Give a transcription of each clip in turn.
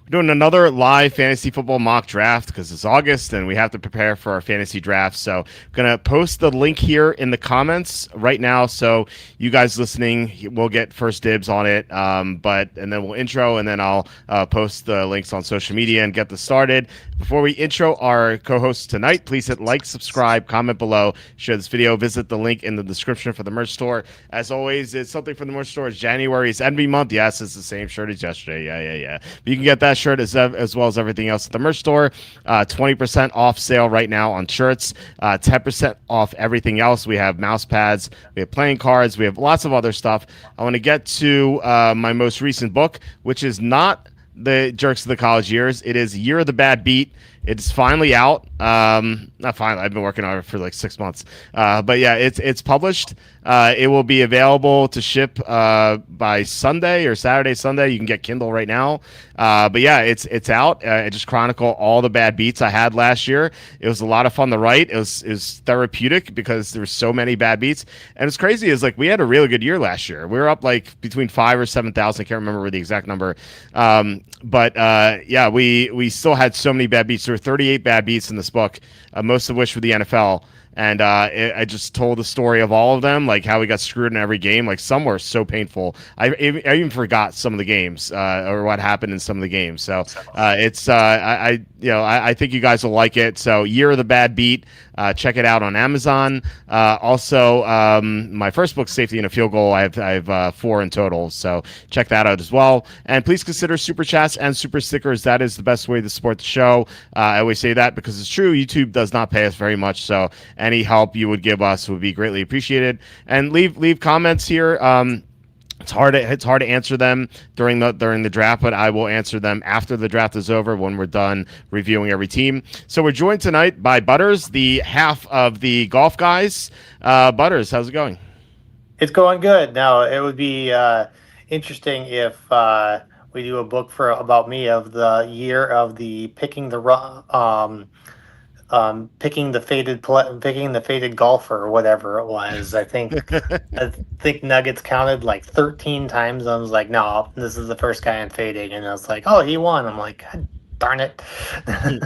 doing another live fantasy football mock draft because it's August and we have to prepare for our fantasy draft. So, gonna post the link here in the comments right now, so you guys listening will get first dibs on it. But and then we'll intro, and then I'll post the links on social media and get this started. Before we intro our co-hosts tonight, please hit like, subscribe, comment below, share this video, visit the link in the description for the merch store. As always, it's something from the merch store. It's January's Envy Month. Yes, it's the same shirt as yesterday. Yeah. But you can get that shirt as well as everything else at the merch store. 20% off sale right now on shirts. 10% off everything else. We have mouse pads. We have playing cards. We have lots of other stuff. I want to get to my most recent book, which is not the Jerks of the College Years. It is Year of the Bad Beat. It's finally out. Not finally. I've been working on it for like 6 months. But yeah, it's published. It will be available to ship by Sunday or Saturday, Sunday. You can get Kindle right now. But yeah, it's out. I just chronicle all the bad beats I had last year. It was a lot of fun to write. It was therapeutic because there were so many bad beats. And what's crazy is like we had a really good year last year. We were up like between 5,000 or 7,000. I can't remember the exact number. But yeah, we still had so many bad beats. There were 38 bad beats in this book, most of which were the NFL. And I just told the story of all of them, like how we got screwed in every game. Like some were so painful. I even forgot some of the games or what happened in some of the games. So I think you guys will like it. So Year of the Bad Beat. Check it out on Amazon. Also, my first book, Safety in a Field Goal. I have 4 in total. So check that out as well. And please consider super chats and super stickers. That is the best way to support the show. I always say that because it's true. YouTube does not pay us very much. So any help you would give us would be greatly appreciated. And leave comments here. It's hard to answer them during the draft, but I will answer them after the draft is over when we're done reviewing every team. So we're joined tonight by Butters, the half of the golf guys. Butters, how's it going? It's going good. Now, it would be interesting if we do a book about me of the year of the picking the faded golfer or whatever it was. I think Nuggets counted like 13 times. I was like, no, this is the first guy I'm fading, and I was like, oh, he won. I'm like, God darn it. Well,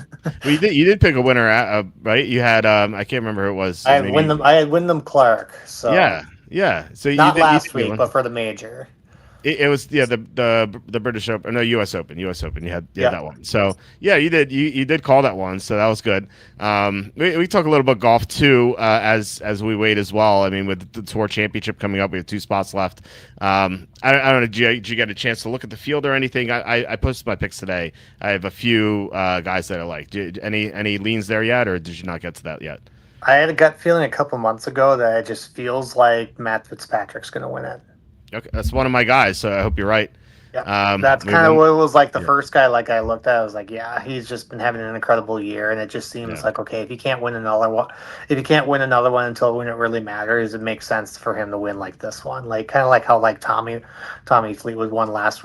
you did pick a winner, right? You had I can't remember who it was. I had Wyndham Clark. So yeah. So not you last did week, but for the major. It was the British Open, no, U.S. Open. You had Yeah. that one. So yeah, you did call that one, so that was good. We talk a little bit golf too as we wait as well. I mean, with the Tour Championship coming up, we have 2 spots left. I don't know. Did you get a chance to look at the field or anything? I posted my picks today. I have a few guys that I like. Any leans there yet, or did you not get to that yet? I had a gut feeling a couple months ago that it just feels like Matt Fitzpatrick's going to win it. Okay, that's one of my guys, so I hope you're right. Yeah, that's kind of what it was like. The first guy, like I looked at, I was like, yeah, he's just been having an incredible year, and it just seems like okay, if he can't win another one, until when it really matters, it makes sense for him to win like this one, like kind of like how like Tommy Fleetwood won last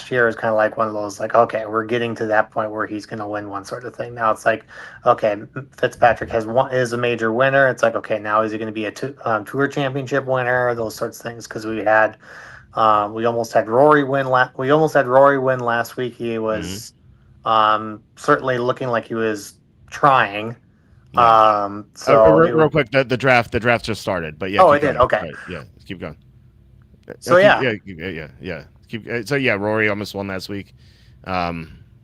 year is kind of like one of those like okay, we're getting to that point where he's going to win one sort of thing. Now it's like okay, Fitzpatrick is a major winner. It's like okay, now is he going to be a tour championship winner? Those sorts of things because we almost had Rory win. We almost had Rory win last week. He was certainly looking like he was trying. Yeah. Real quick, the draft just started, but yeah. Oh, it did. Okay. Right, yeah, keep going. So yeah. So yeah, Rory almost won last week,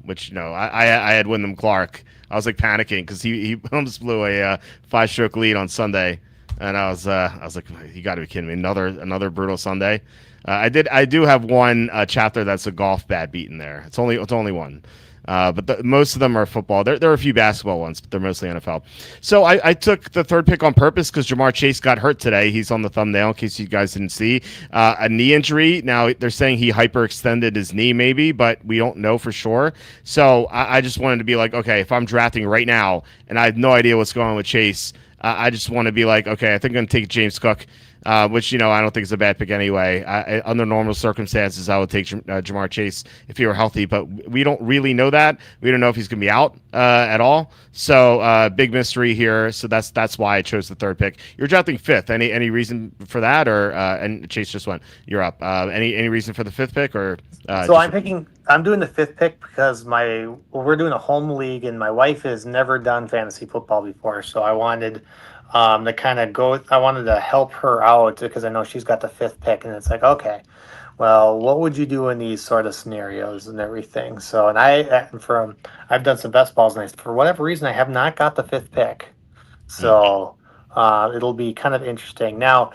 which I had Wyndham Clark. I was like panicking because he almost blew a 5-stroke lead on Sunday, and I was like, you got to be kidding me! Another brutal Sunday. I do have one chapter that's a golf bad beat in there. It's only one, but most of them are football. There are a few basketball ones, but they're mostly NFL. So I took the third pick on purpose because Jamar Chase got hurt today. He's on the thumbnail in case you guys didn't see a knee injury. Now they're saying he hyperextended his knee maybe, but we don't know for sure. So I just wanted to be like, okay, if I'm drafting right now and I have no idea what's going on with Chase, I just want to be like, okay, I think I'm going to take James Cook. which I don't think is a bad pick anyway. Under normal circumstances, I would take Jamar Chase if he were healthy, but we don't really know that. We don't know if he's going to be out at all. So big mystery here. So that's why I chose the third pick. You're drafting fifth. Any reason for that, or and Chase just went. You're up. Any reason for the fifth pick, or so I'm doing the fifth pick because we're doing a home league, and my wife has never done fantasy football before, so I wanted to kind of go. I wanted to help her out because I know she's got the fifth pick, and it's like, okay, well, what would you do in these sort of scenarios and everything? So, and I've done some best balls, and for whatever reason, I have not got the fifth pick. So it'll be kind of interesting. Now,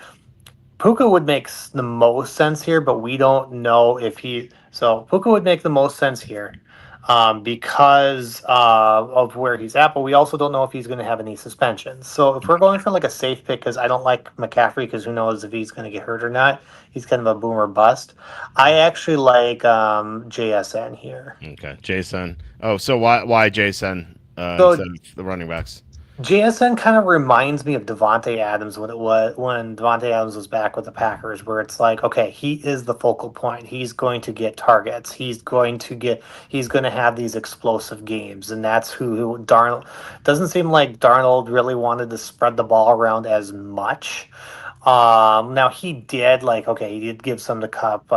Puka would make the most sense here, but we don't know if he. So Puka would make the most sense here because of where he's at, but we also don't know if he's going to have any suspensions. So if we're going for like a safe pick, because I don't like McCaffrey, because who knows if he's going to get hurt or not. He's kind of a boomer bust. I actually like JSN here. Okay, Jason. Oh, so why Jason instead of the running backs? JSN kind of reminds me of Devontae Adams when Devontae Adams was back with the Packers, where it's like, okay, he is the focal point. He's going to get targets. He's going to have these explosive games, and that's who Darnold. Doesn't seem like Darnold really wanted to spread the ball around as much. Now he did he did give some to Cup.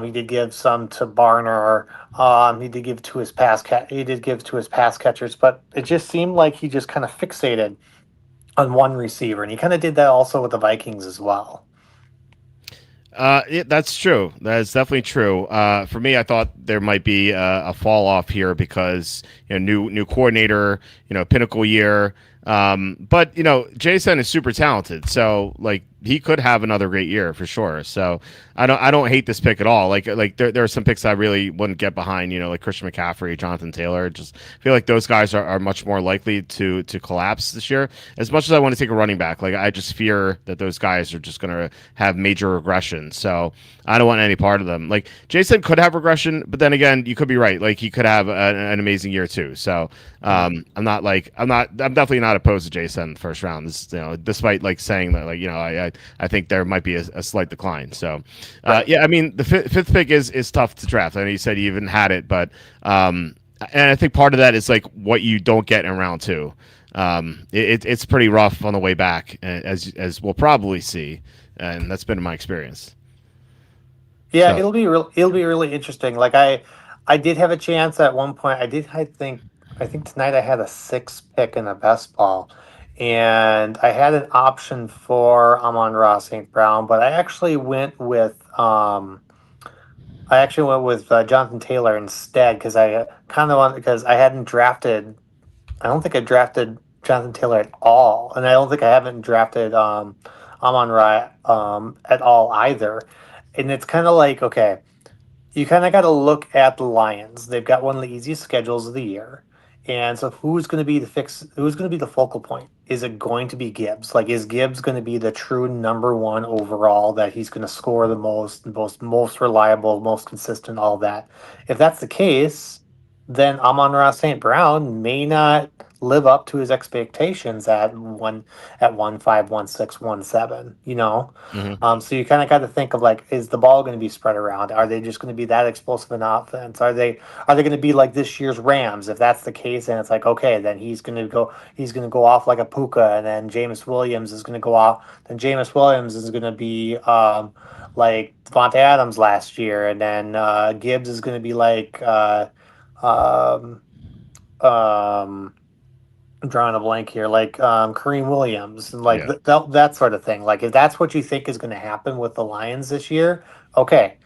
He did give some to Barner. He did give to his pass catchers, but it just seemed like he just kind of fixated on one receiver, and he kind of did that also with the Vikings as well. That's true. That's definitely true. For me, I thought there might be a fall off here because new coordinator, pinnacle year. But Jason is super talented, so he could have another great year for sure. So I don't hate this pick at all. There are some picks I really wouldn't get behind. Like Christian McCaffrey, Jonathan Taylor. Just feel like those guys are much more likely to collapse this year. As much as I want to take a running back, I just fear that those guys are just going to have major regression. So I don't want any part of them. Jason could have regression, but then again, you could be right. He could have an amazing year too. So I'm definitely not opposed to Jason in the first round. This, despite saying that, I think there might be a slight decline. So, yeah, I mean, the fifth pick is tough to draft. I know you said you even had it, but and I think part of that is what you don't get in round two. It's pretty rough on the way back, as we'll probably see, and that's been my experience. Yeah, so. It'll be really interesting. I did have a chance at one point. I think tonight I had a 6th pick in the best ball, and I had an option for Amon-Ra St. Brown, but I actually went with Jonathan Taylor instead because I kind of wanted, because I hadn't drafted. I don't think I drafted Jonathan Taylor at all, and I don't think I haven't drafted Amon-Ra at all either. And it's kind of like, okay, you kind of got to look at the Lions. They've got one of the easiest schedules of the year. And so who's going to be the focal point? Is it going to be Gibbs? Is Gibbs going to be the true number one overall, that he's going to score the most reliable, most consistent, all that? If that's the case, then Amon-Ra St. Brown may not live up to his expectations at 1.5, 1.6, 1.7, Mm-hmm. So you kind of got to think of is the ball going to be spread around? Are they just going to be that explosive in offense? Are they going to be like this year's Rams? If that's the case, then it's okay, then he's going to go off like a Puka, and then Jameis Williams is going to go off. Then Jameis Williams is going to be like Devontae Adams last year, and then Gibbs is going to be like I'm drawing a blank here, Kareem Williams, and that sort of thing. If that's what you think is going to happen with the Lions this year, okay,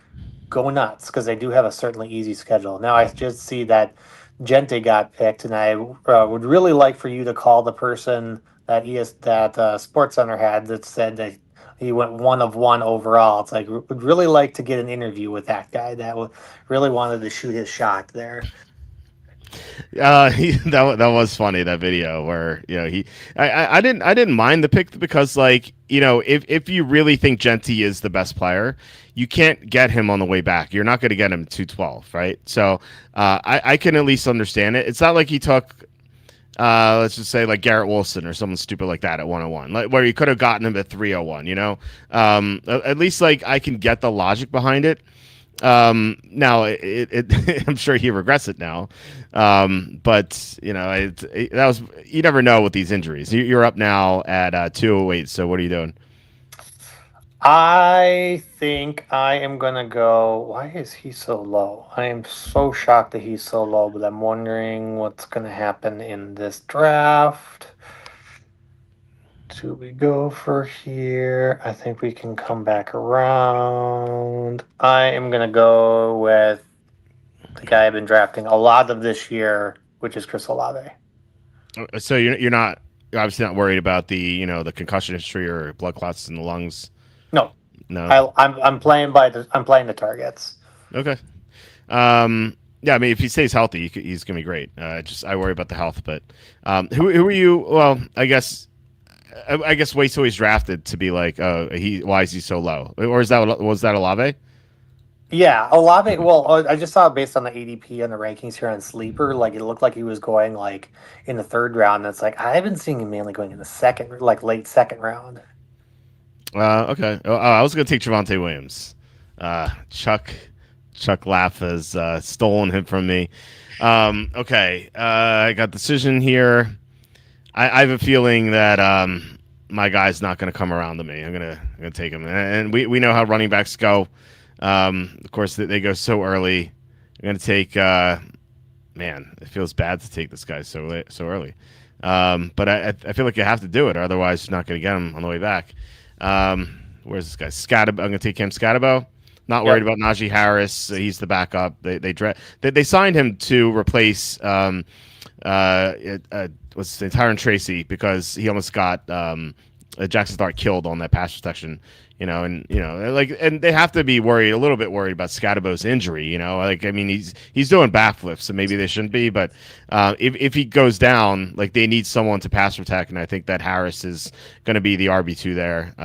go nuts, because they do have a certainly easy schedule. Now I just see that Gente got picked, and I would really like for you to call the person that SportsCenter had that said that he went 1 of 1 overall. It's would really like to get an interview with that guy that really wanted to shoot his shot there. That was funny, that video where I didn't mind the pick because if you really think Genty is the best player, you can't get him on the way back. You're not going to get him 212, right? So I can at least understand it. It's not like he took let's just say like Garrett Wilson or someone stupid like that at 101, like where you could have gotten him at 301. At least like I can get the logic behind it. Now I'm sure he regrets it now. But that was, you never know with these injuries. You're up now at 208. So what are you doing? I think I am gonna go. Why is he so low? I am so shocked that he's so low, but I'm wondering what's gonna happen in this draft. Do we go for here? I think we can come back around. I am gonna go with the guy I've been drafting a lot of this year, which is Chris Olave. So you're obviously not worried about the concussion history or blood clots in the lungs. No, No. I'm playing I'm playing the targets. Okay. Yeah, I mean, if he stays healthy, he's gonna be great. I worry about the health, but who are you? Well, I guess wait till he's drafted to be like, oh, why is he so low? Or was that Olave? Yeah, Olave. Well, I just saw it based on the ADP and the rankings here on Sleeper. Like it looked like he was going like in the third round. And it's like I've been seeing him mainly going in the second, like late second round. Okay. I was gonna take Javonte Williams. Chuck Laff has stolen him from me. Okay. I got decision here. I have a feeling that my guy's not going to come around to me. I'm gonna take him, and we know how running backs go. Of course, they go so early. I'm going to take. Man, it feels bad to take this guy so early. But I feel like you have to do it, otherwise you're not going to get him on the way back. Where's this guy? Scatabo. I'm going to take Cam Scatabo. Not worried about Najee Harris. He's the backup. They signed him to replace was Tyron Tracy because he almost got Jackson Dart killed on that pass protection. And they have to be a little bit worried about Scatabo's injury. I mean, he's doing backflips, so maybe they shouldn't be. But if he goes down, like they need someone to pass protect, and I think that Harris is going to be the RB2 there.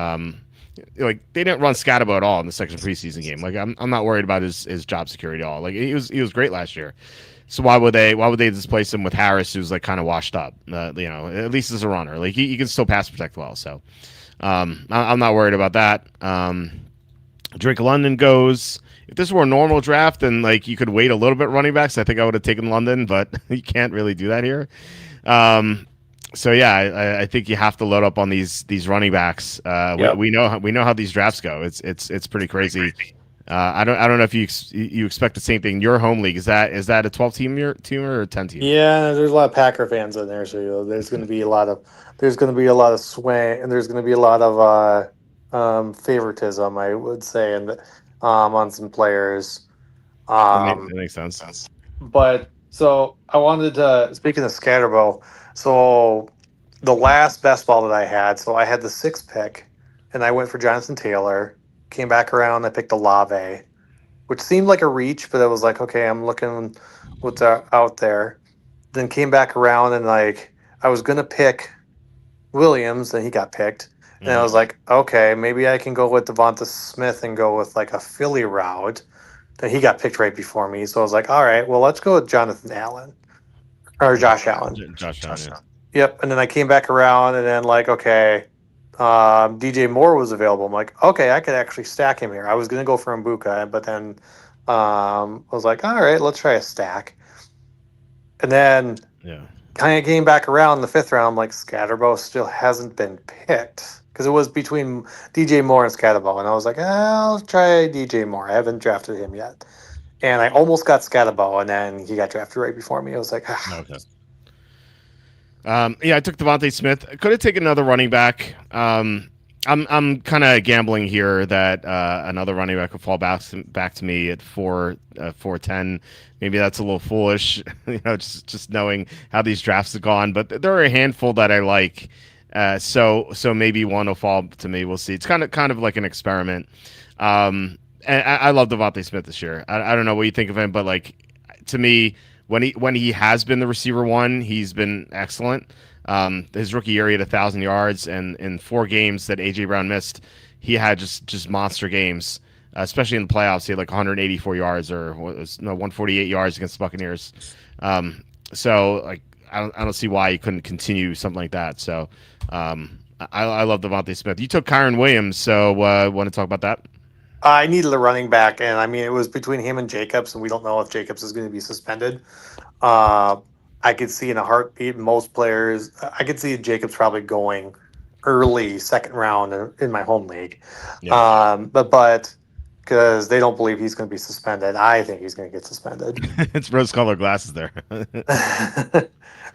Like they didn't run Scatabo at all in the second preseason game. Like I'm not worried about his job security at all. Like he was great last year. So why would they displace him with Harris, who's like kind of washed up? At least as a runner, like he can still pass protect well. So I'm not worried about that. Drake London goes. If this were a normal draft, then like you could wait a little bit running backs. I think I would have taken London, but you can't really do that here. So yeah, I think you have to load up on these running backs. Yep. We know how these drafts go. It's pretty crazy. I don't know if you expect the same thing. Your home league is that a 12 team or a 10 team? Yeah, there's a lot of Packer fans in there, so there's going to be a lot of swing, and there's going to be a lot of favoritism, I would say, and on some players. That makes sense. But so I wanted to, speaking of Scatterbo, so the last best ball that I had, so I had the 6th pick, and I went for Jonathan Taylor. Came back around, I picked Olave, which seemed like a reach, but I was like, okay, I'm looking what's out there. Then came back around, and like I was gonna pick Williams, and he got picked. And I was like, okay, maybe I can go with Devonta Smith and go with like a Philly route. Then he got picked right before me, so I was like, all right, well, let's go with Jonathan Allen or Josh Allen. Josh Allen. Yeah. Yep. And then I came back around, and then like, okay. DJ Moore was available. I'm like, okay, I could actually stack him here. I was going to go for Mbuka, but then I was like, all right, let's try a stack. And then kind of came back around in the 5th round. I'm like, Scatterbo still hasn't been picked because it was between DJ Moore and Scatterbo. And I was like, I'll try DJ Moore. I haven't drafted him yet. And I almost got Scatterbo, and then he got drafted right before me. I was like, okay. I took Devontae Smith. Could have taken another running back. I'm kind of gambling here that another running back will fall back to me at 410. Maybe that's a little foolish, just knowing how these drafts have gone. But there are a handful that I like. So maybe one will fall to me. We'll see. It's kind of like an experiment. And I love Devontae Smith this year. I don't know what you think of him, but like to me, when he has been the receiver one, he's been excellent. His rookie year, he had 1,000 yards, and in 4 games that AJ Brown missed, he had just monster games. Especially in the playoffs, he had like 184 yards or 148 yards against the Buccaneers. So like I don't see why he couldn't continue something like that. So I love Devontae Smith. You took Kyron Williams, so want to talk about that? I needed a running back, and I mean it was between him and Jacobs, and we don't know if Jacobs is going to be suspended. Uh, I could see in a heartbeat most players. I could see Jacobs probably going early second round in my home league, Yeah. but because they don't believe he's going to be suspended, I think he's going to get suspended. It's rose-colored glasses there. I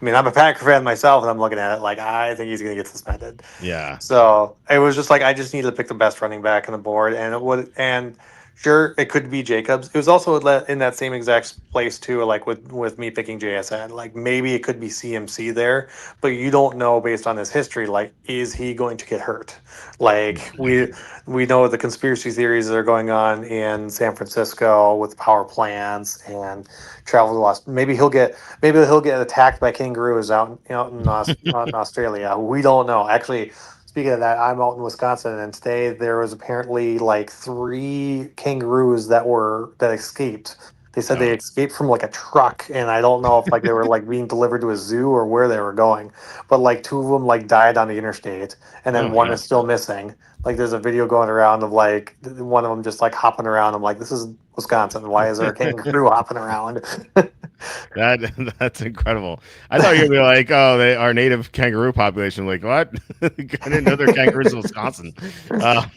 mean, I'm a Packer fan myself, and I'm looking at it like I think he's going to get suspended. Yeah. So it was just like I just needed to pick the best running back on the board, and it would. And sure, it could be Jacobs. It was also in that same exact place too, like with me picking JSN. Like maybe it could be CMC there, but you don't know based on his history. Like, is he going to get hurt? Like we know the conspiracy theories that are going on in San Francisco with power plants and travel to Los. Maybe he'll get attacked by kangaroos out in, out in Australia. We don't know. Actually, speaking of that, I'm out in Wisconsin, and today there was apparently like three kangaroos that escaped. They said they Oh. escaped from like a truck, and I don't know if like they were like being delivered to a zoo or where they were going. But like two of them like died on the interstate, and then Oh one man. is still missing. Like there's a video going around of like one of them just like hopping around. I'm like, this is Wisconsin. Why is there a kangaroo hopping around? That that's incredible. I thought you'd be like, oh, our native kangaroo population. Like what? I didn't know there are kangaroos in Wisconsin. But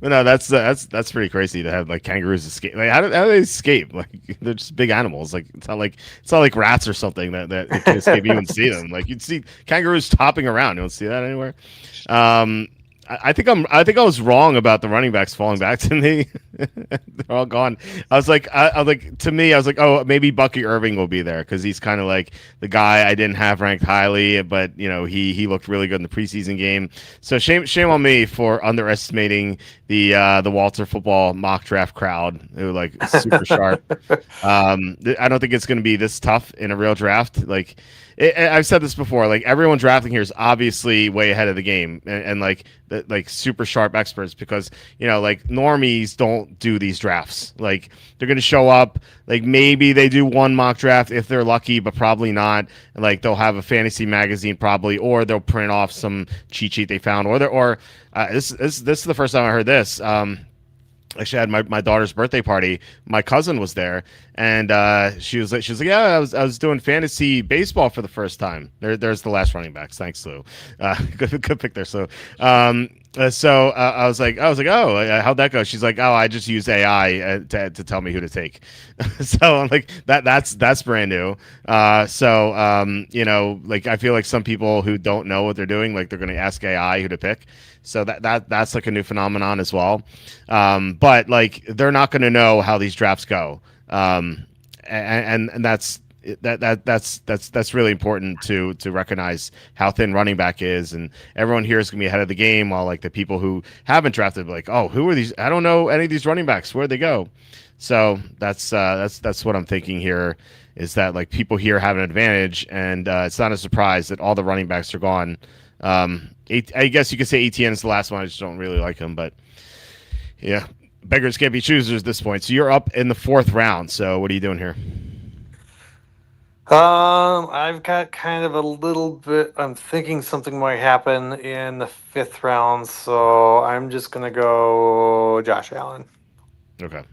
no, that's pretty crazy to have like kangaroos escape. Like how do they escape? Like they're just big animals. Like it's not like rats or something that they can escape. You wouldn't see them. Like you'd see kangaroos hopping around. You don't see that anywhere. Um, I think I was wrong about the running backs falling back to me. They're all gone. I was like to me, I was like, oh, maybe Bucky Irving will be there because he's kind of like the guy I didn't have ranked highly, but he looked really good in the preseason game. So shame on me for underestimating the Walter football mock draft crowd who like super sharp. I don't think it's going to be this tough in a real draft. Like I've said this before. Like everyone drafting here is obviously way ahead of the game, and like super sharp experts because like normies don't do these drafts. Like they're going to show up. Like maybe they do one mock draft if they're lucky, but probably not. Like they'll have a fantasy magazine probably, or they'll print off some cheat sheet they found, this is the first time I heard this. Actually, I had my daughter's birthday party. My cousin was there, and she was like, yeah, I was doing fantasy baseball for the first time. There's the last running backs. Thanks, Lou. Good pick there. So I was like, oh, how'd that go? She's like, oh, I just used AI to tell me who to take. So I'm like, that's brand new. Like I feel like some people who don't know what they're doing, like they're going to ask AI who to pick. So that's like a new phenomenon as well. But like they're not going to know how these drafts go. And that's really important to recognize how thin running back is, and everyone here is gonna be ahead of the game, while like the people who haven't drafted like, oh, who are these? I don't know any of these running backs. Where'd they go? So that's what I'm thinking here, is that like people here have an advantage, and it's not a surprise that all the running backs are gone. I guess you could say ETN is the last one. I just don't really like him, but yeah, beggars can't be choosers at this point. So you're up in the fourth round. So what are you doing here? I've got kind of a little bit. I'm thinking something might happen in the fifth round, so I'm just gonna go Josh Allen. Okay.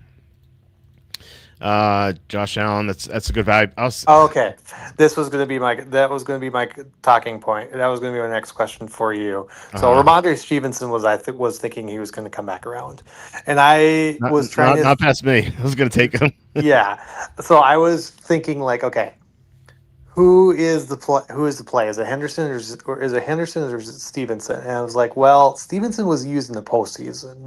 Josh Allen, that's a good value. Okay, this was gonna be my talking point. That was gonna be my next question for you. So Ramondre Stevenson was thinking he was gonna come back around, and I was trying to not past me. I was gonna take him. yeah. So I was thinking like, okay, who is the play? Is it Henderson or is it Stevenson? And I was like, well, Stevenson was used in the postseason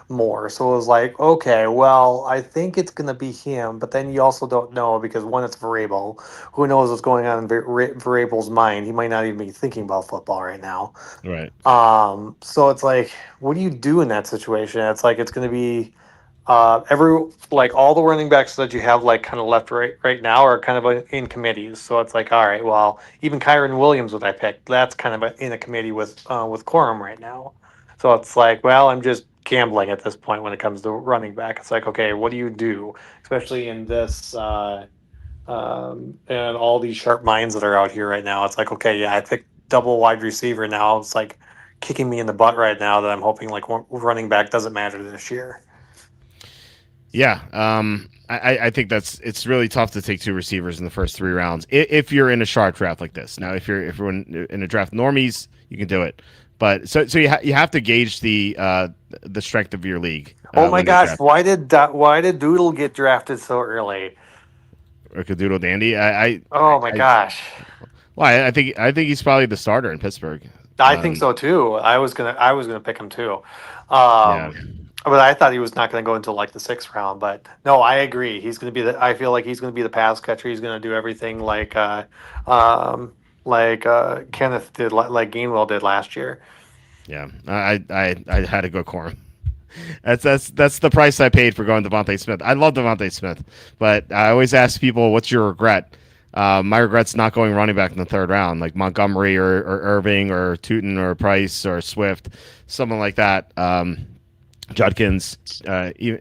more. So it was like, okay, well, I think it's gonna be him, but then you also don't know because one, it's Vrabel. Who knows what's going on in Vrabel's mind? He might not even be thinking about football right now. Right. So it's like, what do you do in that situation? It's like it's gonna be all the running backs that you have like kind of left right now are kind of in committees. So it's like, all right, well, even Kyron Williams, what I picked, that's kind of in a committee with Corum right now. So it's like, well, I'm just gambling at this point when it comes to running back. It's like, okay, what do you do, especially in this And all these sharp minds that are out here right now. It's like, okay, yeah, I picked double wide receiver now. It's like kicking me in the butt right now that I'm hoping like running back doesn't matter this year. Yeah, I think it's really tough to take two receivers in the first 3 rounds if you're in a sharp draft like this. Now, if you're in a draft normies, you can do it, but so you have to gauge the strength of your league Oh my when you're gosh, drafting. why did Doodle get drafted so early? Or Cadoodle Dandy. Oh my gosh. Well, I think he's probably the starter in Pittsburgh. I think Um, so too. I was gonna pick him too. yeah, But I thought he was not gonna go until like the 6th round. But no, I agree. He's gonna be the. I feel like he's gonna be the pass catcher. He's gonna do everything um, Kenneth did, like Gainwell did last year. yeah. I had to go Corum. That's the price I paid for going Devontae Smith. I love Devontae Smith, but I always ask people, "What's your regret?" My regret's not going running back in the 3rd round, like Montgomery or Irving or Tootin or Price or Swift, someone like that. Judkins,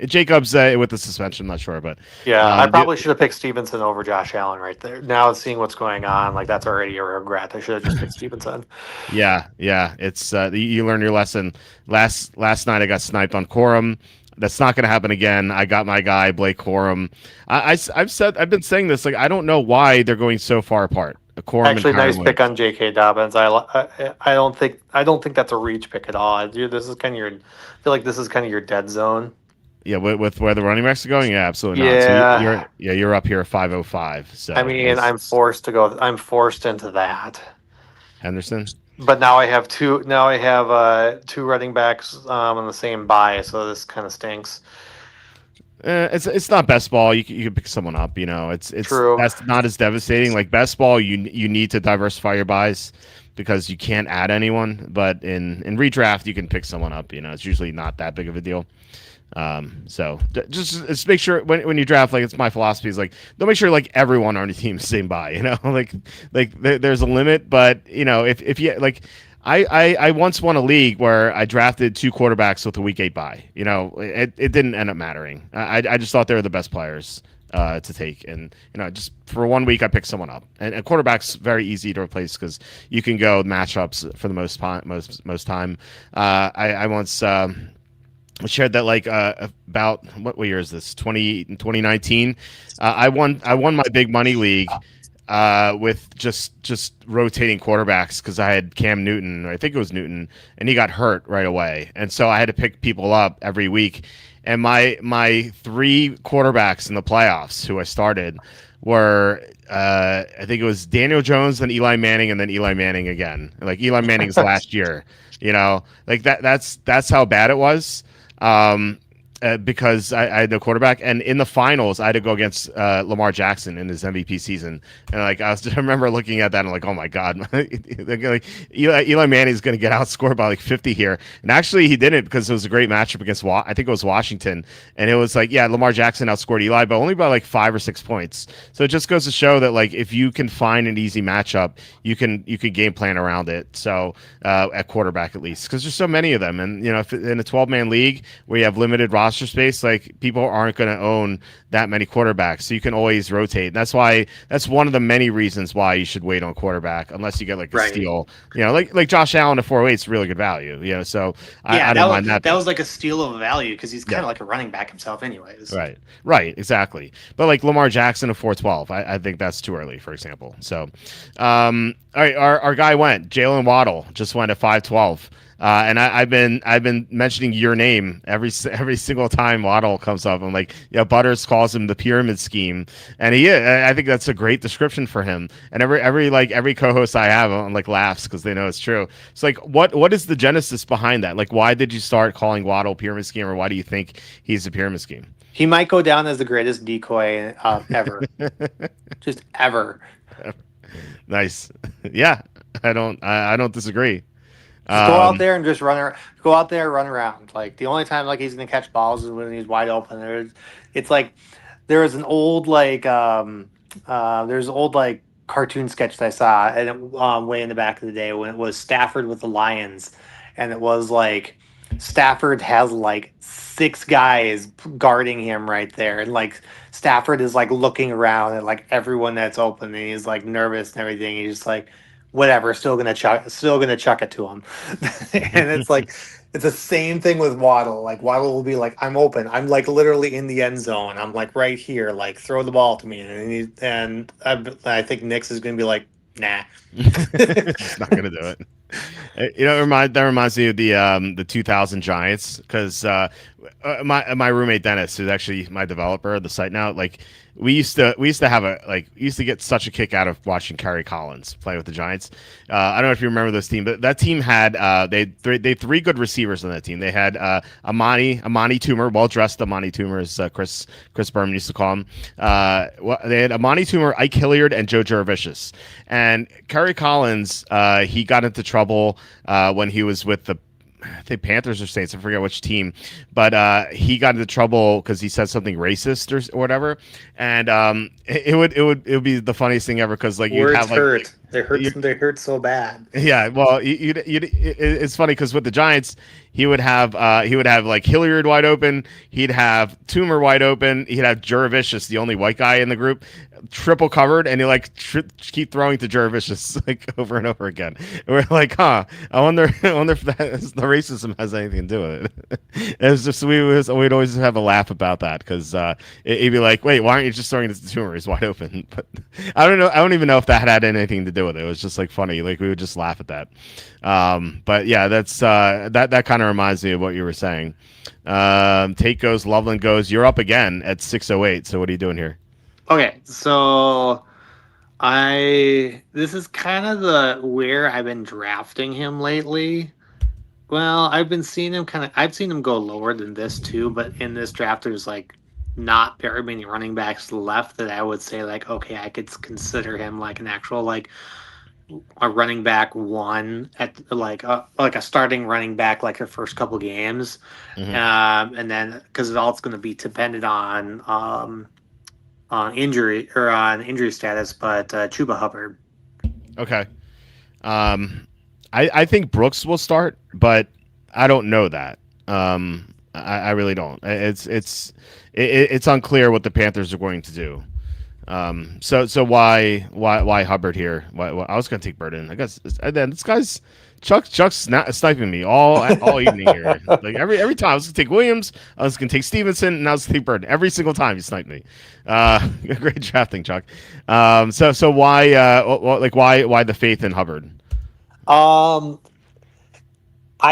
Jacobs with the suspension, I'm not sure, but Yeah, I um, the, probably should have picked Stevenson over Josh Allen right there. Now seeing what's going on, like that's already a regret. I should have just picked Stevenson. yeah, it's you learn your lesson. Last night I got sniped on Corum. That's not going to happen again. I got my guy Blake Corum. I've been saying this, like I don't know why they're going so far apart. Corum and Actually, Kyron nice pick Williams. on J.K. Dobbins. I don't think that's a reach pick at all. This is kind of your. I feel like this is kind of your dead zone. Yeah, with where the running backs are going, yeah, absolutely not. So Yeah, you're up here 505. I So mean, nice, I'm forced to go. I'm forced into that. Henderson. But now I have two. Now I have two running backs on the same buy, so this kind of stinks. It's not best ball. You can pick someone up. It's True. that's not as devastating. Like best ball, you need to diversify your buys because you can't add anyone. But in redraft, you can pick someone up. It's usually not that big of a deal. So just make sure when you draft, like it's my philosophy is like don't make sure like everyone on your team is the same buy. There's a limit, but if you like. I once won a league where I drafted 2 quarterbacks with a week 8 bye. It didn't end up mattering. I just thought they were the best players to take, and just for 1 week I picked someone up. And quarterback's very easy to replace because you can go matchups for the most time. I once. Shared that like about what year is this 2019. I won my big money league with just rotating quarterbacks because I had Cam Newton, or I think it was Newton, and he got hurt right away, and so I had to pick people up every week. And my 3 quarterbacks in the playoffs who I started were I think it was Daniel Jones, then Eli Manning, and then Eli Manning again. Like Eli Manning's last year, like that's how bad it was. Um, because I had no quarterback, and in the finals, I had to go against Lamar Jackson in his MVP season, and like I remember looking at that and like, oh my god, like Eli Manning's going to get outscored by like 50 here, and actually he didn't because it was a great matchup against I think it was Washington, and it was like yeah, Lamar Jackson outscored Eli, but only by like 5 or 6 points. So it just goes to show that like if you can find an easy matchup, you can game plan around it. So at quarterback at least, because there's so many of them, and if in a 12-man league where you have limited roster space, like people aren't going to own that many quarterbacks, so you can always rotate. And that's one of the many reasons why you should wait on quarterback unless you get like a Right. steal. Like Josh Allen at 408 is really good value. So Yeah, I don't mind that. that was like a steal of value because he's kind Yeah. of like a running back himself, anyways. Right, exactly. But like Lamar Jackson at 412, I think that's too early, for example. So, all right, our guy went. Jalen Waddle just went at 512. And I've been mentioning your name every single time Waddle comes up. I'm like, yeah, Butters calls him the pyramid scheme, and I think that's a great description for him. And every co-host I have, I'm like laughs because they know it's true. It's like, what is the genesis behind that? Like, why did you start calling Waddle pyramid scheme, or why do you think he's a pyramid scheme? He might go down as the greatest decoy ever, just ever. Nice, yeah. I don't disagree. Just go out Um, there and just run around. Go out there, run around. Like the only time like he's gonna catch balls is when he's wide open. It's like there was an old there's an old like cartoon sketch that I saw, and way in the back of the day when it was Stafford with the Lions, and it was like Stafford has like six guys guarding him right there, and like Stafford is like looking around at like everyone that's open, and he's like nervous and everything. He's just like, whatever, still gonna chuck it to him, and it's like it's the same thing with Waddle. Like Waddle will be like, I'm open, I'm like literally in the end zone, I'm like right here, like throw the ball to me, and I think Nix is gonna be like, nah. Just not gonna do it. That reminds me of the 2000 Giants because my roommate Dennis, who's actually my developer of the site now, like we used to get such a kick out of watching Kerry Collins play with the Giants. I don't know if you remember this team, but that team had they had three good receivers on that team. They had Amani Toomer, well dressed Amani Toomer, as Chris Berman used to call him. They had Amani Toomer, Ike Hilliard, and Joe Jurevicius. And Kerry Collins, he got into trouble when he was with the I think Panthers or Saints. I forget which team, but he got into trouble because he said something racist or whatever. And it would be the funniest thing ever because like you'd have like hurt. They hurt so bad. Yeah, well, it's funny because with the Giants, he would have like Hilliard wide open, he'd have Toomer wide open, he'd have Jurevicius, the only white guy in the group, triple covered, and he like keep throwing to Jurevicius like over and over again. And we're like, I wonder if the racism has anything to do with it. It was just we'd always have a laugh about that because it'd be like, wait, why aren't you just throwing it to Toomer? He's wide open. But I don't know. I don't even know if that had anything to do with it. It was just like funny. Like we would just laugh at that. But yeah, that's that kind of reminds me of what you were saying. Tate goes, Loveland goes. You're up again at 6:08. So what are you doing here? Okay, so this is kind of the where I've been drafting him lately. Well, I've seen him go lower than this too, but in this draft there's like not very many running backs left that I would say like, okay, I could consider him like an actual like a running back one at like a starting running back like the first couple games. And then because it's going to be dependent on injury status, but Chuba Hubbard. Okay. I think Brooks will start, but I don't know that. I really don't. It's unclear what the Panthers are going to do. So why Hubbard here? Why I was gonna take Burden. I guess then this guy's Chuck's sniping me all evening here. Like every time I was gonna take Williams, I was gonna take Stevenson, and I was gonna take Burden. Every single time he sniped me. Great drafting, Chuck. So why the faith in Hubbard? I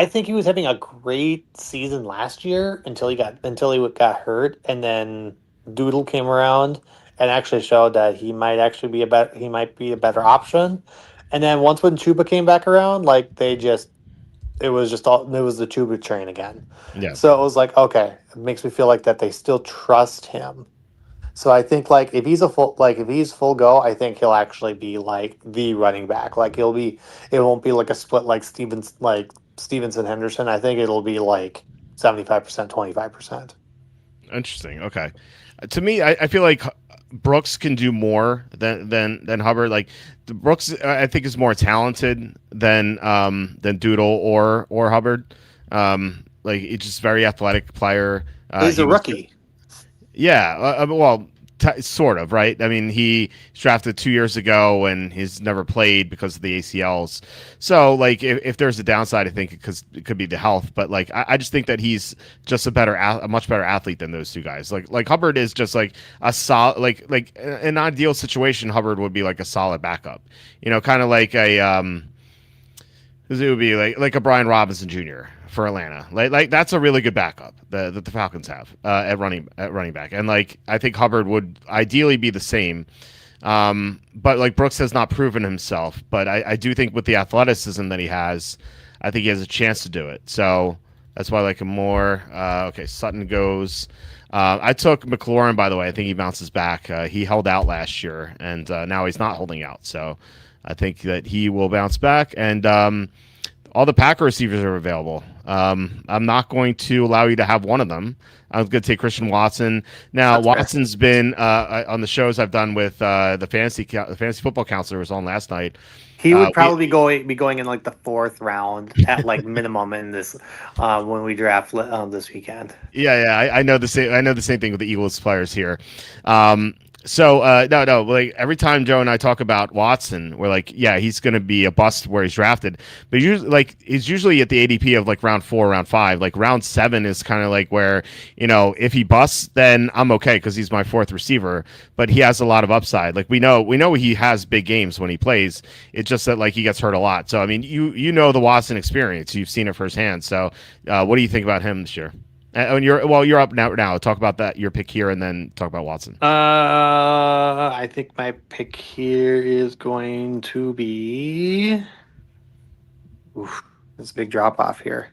think he was having a great season last year until he got hurt, and then Doodle came around and actually showed that he might be a better option. And then once when Chuba came back around, like it was the Chuba train again. Yeah. So it was like, okay, it makes me feel like that they still trust him. So I think like if he's full go, I think he'll actually be like the running back. Like it won't be like a split like Stevenson Henderson. I think it'll be like 75%, 25%. Interesting. Okay. To me, I feel like Brooks can do more than Hubbard. Like Brooks, I think is more talented than Doodle or Hubbard. Like he's just very athletic player. He's a rookie. Yeah. Well, sort of, right? I mean, he was drafted 2 years ago and he's never played because of the ACLs. So, like, if there's a downside, I think it could be the health. But like, I just think that he's just a much better athlete than those two guys. Like Hubbard is just like a solid, like in an ideal situation, Hubbard would be like a solid backup. Kind of like it would be like a Brian Robinson Jr. for Atlanta. Like that's a really good backup that the Falcons have at running back. And like I think Hubbard would ideally be the same. But like Brooks has not proven himself. But I do think with the athleticism that he has, I think he has a chance to do it. So that's why I like him more. Okay, Sutton goes. I took McLaurin, by the way. I think he bounces back. He held out last year, and now he's not holding out. So I think that he will bounce back. And all the Packer receivers are available. I'm not going to allow you to have one of them. I'm going to take Christian Watson. Now, That's fair. Watson's been on the shows I've done with the fantasy football counselor was on last night. He would We probably be going in like the fourth round at like minimum in this when we draft this weekend. I know the same. I know the same thing with the Eagles players here. No, like every time Joe and I talk about Watson, we're like, yeah, he's going to be a bust where he's drafted. But usually, like he's usually at the ADP of like round 4, round 5. Like round 7 is kind of like where if he busts, then I'm okay because he's my 4th receiver. But he has a lot of upside. Like we know he has big games when he plays. It's just that like he gets hurt a lot. So I mean, you know the Watson experience. You've seen it firsthand. So what do you think about him this year? And you're up now. Now talk about that your pick here, and then talk about Watson. I think my pick here is going to be. Oof, it's a big drop off here.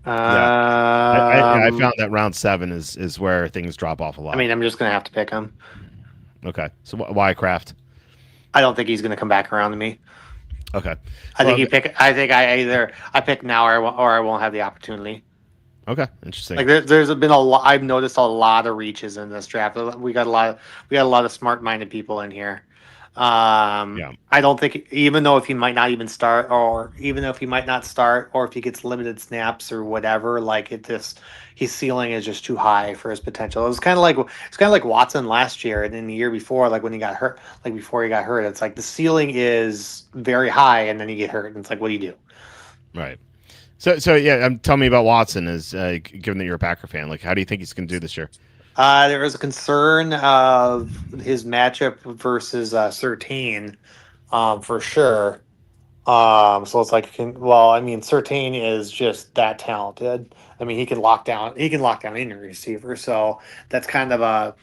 Yeah, I found that round 7 is where things drop off a lot. I mean, I'm just gonna have to pick him. Okay, so why Kraft? I don't think he's gonna come back around to me. Okay, I think I pick now or I won't have the opportunity. Okay, interesting. Like there's been a lot. I've noticed a lot of reaches in this draft. We got a lot of smart-minded people in here. Yeah. I don't think, even though if he might not even start, or even if he might not start, or if he gets limited snaps or whatever, like his ceiling is just too high for his potential. It's kind of like Watson last year and then the year before, like when he got hurt, like before he got hurt. It's like the ceiling is very high, and then you get hurt, and it's like, what do you do? Right. So yeah, tell me about Watson. Is given that you're a Packer fan, like how do you think he's going to do this year? There was a concern of his matchup versus Surtain, for sure. So it's like, I mean, Surtain is just that talented. I mean, he can lock down any receiver. So that's kind of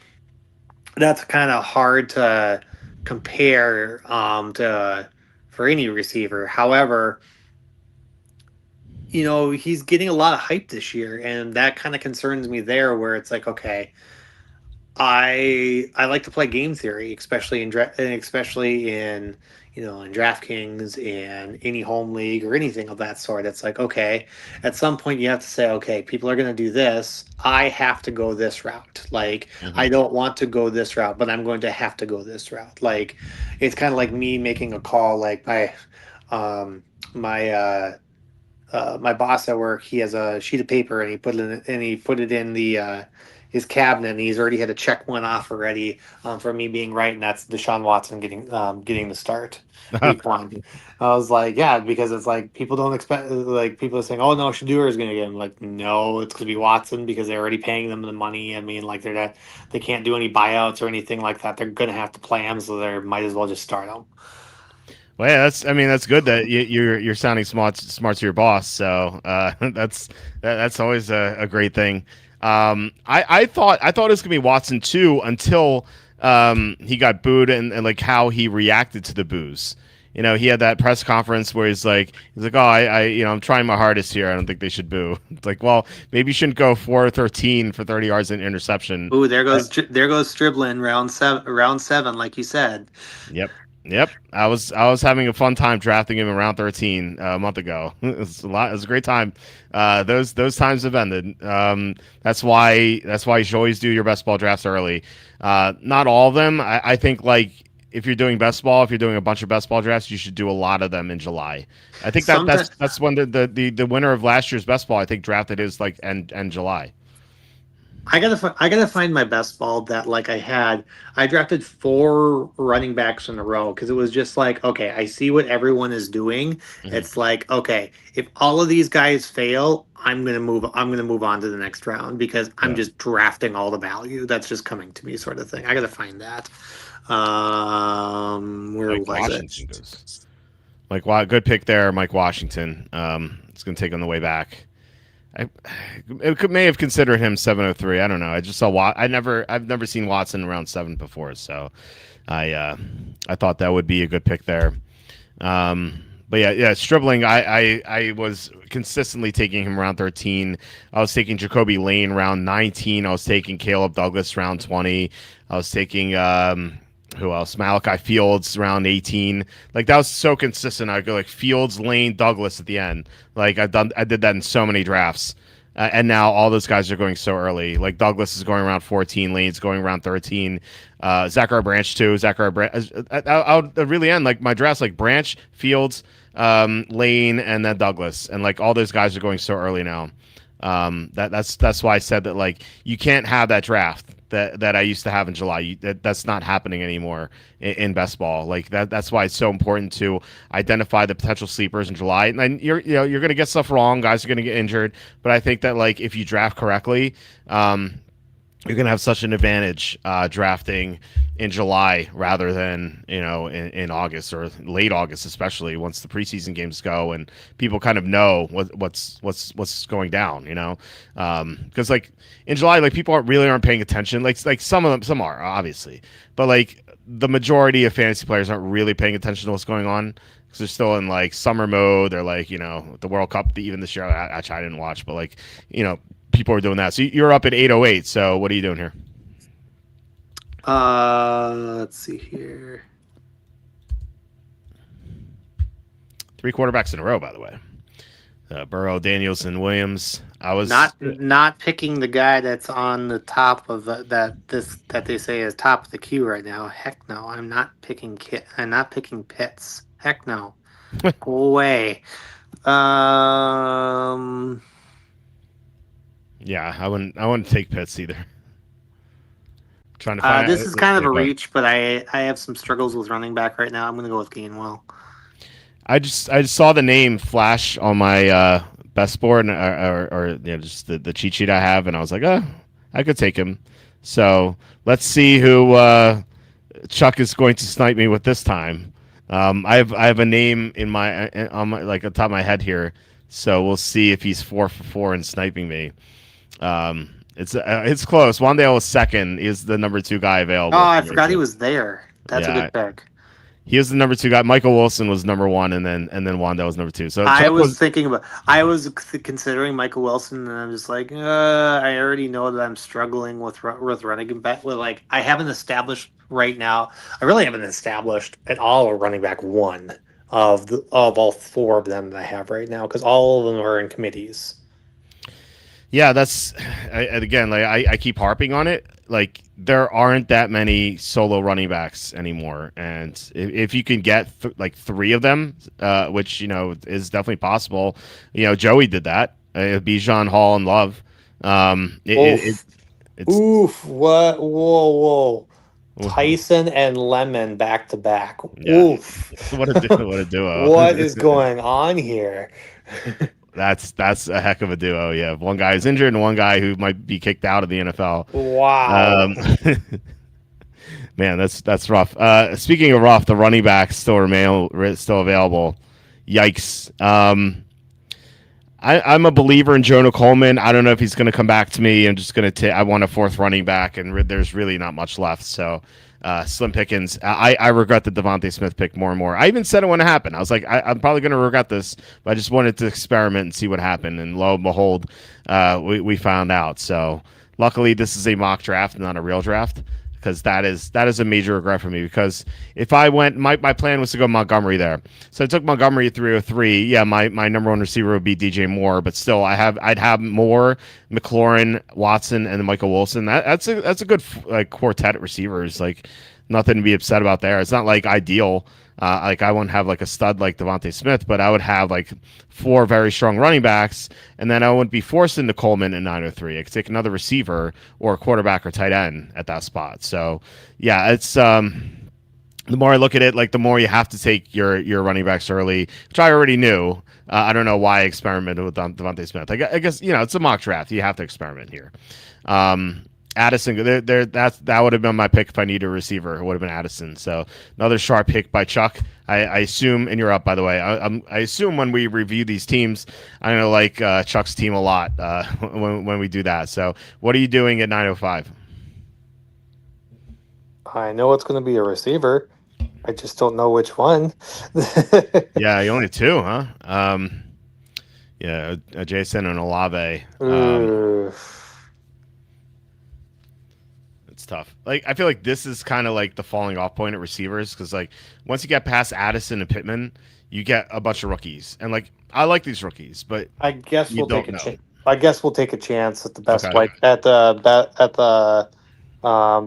hard to compare to for any receiver. However, he's getting a lot of hype this year, and that kind of concerns me there, where it's like, okay, I like to play game theory, especially in in DraftKings and any home league or anything of that sort. It's like, okay, at some point you have to say, okay, people are going to do this. I have to go this route. Like, I don't want to go this route, but I'm going to have to go this route. Like, it's kind of like me making a call. Like my boss at work, he has a sheet of paper and he put it in the his cabinet, and he's already had to check one off already for me being right, and that's Deshaun Watson getting the start week 1. I was like, yeah, because it's like people don't expect, like people are saying, oh no, Shadeur is going to get him. Like, no, it's going to be Watson because they're already paying them the money. I mean, like they can't do any buyouts or anything like that. They're going to have to play him, so they might as well just start him. Well, yeah, that's good that you're sounding smart to your boss. So that's always a great thing. I thought it was gonna be Watson too until he got booed and like how he reacted to the boos. He had that press conference where he's like, oh, I'm trying my hardest here. I don't think they should boo. It's like, well, maybe you shouldn't go 4-13 for 30 yards and interception. Ooh, there goes Striblin, round seven, like you said. Yep. I was having a fun time drafting him in round 13 a month ago. It was a great time. Those times have ended. That's why you should always do your best ball drafts early. Not all of them. I think like if you're doing best ball, if you're doing a bunch of best ball drafts, you should do a lot of them in July. I think that's when the winner of last year's best ball, I think, drafted his like end July. I gotta find my best ball that like I drafted 4 running backs in a row because it was just like, okay, I see what everyone is doing. Mm-hmm. It's like, okay, if all of these guys fail, I'm gonna move on to the next round because I'm just drafting all the value that's just coming to me, sort of thing. I gotta find that. Where Mike was Washington it? Goes. Good pick there, Mike Washington. It's gonna take on the way back. May have considered him 703. I don't know. I just saw I've never seen Watson around 7 before, so I thought that would be a good pick there. But yeah, Stribling. I was consistently taking him around 13. I was taking Jacoby Lane round 19. I was taking Caleb Douglas round 20. I was taking Who else? Malachi Fields around 18. Like that was so consistent. I'd go like Fields, Lane, Douglas at the end. Like I did that in so many drafts. And now all those guys are going so early. Like Douglas is going around 14, Lane's going around 13. Zachary Branch too. Zachary Branch. I'll really end like my drafts like Branch, Fields, Lane, and then Douglas, and like all those guys are going so early now. That's why I said that like you can't have that draft that I used to have in July. That's not happening anymore in best ball. Like that's why it's so important to identify the potential sleepers in July. And you're going to get stuff wrong. Guys are going to get injured, but I think that like if you draft correctly, you're going to have such an advantage drafting in July rather than in August or late August, especially once the preseason games go and people kind of know what's going down. Because like in July, like people aren't paying attention. Like some are obviously, but like the majority of fantasy players aren't really paying attention to what's going on. Because they're still in like summer mode. They're like the World Cup even this year. Actually, I didn't watch, but like people are doing that. So you're up at 808. So what are you doing here? Let's see here. 3 quarterbacks in a row, by the way. Burrow, Danielson, Williams. I was not picking the guy that's on the top of that they say is top of the queue right now. Heck no, I'm not picking I'm not picking Pitts. Heck no, go away. Yeah, I wouldn't take Pitts either. Trying to find this is kind of a reach, but I have some struggles with running back right now. I'm going to go with Gainwell. I just saw the name flash on my best board or just the cheat sheet I have, and I was like, I could take him. So let's see who Chuck is going to snipe me with this time. I have a name on my like on top of my head here, so we'll see if he's 4 for 4 in sniping me. It's close. Wandale was second. Is the number 2 guy available? Oh, I forgot he was there. That's a good pick. He was the number 2 guy. Michael Wilson was number 1, and then Wandale was number 2. So I was considering Michael Wilson, and I'm just like, I already know that I'm struggling with running back. With like, I haven't established right now. I really haven't established at all a running back one of all 4 of them that I have right now because all of them are in committees. Yeah, I keep harping on it. Like there aren't that many solo running backs anymore, and if you can get like 3 of them, which is definitely possible. Joey did that. Bijan, Hall, and Love. Oof! What? Whoa! Tyson and Lemon back to back. Yeah. Oof! What a duo! What is going on here? That's a heck of a duo. Yeah, one guy is injured and one guy who might be kicked out of the NFL. Wow. Man, that's rough. Speaking of rough, the running backs still available. Yikes. I'm a believer in Jonah Coleman. I don't know if he's going to come back to me. I'm just going to I want a 4th running back, and there's really not much left. So slim pickings. I regret the Devontae Smith pick more and more. I even said it when it happened. I was like, I'm probably going to regret this, but I just wanted to experiment and see what happened. And lo and behold, we found out. So luckily, this is a mock draft, not a real draft, because that is a major regret for me. Because if I went, my plan was to go Montgomery there. So I took Montgomery at 303. Yeah, my number 1 receiver would be DJ Moore, but still, I'd have Moore, McLaurin, Watson, and Michael Wilson. That's a good like quartet of receivers. Like nothing to be upset about there. It's not like ideal. Like I wouldn't have like a stud like Devontae Smith, but I would have like 4 very strong running backs, and then I wouldn't be forced into Coleman in 903. I could take another receiver or a quarterback or tight end at that spot. So yeah, it's the more I look at it, like the more you have to take your running backs early, which I already knew. I don't know why I experimented with Devontae Smith. I guess it's a mock draft. You have to experiment here. Addison, that would have been my pick if I needed a receiver. It would have been Addison. So another sharp pick by Chuck. I assume, and you're up, by the way. I assume when we review these teams, I'm gonna like Chuck's team a lot when we do that. So what are you doing at 9:05? I know it's going to be a receiver. I just don't know which one. Yeah, you only 2, huh? Yeah, Jason and Olave. Let's it's tough. Like I feel like this is kind of like the falling off point at receivers because like once you get past Addison and Pittman, you get a bunch of rookies, and like I like these rookies, but I guess you we'll take don't a know. chance. I guess we'll take a chance at the best Okay. white at the at the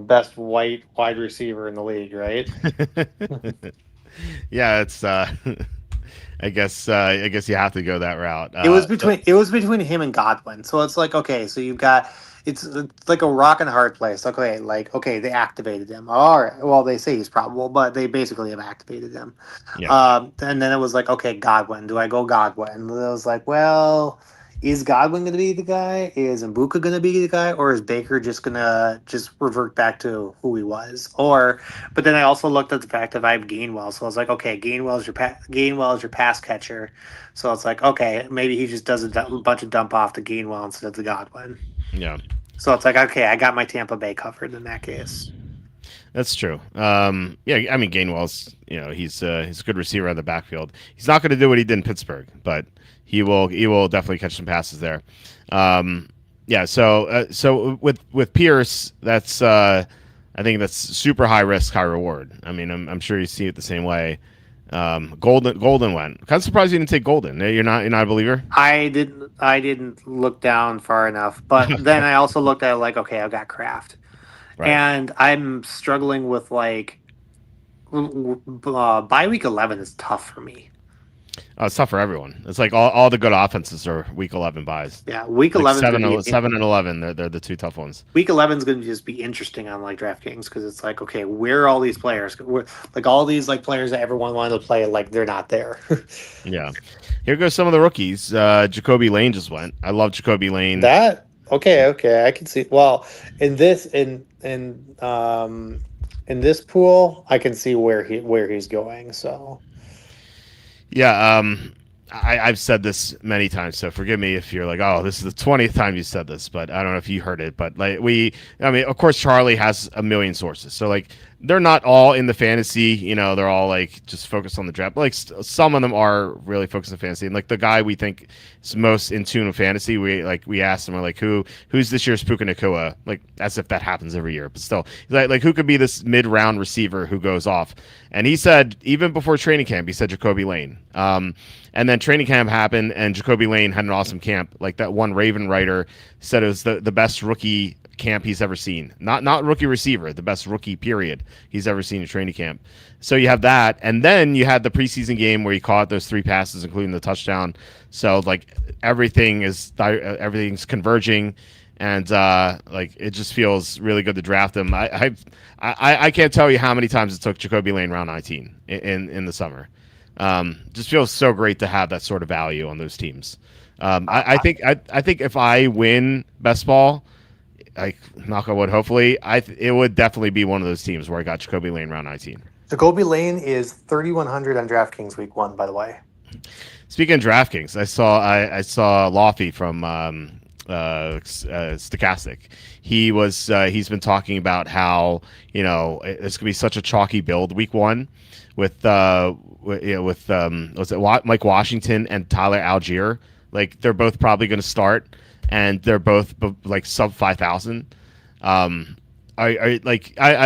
best white wide receiver in the league, right? Yeah, it's I guess you have to go that route. It was between him and Godwin. So it's like okay, so you've got it's like a rock and a hard place. Like okay, they activated him. All right. Well, they say he's probable, but they basically have activated him. Yeah. And then it was like okay, Godwin. Do I go Godwin? And I was like, well, is Godwin going to be the guy? Is Mbuka going to be the guy, or is Baker just going to just revert back to who he was? Or, but then I also looked at the fact that I have Gainwell, so I was like, okay, Gainwell is your pass catcher. So it's like, okay, maybe he just does a bunch of dump off to Gainwell instead of the Godwin. Yeah. So it's like, okay, I got my Tampa Bay covered in that case. That's true. Yeah, I mean Gainwell's, he's a good receiver on the backfield. He's not going to do what he did in Pittsburgh, but he will definitely catch some passes there. Yeah, so with Pierce, that's I think that's super high risk, high reward. I mean, I'm sure you see it the same way. Golden went. Kind of surprised you didn't take Golden. You're not a believer. I didn't look down far enough, but then I also looked at like, okay, I've got Kraft. Right. And I'm struggling with like bye week 11 is tough for me. Oh, it's tough for everyone. It's like all the good offenses are week 11 buys. Yeah, week Like 11 is seven, going to be 7 and 11. They're the two tough ones. week 11 is going to just be interesting on like DraftKings because it's like okay, where are all these players? Like all these like players that everyone wanted to play, like they're not there. Yeah. Here goes some of the rookies. Jacoby Lane just went. I love Jacoby Lane. That okay, I can see. Well, in this pool, I can see where he's going. So Yeah, I've said this many times, so forgive me if you're like, oh, this is the 20th time you said this, but I don't know if you heard it. But like I mean, of course, Charlie has a million sources, so like they're not all in the fantasy. They're all like just focused on the draft. But, like some of them are really focused on fantasy, and like the guy we think is most in tune with fantasy, we asked him, we're like, who's this year's Puka Nakua? Like as if that happens every year, but still, like who could be this mid-round receiver who goes off? And he said even before training camp, he said Jacoby Lane. And then training camp happened, and Jacoby Lane had an awesome camp. Like that one Raven writer said it was the best rookie camp he's ever seen. Not rookie receiver, the best rookie period he's ever seen in training camp. So you have that, and then you had the preseason game where he caught those 3 passes, including the touchdown. So like everything's converging, and like it just feels really good to draft him. I can't tell you how many times it took Jacoby Lane round 19 in the summer. Just feels so great to have that sort of value on those teams. I think if I win best ball, like knock on wood, hopefully, it would definitely be one of those teams where I got Jacoby Lane round 19. Jacoby Lane is 3,100 on DraftKings week 1, by the way. Speaking of DraftKings, I saw Lofty from Stochastic. He's been talking about how it's gonna be such a chalky build week 1 with was it Mike Washington and Tyler Algier. Like they're both probably going to start, and they're both like sub 5,000. I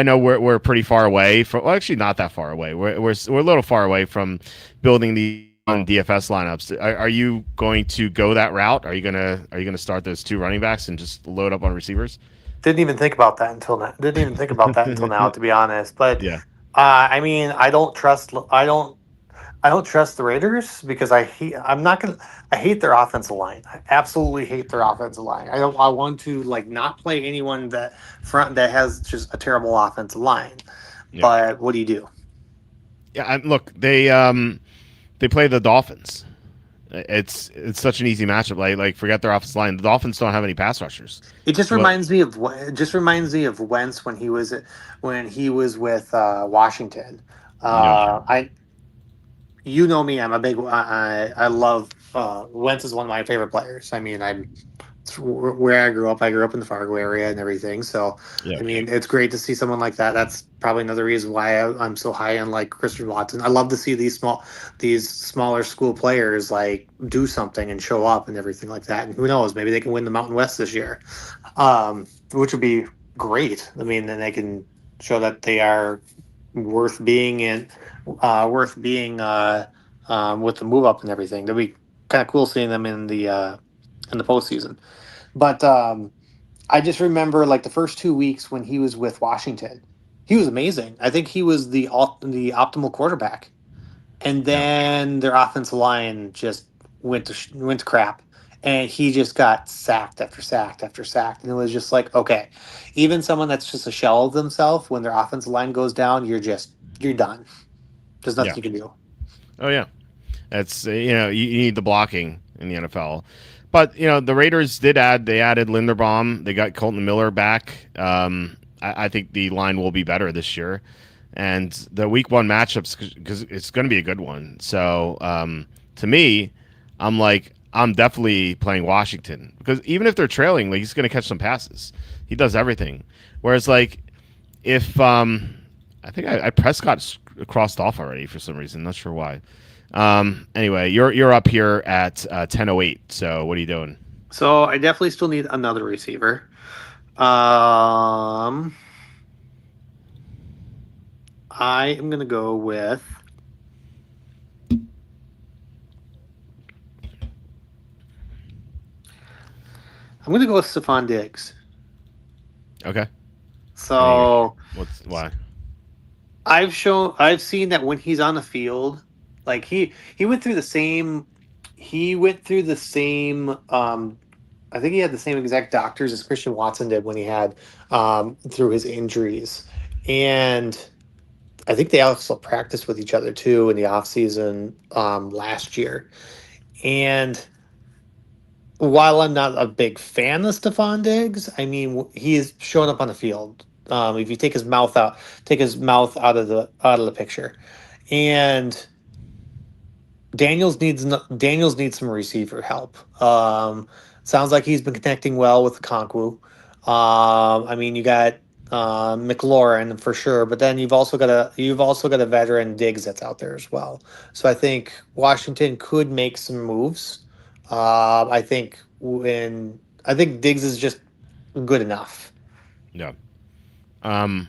know we're pretty far away from. Well, actually, not that far away. We're a little far away from building the DFS lineups. Are you going to go that route? Are you gonna start those 2 running backs and just load up on receivers? Didn't even think about that until now. Didn't even think about that until now, to be honest. But Yeah. I mean, I don't trust the Raiders because I hate their offensive line. I absolutely hate their offensive line. I want to like not play anyone that has just a terrible offensive line. Yeah. But what do you do? Yeah, look, they play the Dolphins. It's such an easy matchup. Like forget their offensive line. The Dolphins don't have any pass rushers. It just reminds me of Wentz when he was with Washington. You know me, I'm a big. I love Wentz is one of my favorite players. I mean, it's where I grew up. I grew up in the Fargo area and everything. So, Yeah. I mean, it's great to see someone like that. That's probably another reason why I'm so high on like Christian Watson. I love to see these smaller school players like do something and show up and everything like that. And who knows, maybe they can win the Mountain West this year, which would be great. I mean, then they can show that they are worth being in, worth being with the move up and everything. That'd be kind of cool seeing them in the postseason. But I just remember like the first 2 weeks when he was with Washington, he was amazing. I think he was the optimal quarterback, and Yeah. then their offensive line just went to crap, and he just got sacked after sacked after sacked, and it was just like, okay, even someone that's just a shell of themselves, when their offensive line goes down, you're done. There's nothing Yeah. you can do. Oh yeah. That's you need the blocking in the NFL. But the Raiders they added Linderbaum. They got Colton Miller back. I think the line will be better this year, and the Week 1 matchups because it's going to be a good one. So to me, I'm definitely playing Washington because even if they're trailing, like he's going to catch some passes. He does everything. Whereas like if I think I Prescott crossed off already for some reason, not sure why. Anyway, you're up here at 10:08. So what are you doing? So I definitely still need another receiver. I am gonna go with. I'm gonna go with Stephon Diggs. Okay. So What's why? I've seen that when he's on the field, like he went through the same he went through the same I think he had the same exact doctors as Christian Watson did when he had through his injuries. And I think they also practiced with each other too in the offseason last year. And while I'm not a big fan of Stephon Diggs, I mean he's showing up on the field. If you take his mouth out of the picture, and Daniels needs some receiver help. Sounds like he's been connecting well with Conquo. I mean, you got McLaurin for sure, but then you've also got a veteran Diggs that's out there as well. So I think Washington could make some moves. I think Diggs is just good enough. Yeah. Um.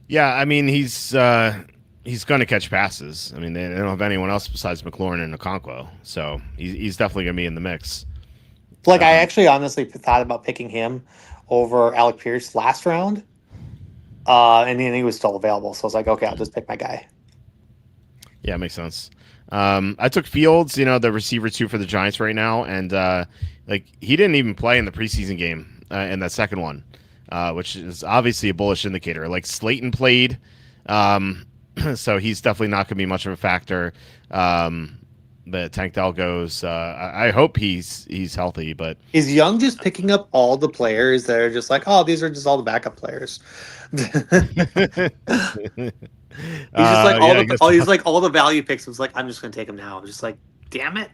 Yeah. I mean, he's going to catch passes. I mean, they don't have anyone else besides McLaurin and Okonkwo, so he's definitely going to be in the mix. Like I actually honestly thought about picking him over Alec Pierce last round, and then he was still available. So I was like, okay, I'll just pick my guy. Yeah, it makes sense. I took Fields, the receiver 2 for the Giants right now, and like he didn't even play in the preseason game in that second one, which is obviously a bullish indicator. Like Slayton played, so he's definitely not going to be much of a factor. But Tank Dell goes. I hope he's healthy, but is Young just picking up all the players that are just like, oh, these are just all the backup players? He's just like he's like all the value picks. Was like, I'm just gonna take him now. I'm just like, damn it.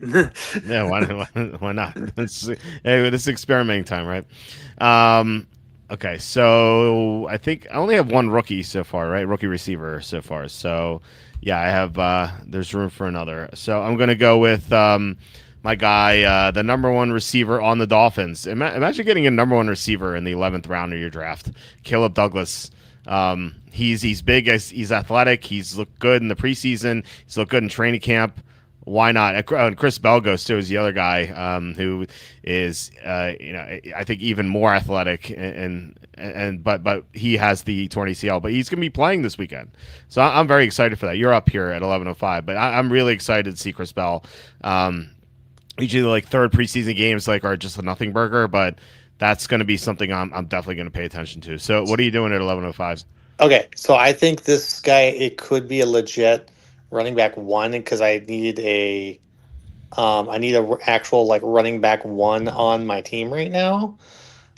Yeah, why not? Hey, this is experimenting time, right? Okay, so I think I only have one rookie so far, right? Rookie receiver so far. So yeah, I have. There's room for another. So I'm gonna go with my guy, the number 1 receiver on the Dolphins. Imagine getting a number 1 receiver in the 11th round of your draft, Caleb Douglas. He's big, he's athletic. He's looked good in the preseason. He's looked good in training camp. Why not? And Chris Belgos too is the other guy who is I think even more athletic but he has the torn ACL, but he's going to be playing this weekend, so I'm very excited for that. You're up here at 11:05, but I'm really excited to see Chris Bell. Usually like third preseason games like are just a nothing burger, but that's going to be something I'm definitely going to pay attention to. So what are you doing at 11:05? Okay, so I think this guy it could be a legit running back 1 because I need a actual like running back 1 on my team right now.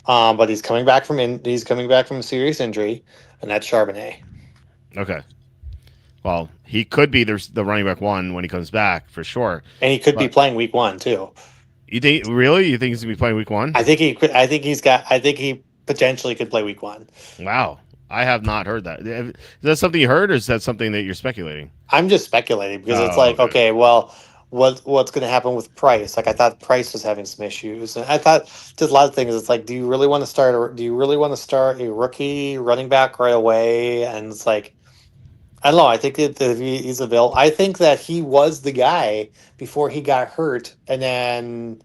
But he's coming back from a serious injury, and that's Charbonnet. Okay. Well, he could be the running back 1 when he comes back for sure, and he could be playing week 1 too. You think really? You think he's gonna be playing week 1? I think he could. I think he potentially could play week 1. Wow. I have not heard that. Is that something you heard, or is that something that you're speculating? I'm just speculating because it's like, okay, well, what's going to happen with Price. Like I thought Price was having some issues, and I thought just a lot of things. It's like, do you really want to start? Do you really want to start a rookie running back right away? And it's like, I don't know. I think that if he's available, I think that he was the guy before he got hurt, and then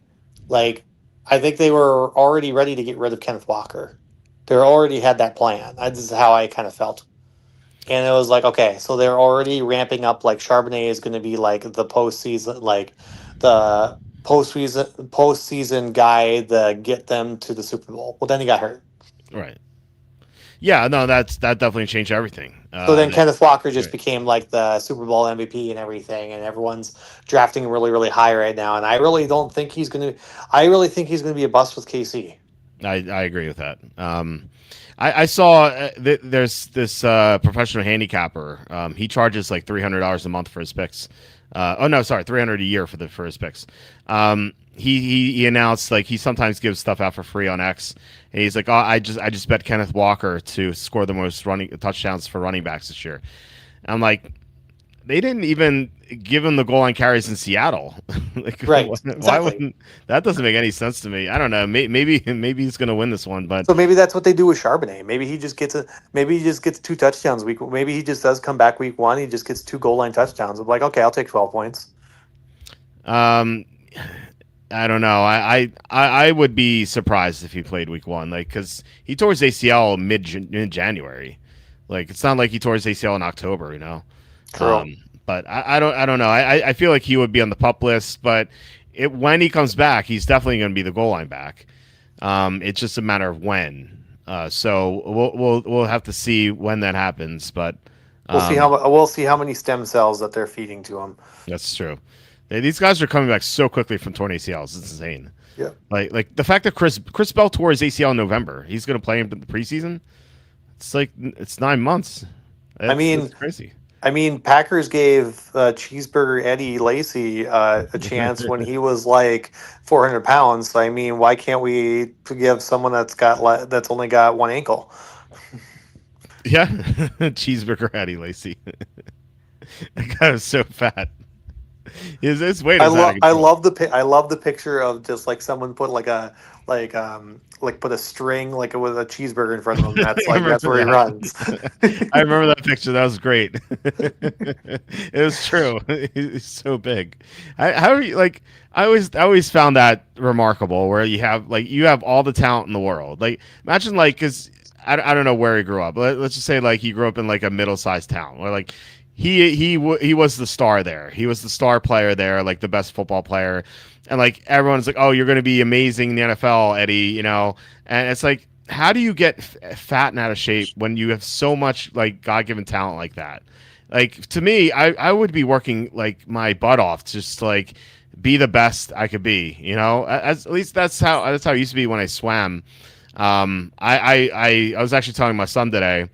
like I think they were already ready to get rid of Kenneth Walker. They already had that plan. This is how I kind of felt. And it was like, okay, so they're already ramping up. Like Charbonnet is going to be like the postseason, like the postseason guy that get them to the Super Bowl. Well, then he got hurt. Right. Yeah. No, that definitely changed everything. So then Kenneth Walker just Right. became like the Super Bowl MVP and everything, and everyone's drafting really, really high right now. And I really don't think he's going to. I really think he's going to be a bust with KC. I agree with that. I saw there's this professional handicapper. He charges like $300 a month for his picks. Oh no, sorry, 300 a year for his picks. He announced like he sometimes gives stuff out for free on X, and he's like, oh, I just bet Kenneth Walker to score the most running touchdowns for running backs this year. I'm like, they didn't even give him the goal line carries in Seattle. Like, Right. why Exactly. wouldn't that? Doesn't make any sense to me. I don't know. Maybe he's gonna win this one, but So maybe that's what they do with Charbonnet. Maybe he just gets 2 touchdowns week. Maybe he just does come back week 1. He just gets 2 goal line touchdowns. I'm like, okay, I'll take 12 points. um, I don't know. I would be surprised if he played week one, like because he tore his ACL mid January. Like it's not like he tore his ACL in October, you know. True. But I don't know. I feel like he would be on the pup list, but when he comes back, he's definitely going to be the goal line back. It's just a matter of when. So we'll have to see when that happens. But We'll see how many stem cells that they're feeding to him. that's true. These guys are coming back so quickly from torn ACLs. It's insane. Yeah. Like the fact that Chris Bell tore his ACL in November. He's going to play him in the preseason. It's like it's 9 months. That's crazy. I mean, Packers gave Cheeseburger Eddie Lacy a chance when he was like 400 pounds. So, I mean, why can't we give someone that's only got one ankle? Yeah, cheeseburger Hattie Lacey. That guy was so fat. His weight is out of I control. love the picture of just like someone put like put a string like with a cheeseburger in front of him. I That's remember where he runs. that. I remember that picture. That was great. It was true. He's so big. How are you like? I always found that remarkable. Where you have all the talent in the world. Like imagine like because I don't know where he grew up. Let's just say like he grew up in like a middle sized town or like he was the star there. He was the star player there, like the best football player, and like everyone's like, "Oh, you're going to be amazing in the NFL, Eddie." You know, and it's like, how do you get fat and out of shape when you have so much like God given talent like that? Like to me, I would be working like my butt off just to, like be the best I could be. You know, at least that's how it used to be when I swam. I was actually telling my son today.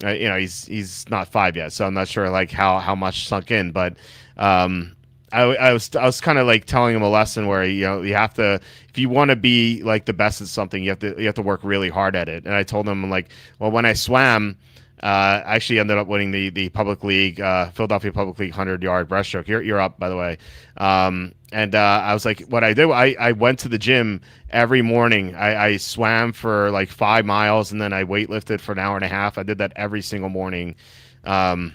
He's not 5 yet, so I'm not sure like how much sunk in. But I was kind of like telling him a lesson where you have to, if you want to be like the best at something, you have to work really hard at it. And I told him like, well, when I swam, I actually ended up winning the public league, Philadelphia Public League 100-yard breaststroke. You're up, by the way. And I was like, what I did, I went to the gym every morning. I swam for like 5 miles, and then I weightlifted for an hour and a half. I did that every single morning, and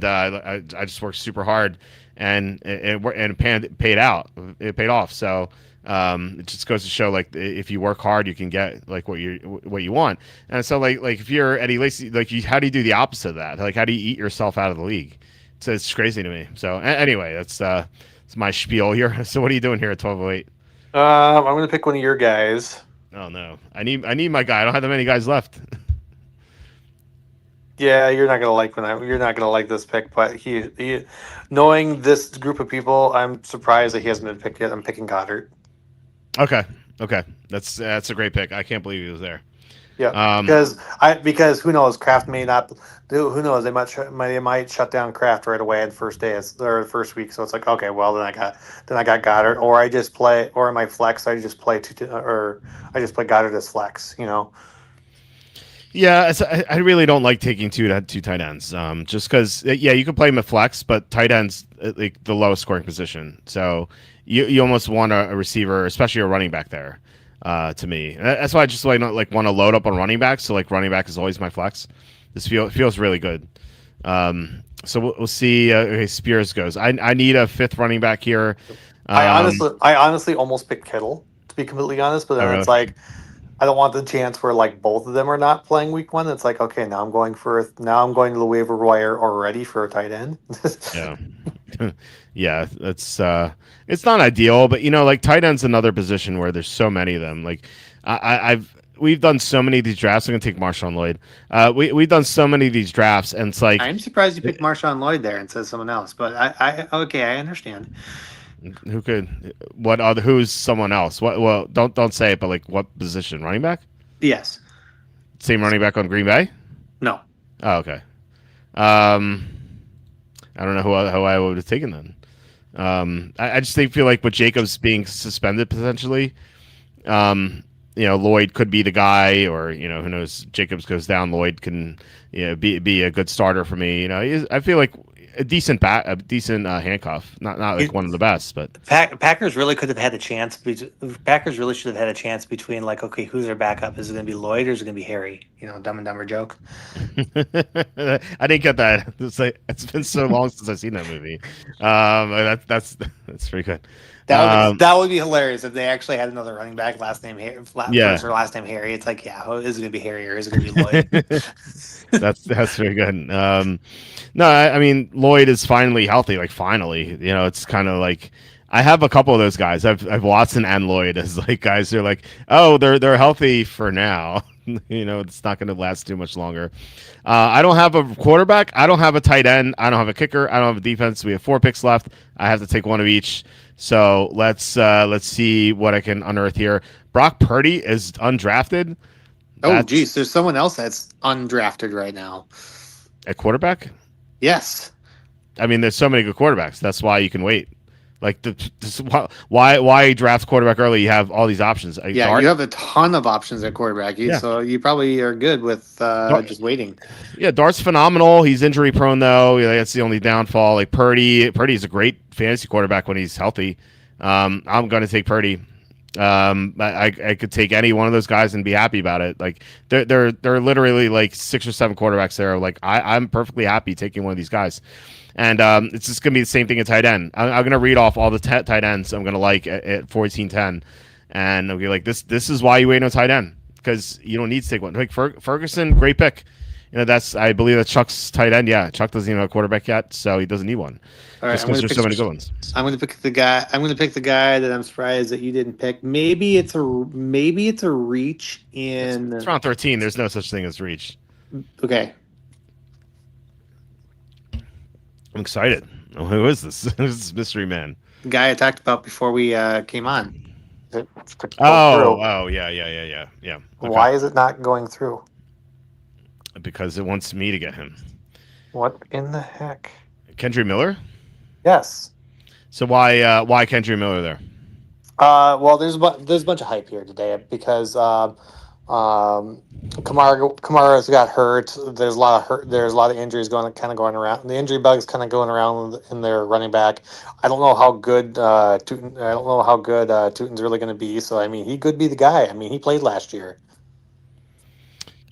I just worked super hard, and it paid out. It paid off. So it just goes to show like if you work hard, you can get like what you want. And so like if you're Eddie Lacy, like how do you do the opposite of that? Like how do you eat yourself out of the league? So it's crazy to me. So anyway, it's my spiel here. So what are you doing here at 12:08? I'm gonna pick one of your guys. Oh no, I need my guy. I don't have that many guys left. Yeah, you're not gonna like this pick, but knowing this group of people, I'm surprised that he hasn't been picked yet. I'm picking Goddard. Okay, okay, that's a great pick. I can't believe he was there. Yeah, Um, because who knows, Kraft may not do. Who knows? They might shut down Kraft right away at first day or first week. So it's like, okay, well then I got Goddard, or I just play, or in my flex I just play Goddard as flex. You know. Yeah, I really don't like taking two tight ends. Just because, yeah, you can play him at flex, but tight ends like the lowest scoring position. So you almost want a receiver, especially a running back there. To me, that's why I just like not like want to load up on running back. So like running back is always my flex. This feels really good. So we'll see. Okay, Spears goes. I need a fifth running back here. I honestly almost picked Kittle, to be completely honest, but Oh, then it's really? like I don't want the chance where like both of them are not playing week one. It's like, okay, now I'm going to the waiver wire already for a tight end. Yeah. Yeah, it's not ideal, but like tight end's another position where there's so many of them. Like we've done so many of these drafts. I'm gonna take Marshawn Lloyd. We've done so many of these drafts, and it's like I'm surprised you picked Marshawn Lloyd there and said someone else, but I okay, I understand. who could who's someone else? What? Well, don't say it, but like what position? Running back? Yes. Same running back on Green Bay? No. Oh, okay. Um, I don't know who I would have taken then. I just feel like with Jacobs being suspended potentially, Lloyd could be the guy, or who knows? Jacobs goes down, Lloyd can be a good starter for me. I feel like a decent handcuff, not like one of the best, but Packers really could have had a chance. Packers really should have had a chance between like, okay, who's their backup? Is it going to be Lloyd or is it going to be Harry? Dumb and Dumber joke. I didn't get that. It's been so long since I've seen that movie. That's pretty good. That would be hilarious if they actually had another running back, last name first or last name Harry. It's like, yeah, is it going to be Harry or is it going to be Lloyd? That's very good. No, I mean Lloyd is finally healthy. Like finally, it's kind of like I have a couple of those guys. I've Watson and Lloyd as like guys who are like, oh, they're healthy for now. It's not going to last too much longer. I don't have a quarterback. I don't have a tight end. I don't have a kicker. I don't have a defense. We have 4 picks left. I have to take one of each. So let's see what I can unearth here. Brock Purdy is undrafted. Oh, geez, there's someone else that's undrafted right now. At quarterback? Yes. I mean, there's so many good quarterbacks. That's why you can wait. Like, why draft quarterback early? You have all these options. Yeah, you have a ton of options at quarterback. So you probably are good with just waiting. Yeah, Dart's phenomenal. He's injury prone though. That's the only downfall. Like Purdy's a great fantasy quarterback when he's healthy. I'm going to take Purdy. I could take any one of those guys and be happy about it. Like they're literally like 6 or 7 quarterbacks there. Like I'm perfectly happy taking one of these guys. And it's just going to be the same thing at tight end. I'm going to read off all the tight ends I'm going to like at 14-10. And I'll be like, this is why you wait on tight end, because you don't need to take one. Like Ferguson, great pick. I believe that's Chuck's tight end. Yeah, Chuck doesn't even have a quarterback yet, so he doesn't need one. All right, just because there's so many good ones. I'm going to pick the guy that I'm surprised that you didn't pick. Maybe it's a reach in. It's round 13. There's no such thing as reach. Okay. I'm excited. Oh, who is this? Who's this mystery man? The guy I talked about before we came on. Oh, yeah. Okay. Why is it not going through? Because it wants me to get him. What in the heck? Kendry Miller? Yes. So why Kendry Miller there? Well, there's a bunch of hype here today because Kamara's got hurt. There's a lot of injuries going around. The injury bug's kind of going around in their running back. I don't know how good Tootin's really going to be. So I mean, he could be the guy. I mean, he played last year.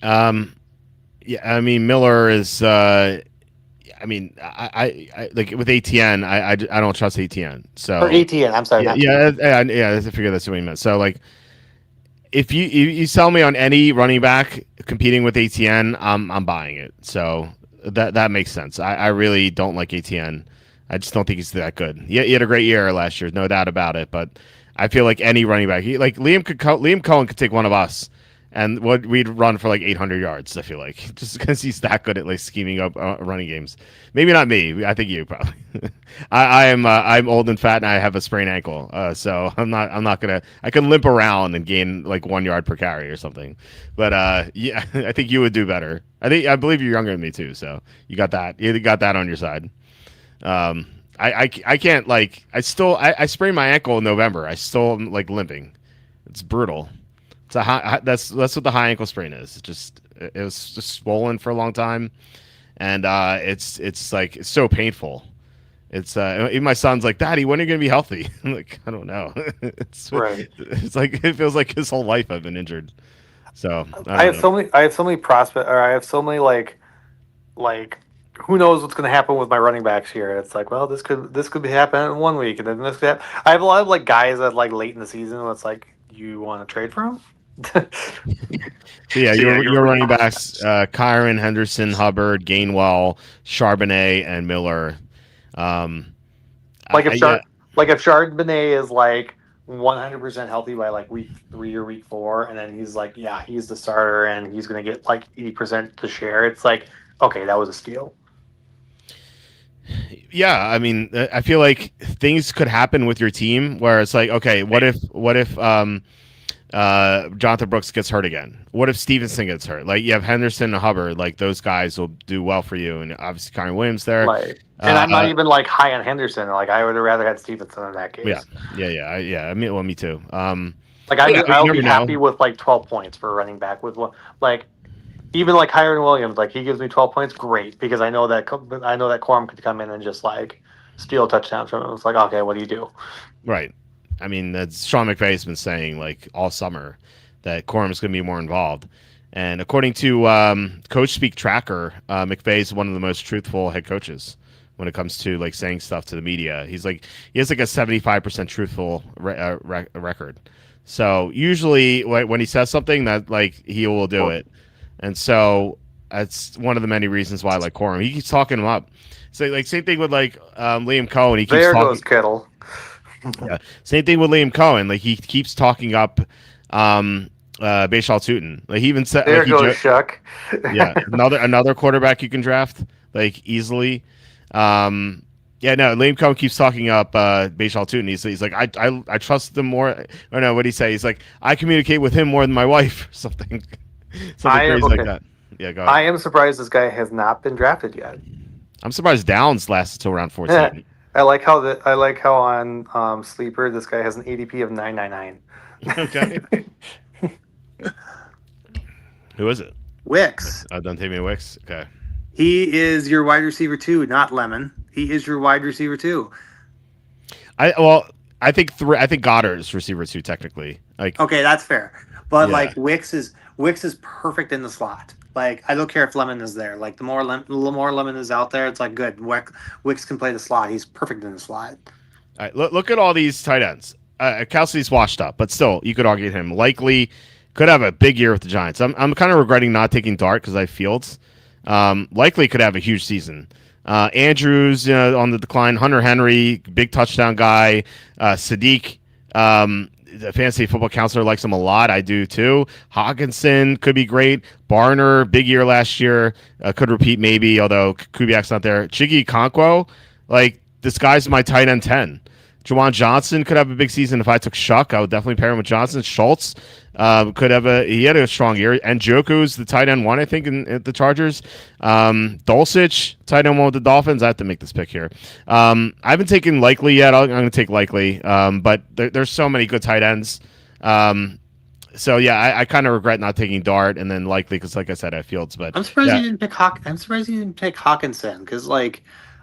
Yeah, I mean Miller is. I mean, I like with ATN. I don't trust ATN. So or ATN. I'm sorry. Yeah. I figured that's what you meant. So like, if you sell me on any running back competing with ATN, I'm buying it. So that makes sense. I really don't like ATN. I just don't think he's that good. He had a great year last year, no doubt about it. But I feel like any running back, like Liam Cohen could take one of us, and we'd run for like 800 yards. I feel like just because he's that good at like scheming up running games. Maybe not me. I think you probably. I'm old and fat and I have a sprained ankle. So I'm not gonna. I can limp around and gain like 1 yard per carry or something. But yeah, I think you would do better. I believe you're younger than me too. So you got that. You got that on your side. I can't like. I sprained my ankle in November. I still am like limping. It's brutal. It's that's what the high ankle sprain is. It was just swollen for a long time, and it's like it's so painful. It's even my son's like, Daddy, when are you gonna be healthy? I'm like, I don't know. Right. It's like it feels like his whole life I've been injured. So I don't know. I have so many prospect, or I have so many like who knows what's going to happen with my running backs here. It's like, well, this could be happening in 1 week, and then this could happen. I have a lot of like guys that like late in the season. It's like, you want to trade for them? So yeah, your running backs: Kyron, Henderson, Hubbard, Gainwell, Charbonnet, and Miller. Um, like if I, yeah, if Chardonnay is like 100% healthy by like week 3 or week 4, and then he's like, yeah, he's the starter and he's going to get like 80% to share. It's like, okay, that was a steal. yeah. I mean, I feel like things could happen with your team where it's like, okay, what if Jonathan Brooks gets hurt again? What if Stevenson gets hurt? Like you have Henderson and Hubbard, like those guys will do well for you, and obviously Kyron Williams there. Like, and I'm not even like high on Henderson. Like I would have rather had Stevenson in that case. Yeah. I mean, well, me too. Like I'll be happy with like 12 points for a running back with like even like Kyron Williams. Like he gives me 12 points, great, because I know that Corum could come in and just like steal touchdowns from him. It's like, okay, what do you do? Right. I mean, that's Sean McVay's been saying like all summer that Corum is going to be more involved. And according to Coach Speak Tracker, McVay is one of the most truthful head coaches when it comes to like saying stuff to the media. He has like a 75% truthful record. So usually when he says something, that like he will do it. And so that's one of the many reasons why I like Corum. He keeps talking him up. So like same thing with like Liam Cohen. He keeps there talking. Goes Kittle. Yeah. Same thing with Liam Cohen. Like he keeps talking up Bashal Tutin. Like he even said there like, goes Shuck. Yeah, another quarterback you can draft like easily. Yeah, no, Liam Cohen keeps talking up Bashal Tutin. He's like, I trust them more. Or no, what did he say? He's like, I communicate with him more than my wife or something. Crazy like that. Yeah, go ahead. I am surprised this guy has not been drafted yet. I'm surprised Downs lasted till around 14. I like how on Sleeper this guy has an ADP of 999. Okay. Who is it? Wicks. Dontayvion Wicks. Okay. He is your wide receiver 2, not Lemon. He is your wide receiver 2. I think Goddard's receiver 2 technically. Like okay, that's fair. But like Wicks is perfect in the slot. Like I don't care if Lemon is there. Like the more Lemon is out there, it's like good. Wicks can play the slot. He's perfect in the slot. All right, look at all these tight ends. Kelsey's washed up, but still, you could argue him. Likely could have a big year with the Giants. I'm kind of regretting not taking Dart because I have Fields. Likely could have a huge season. Andrews on the decline. Hunter Henry, big touchdown guy. Sadiq, the fantasy football counselor, likes him a lot. I do too. Hawkinson could be great. Barner, big year last year. Could repeat maybe, although Kubiak's not there. Chiggy Okonkwo, like this guy's my tight end 10. Juwan Johnson could have a big season. If I took Shuck, I would definitely pair him with Johnson. Schultz could have he had a strong year. And Njoku's the tight end 1, I think, in the Chargers. Dulcich, tight end 1 with the Dolphins. I have to make this pick here. I haven't taken Likely yet. I'm going to take Likely. But there's so many good tight ends. So yeah, I kind of regret not taking Dart and then Likely because, like I said, I have Fields. But I'm surprised you didn't pick I'm surprised you didn't take Hawkinson because like.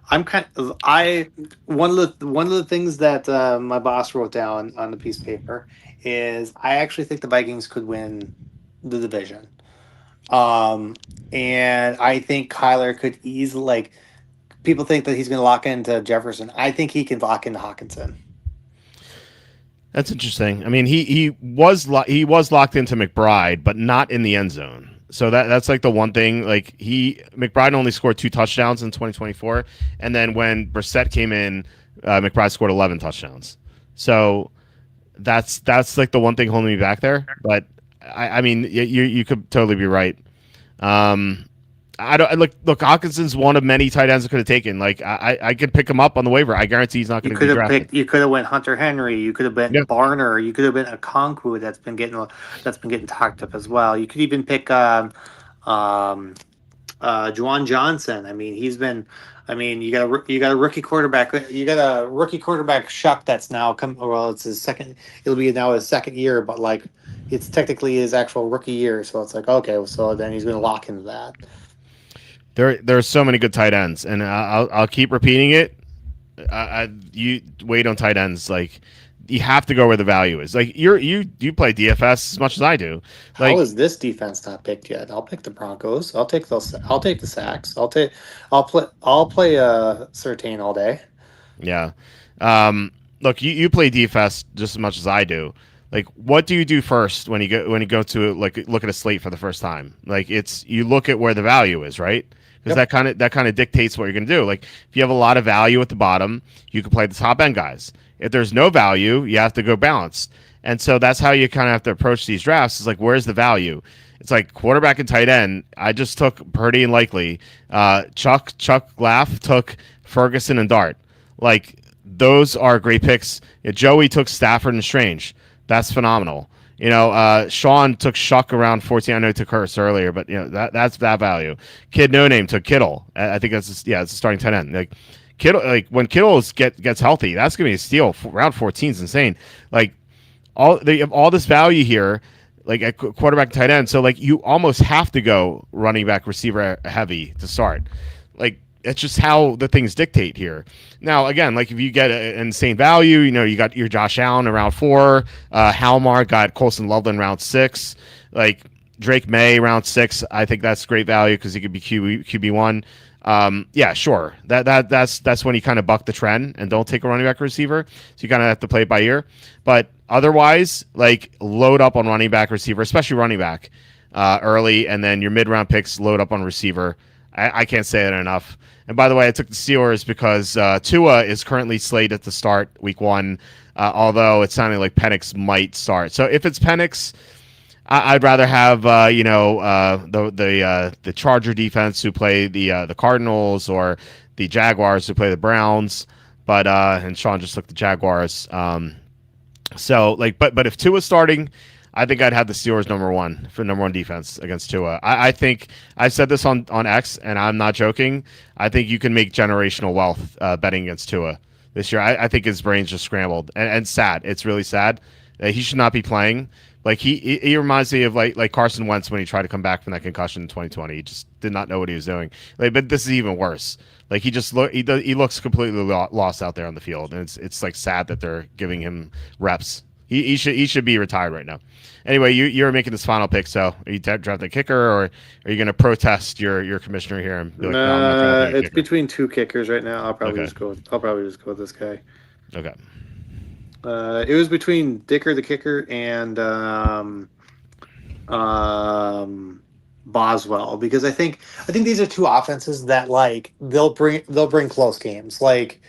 One of the things that my boss wrote down on the piece of paper is I actually think the Vikings could win the division, and I think Kyler could easily like people think that he's going to lock into Jefferson. I think he can lock into Hawkinson. That's interesting. I mean, he was locked into McBride, but not in the end zone. So that's like the one thing. Like McBride only scored 2 touchdowns in 2024, and then when Brissett came in, McBride scored 11 touchdowns. So that's like the one thing holding me back there. But I mean, you could totally be right. I don't look. Hawkinson's one of many tight ends I could have taken. Like I could pick him up on the waiver. I guarantee he's not going to be drafted. You could have went Hunter Henry. You could have been Barner. You could have been Okonkwo that's been getting talked up as well. You could even pick Juwan Johnson. I mean, he's been. I mean, you got a rookie quarterback. You got a rookie quarterback Shuck that's now come. Well, it's his second. It'll be now his second year, but like it's technically his actual rookie year. So it's like, okay, so then he's going to lock into that. There are so many good tight ends, and I'll keep repeating it. You wait on tight ends. Like, you have to go where the value is. Like, you play DFS as much as I do. How Like, is this defense not picked yet? I'll pick the Broncos. I'll take those. I'll take the sacks. I'll play Surtain all day. yeah. Look, you play DFS just as much as I do. Like, what do you do first when you go to like look at a slate for the first time? Like, it's you look at where the value is, right? Because Yep. that kind of dictates what you're going to do. Like, if you have a lot of value at the bottom, you can play the top end guys. If there's no value, you have to go balanced. And so that's how you kind of have to approach these drafts. Is like, where's the value? It's like quarterback and tight end. I just took Purdy and Likely. Chuck Laff took Ferguson and Dart. Like, those are great picks. Yeah, Joey took Stafford and Strange. That's phenomenal. Sean took Shuck around 14. I know he took Hurst earlier, but that's that value. Kid No Name took Kittle. I think it's a starting tight end. Like Kittle, like when Kittle gets healthy, that's gonna be a steal. Round 14 is insane. Like they have all this value here, like at quarterback, tight end. So like you almost have to go running back, receiver heavy to start. Like it's just how the things dictate here. Now, again, like if you get an insane value, you got your Josh Allen around 4, Halmar got Colson Loveland round 6, like Drake May round 6. I think that's great value because he could be QB1. Yeah, sure. That's when you kind of buck the trend and don't take a running back receiver. So you kind of have to play it by ear. But otherwise, like load up on running back receiver, especially running back early, and then your mid round picks load up on receiver. I can't say it enough. And by the way, I took the Steelers because Tua is currently slated to start week 1, although it's sounding like Penix might start. So if it's Penix, I'd rather have the Charger defense who play the Cardinals or the Jaguars who play the Browns. But and Sean just took the Jaguars. So like, but if Tua's starting, I think I'd have the Steelers number one defense against Tua. I think I've said this on X, and I'm not joking. I think you can make generational wealth betting against Tua this year. I think his brain's just scrambled and sad. It's really sad. He should not be playing. Like he reminds me of like Carson Wentz when he tried to come back from that concussion in 2020. He just did not know what he was doing. Like, but this is even worse. Like he looks completely lost out there on the field, and it's like sad that they're giving him reps. He should be retired right now. Anyway, you're making this final pick, so are you drafting a kicker, or are you going to protest your commissioner here and be like, no, I'm not drafting a It's kicker? between two kickers right now. I'll probably Okay. just go. I'll probably just go with this guy. Okay. It was between Dicker the kicker and Boswell, because I think these are two offenses that like they'll bring close games. Like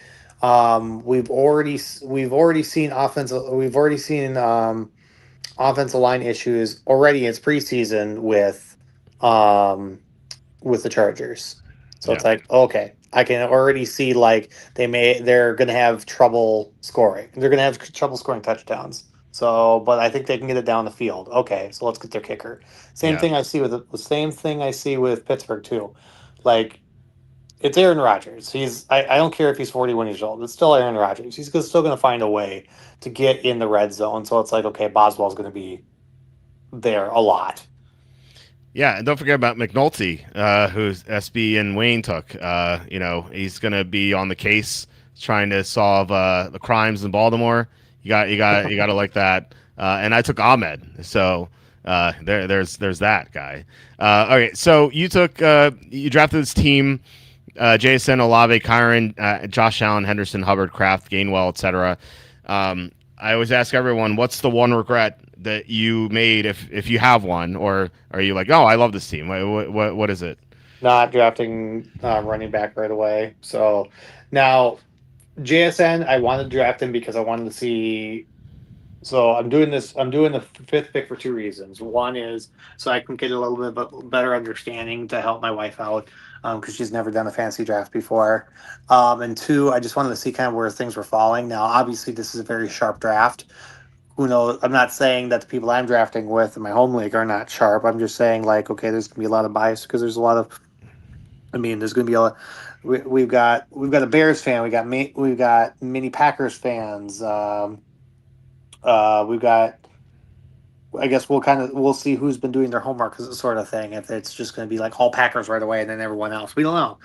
we've already seen offensive line issues already. It's preseason with the Chargers. So Yeah. it's like, okay, I can already see like they're gonna have trouble scoring. They're gonna have trouble scoring touchdowns. So, but I think they can get it down the field. Okay, so let's get their kicker. Same Yeah. thing I see with the same thing I see with Pittsburgh too. Like it's Aaron Rodgers. I don't care if he's 41 years old. It's still Aaron Rodgers. He's still going to find a way to get in the red zone. So it's like, okay, Boswell's going to be there a lot. Yeah, and don't forget about McNulty, who's SB and Wayne took. He's going to be on the case trying to solve the crimes in Baltimore. You got to like that. And I took Ahmed, so there's that guy. Okay, so you drafted this team. JSN, Olave, Kyron, Josh Allen, Henderson, Hubbard, Kraft, Gainwell, etc. I always ask everyone, what's the one regret that you made, if you have one, or are you like, oh, I love this team? What is it? Not drafting running back right away. So now JSN, I wanted to draft him because I wanted to see. So I'm doing this. I'm doing the fifth pick for two reasons. One is so I can get a little bit better understanding to help my wife out because she's never done a fantasy draft before. And two, I just wanted to see kind of where things were falling. Now, obviously, this is a very sharp draft. Who knows? I'm not saying that the people I'm drafting with in my home league are not sharp. I'm just saying like, okay, there's gonna be a lot of bias because there's a lot of. I mean, there's gonna be a lot. We've got a Bears fan. We've got many Packers fans. We've got I guess we'll see who's been doing their homework, sort of thing. If it's just going to be like all Packers right away and then everyone else, we don't know.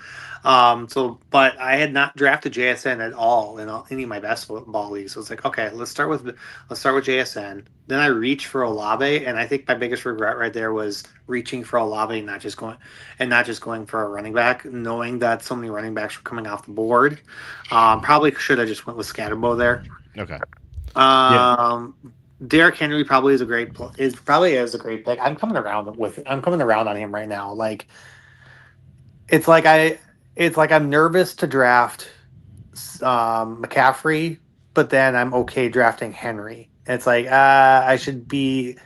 But I had not drafted JSN at all in any of my best ball leagues. So it's like, okay, let's start with JSN. Then I reached for Olave, and I think my biggest regret right there was reaching for Olave and not just going for a running back, knowing that so many running backs were coming off the board. Probably should have just went with Scatterbo there. Okay. Yeah. Um, Derrick Henry probably is a great pick. I'm coming around on him right now. Like it's like I it's like I'm nervous to draft McCaffrey, but then I'm okay drafting Henry. It's like I should be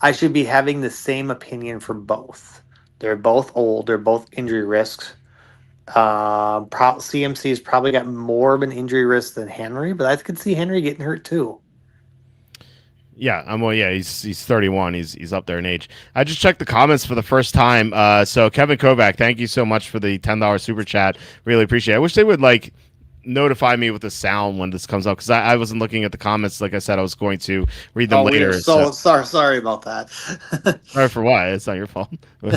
having the same opinion for both. They're both old. They're both injury risks. CMC's probably got more of an injury risk than Henry, but I could see Henry getting hurt too. Yeah, well, yeah, he's 31. He's up there in age. I just checked the comments for the first time. So Kevin Kovac, thank you so much for the $10 super chat. Really appreciate it. I wish they would like notify me with the sound when this comes up because I wasn't looking at the comments. Like I said, I was going to read them later. Sorry about that. Sorry for what? It's not your fault. Kevin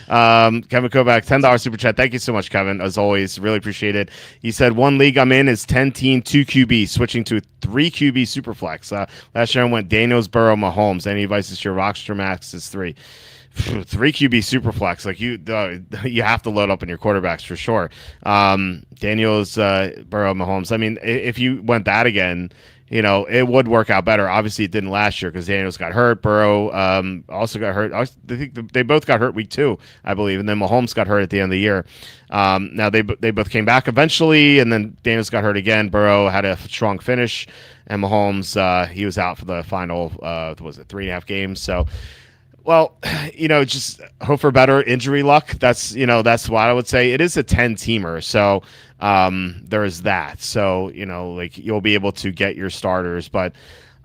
Kovac, $10 super chat. Thank you so much, Kevin. As always, really appreciate it. He said one league I'm in is 10-team 2 QB, switching to 3 QB super flex. Last year I went Daniels, Burrow, Mahomes. Any advice this year? Rockster Max is 3. 3 QB super flex, like you have to load up in your quarterbacks for sure. Daniels, Burrow, Mahomes. I mean, if you went that again, it would work out better. Obviously, it didn't last year because Daniels got hurt. Burrow also got hurt. I think they both got hurt week 2, I believe, and then Mahomes got hurt at the end of the year. Now they both came back eventually, and then Daniels got hurt again. Burrow had a strong finish, and Mahomes he was out for the final 3.5 games. So. Well, just hope for better injury luck. That's what I would say. It is a 10-teamer, so there is that. So like you'll be able to get your starters, but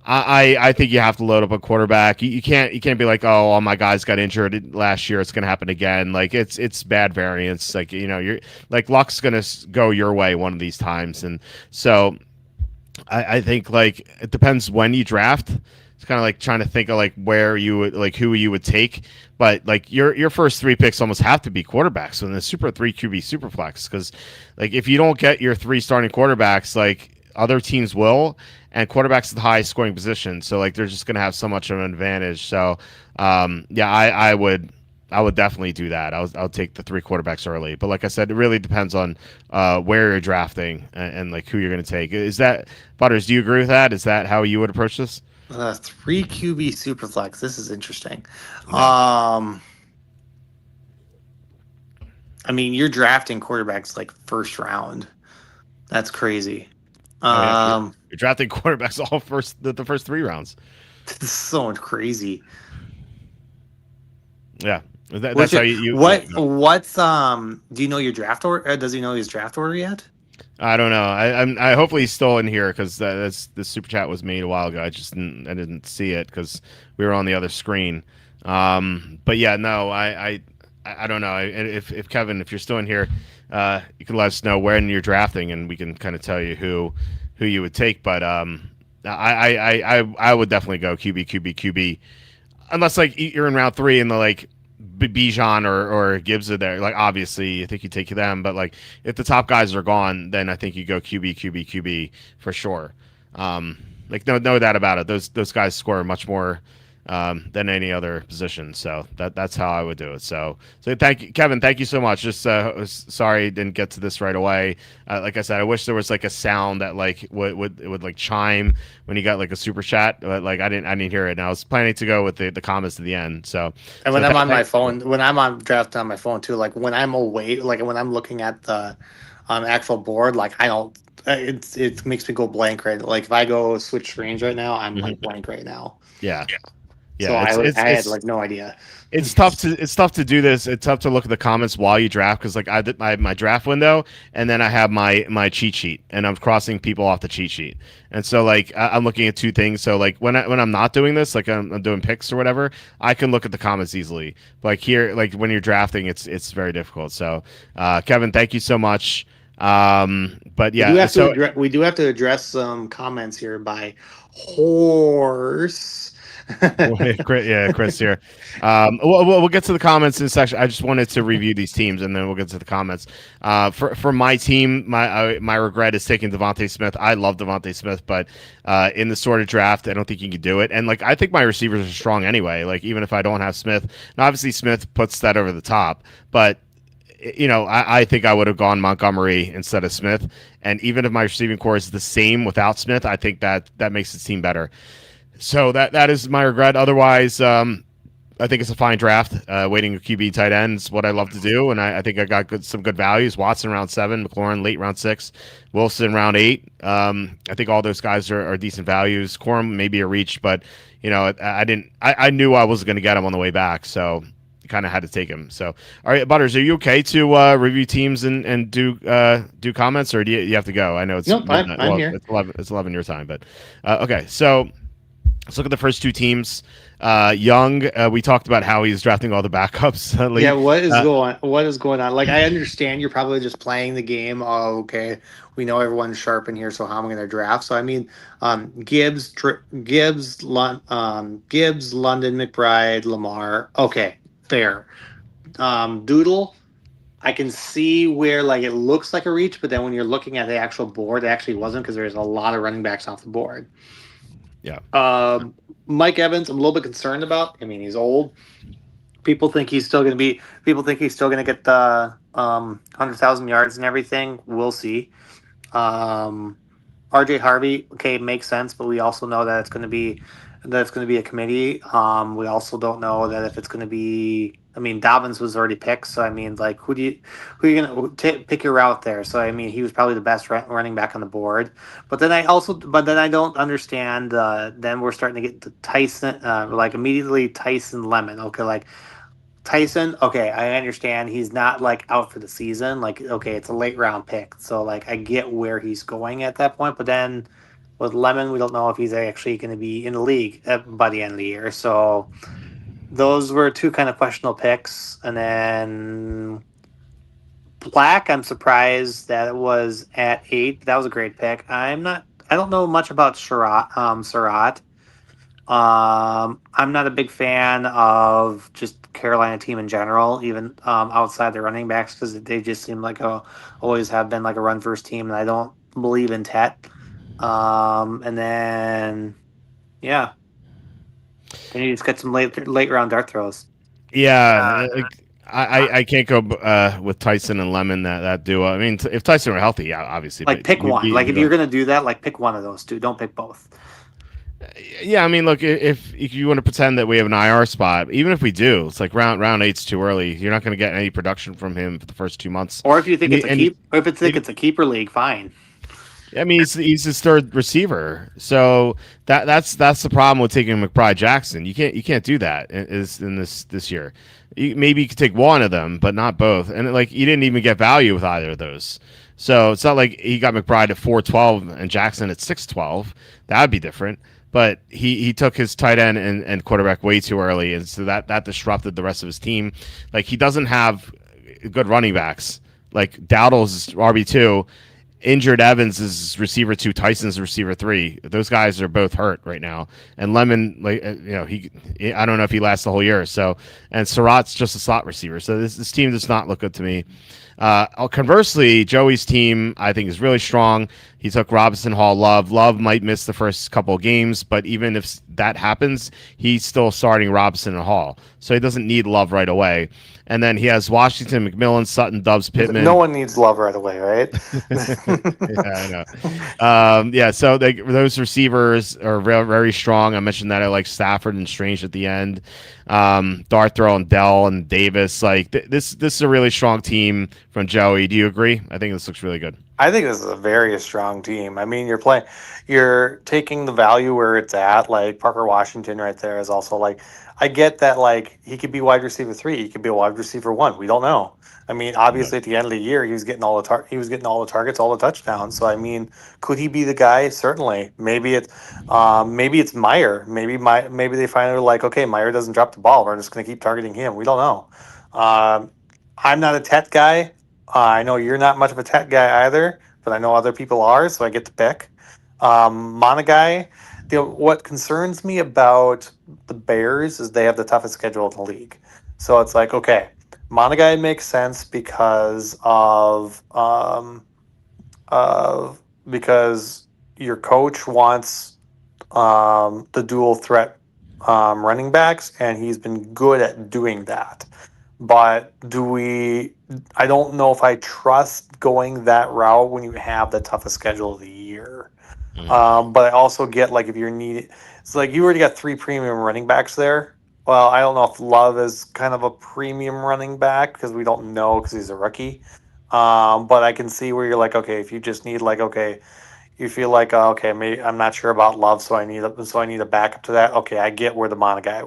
I think you have to load up a quarterback. You can't be like, oh, all my guys got injured last year. It's going to happen again. Like it's bad variance. Like you're like luck's going to go your way one of these times, and so I think like it depends when you draft. It's kind of like trying to think of like where you would like who you would take, but like your first 3 picks almost have to be quarterbacks. So in the super 3 QB super flex, because like if you don't get your 3 starting quarterbacks, like other teams will, and quarterbacks is the highest scoring position, so like they're just gonna have so much of an advantage. So yeah, I would definitely do that. I'll take the 3 quarterbacks early, but like I said, it really depends on where you're drafting and like who you're gonna take. Is that Butters? Do you agree with that? Is that how you would approach this? 3 QB Superflex. This is interesting. Yeah. I mean, you're drafting quarterbacks like first round. That's crazy. You're drafting quarterbacks all the first 3 rounds. This is so crazy. Yeah, that's how you. What's Do you know your draft order? Does he know his draft order yet? I don't know. I hopefully he's still in here because the super chat was made a while ago. I didn't see it because we were on the other screen. But yeah, no, I don't know. If Kevin, if you're still in here, you can let us know when you're drafting, and we can kind of tell you who you would take. But I would definitely go QB, unless like you're in round 3 and the like. Bijan or Gibbs are there. Like obviously, I think you take them, but like if the top guys are gone, then I think you go QB for sure. Like no doubt about it. Those guys score much more than any other position. So that's how I would do it. So thank you, Kevin. Thank you so much. Just sorry didn't get to this right away. Like I said, I wish there was like a sound that like would like chime when you got like a super chat, but like I didn't hear it. And I was planning to go with the comments to the end. So and when I'm on my phone, when I'm on draft on my phone too, like when I'm away, like when I'm looking at the actual board, like I don't. It makes me go blank right. Like if I go switch screens right now, I'm like blank right now. Yeah. Yeah, so I had like no idea. It's tough to do this. It's tough to look at the comments while you draft because like I have my draft window and then I have my cheat sheet and I'm crossing people off the cheat sheet. And so like I'm looking at 2 things. So like when I'm not doing this, like I'm doing picks or whatever, I can look at the comments easily. But like here, like when you're drafting, it's very difficult. So Kevin, thank you so much. But yeah, we do have to address some comments here by Horse. Yeah, Chris here. We'll get to the comments in a section. I just wanted to review these teams, and then we'll get to the comments. For my team, my regret is taking Devontae Smith. I love Devontae Smith, but in the sort of draft, I don't think you can do it. And like, I think my receivers are strong anyway. Like, even if I don't have Smith, and obviously Smith puts that over the top, but I think I would have gone Montgomery instead of Smith. And even if my receiving core is the same without Smith, I think that makes the team better. So that is my regret. Otherwise, I think it's a fine draft. Waiting a QB tight end is what I love to do, and I think I got some good values. Watson round 7, McLaurin late round 6, Wilson round 8. I think all those guys are decent values. Corum maybe a reach, but I didn't. I knew I was going to get him on the way back, so kind of had to take him. So, all right, Butters, are you okay to review teams and do comments, or do you have to go? I know it's nope, I'm here. It's 11 your time, but okay. So let's look at the first two teams. Young, we talked about how he's drafting all the backups. Yeah, what is going on? Like, I understand you're probably just playing the game. Oh, okay, we know everyone's sharp in here, so how am I going to draft? So I mean, Gibbs, London, McBride, Lamar. Okay, fair. Doodle, I can see where like it looks like a reach, but then when you're looking at the actual board, it actually wasn't, because there's a lot of running backs off the board. Yeah. Mike Evans, I'm a little bit concerned about. I mean, he's old. People think he's still going to get the 100,000 yards and everything. We'll see. RJ Harvey, okay, makes sense, but we also know that it's going to be a committee. We also don't know that if it's going to be. I mean, Dobbins was already picked, so I mean, like, who are you going to pick your route there? So I mean, he was probably the best running back on the board. But then I don't understand. Then we're starting to get to Tyson, like immediately Tyson Lemon. Okay, like Tyson. Okay, I understand he's not like out for the season. Like, okay, it's a late round pick, so like I get where he's going at that point. But then with Lemon, we don't know if he's actually going to be in the league by the end of the year. So those were two kind of questionable picks. And then Black, I'm surprised that it was at 8. That was a great pick. I don't know much about Surratt. I'm not a big fan of just Carolina team in general, even outside the running backs, because they just seem like always have been like a run first team, and I don't believe in Tet. And then, yeah, and you just get some late round dart throws. Yeah, I can't go with Tyson and Lemon that duo. I mean, if Tyson were healthy, yeah, obviously. Like, pick one. Like, if you're gonna do that, like, pick one of those two. Don't pick both. Yeah, I mean, look, if you want to pretend that we have an IR spot, even if we do, it's like round 8's too early. You're not going to get any production from him for the first 2 months. Or if you think it's a keeper league, fine. I mean, he's his third receiver, so that's the problem with taking McBride Jackson. You can't do that in this year. Maybe you could take one of them, but not both. And like, you didn't even get value with either of those. So it's not like he got McBride at 4.12 and Jackson at 6.12. That would be different. But he took his tight end and quarterback way too early, and so that disrupted the rest of his team. Like, he doesn't have good running backs. Like, Dowdle's RB2. Injured Evans is receiver 2, Tyson's receiver 3. Those guys are both hurt right now. And Lemon, like, I don't know if he lasts the whole year. So, and Surratt's just a slot receiver. So this team does not look good to me. Conversely, Joey's team, I think, is really strong. He took Robinson, Hall, Love. Love might miss the first couple of games, but even if that happens, he's still starting Robinson and Hall. So he doesn't need Love right away. And then he has Washington, McMillan, Sutton, Dobbs, Pittman. No one needs Love right away, right? Yeah, I know. So those receivers are very, very strong. I mentioned that I like Stafford and Strange at the end. Dart throw and Dell and Davis. Like, this is a really strong team from Joey. Do you agree? I think this looks really good. I think this is a very strong team. I mean, you're taking the value where it's at. Like, Parker Washington right there is also like, I get that, like, he could be wide receiver 3, he could be a wide receiver 1. We don't know. I mean, obviously at the end of the year, he was getting all the targets, all the touchdowns. So I mean, could he be the guy? Certainly. Maybe it's Meyer. Maybe they find out, like, okay, Meyer doesn't drop the ball, we're just going to keep targeting him. We don't know. I'm not a Tet guy. I know you're not much of a Tet guy either, but I know other people are, so I get to pick. Monagai, what concerns me about the Bears is they have the toughest schedule in the league. So it's like, okay, Monagai makes sense of because your coach wants the dual threat running backs, and he's been good at doing that. But I don't know if I trust going that route when you have the toughest schedule of the year. But I also get like if you're needed, it's like you already got three premium running backs there. Well, I don't know if Love is kind of a premium running back because we don't know because he's a rookie. But I can see where you're like, okay, if you just need like, okay, you feel like, okay, maybe I'm not sure about Love, so I need a backup to that. Okay, I get where the Monagai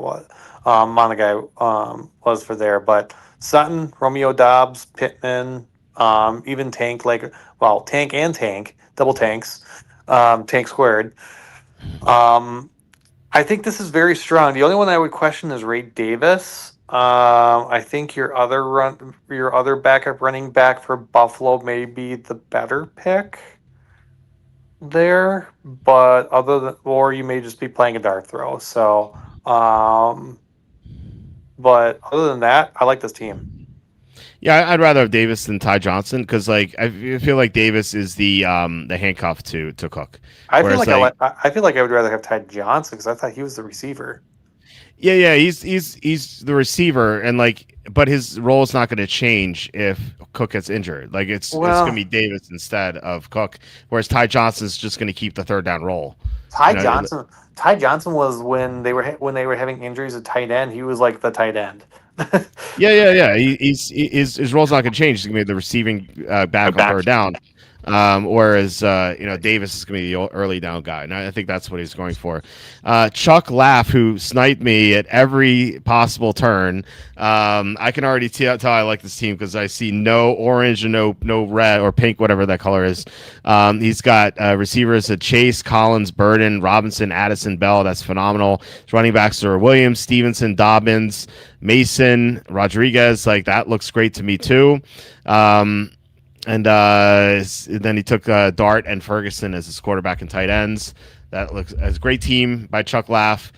was for there, but Sutton, Romeo Dobbs, Pittman, even Tank, like Tank and Tank, double tanks, Tank squared. I think this is very strong. The only one I would question is Ray Davis. I think your other backup running back for Buffalo may be the better pick there, but or you may just be playing a dart throw. So, but other than that, I like this team. Yeah, I'd rather have Davis than Ty Johnson because like I feel like Davis is the handcuff to Cook. I feel like I feel like I would rather have Ty Johnson because I thought he was the receiver. Yeah, he's the receiver, and like, but his role is not going to change if Cook gets injured. Like it's going to be Davis instead of Cook, whereas Ty Johnson's just going to keep the third down role. Ty Johnson was when they were having injuries at tight end. He was like the tight end. Yeah. His role's not going to change. He's going to be the receiving back on third down. Whereas Davis is going to be the early down guy, and I think that's what he's going for. Chuck Laff, who sniped me at every possible turn, I can already tell I like this team because I see no orange and no red or pink, whatever that color is. He's got receivers at Chase, Collins, Burden, Robinson, Addison, Bell. That's phenomenal. His running backs are Williams, Stevenson, Dobbins, Mason, Rodriguez. Like that looks great to me too. And then he took Dart and Ferguson as his quarterback and tight ends. That looks as a great team by Chuck Laff.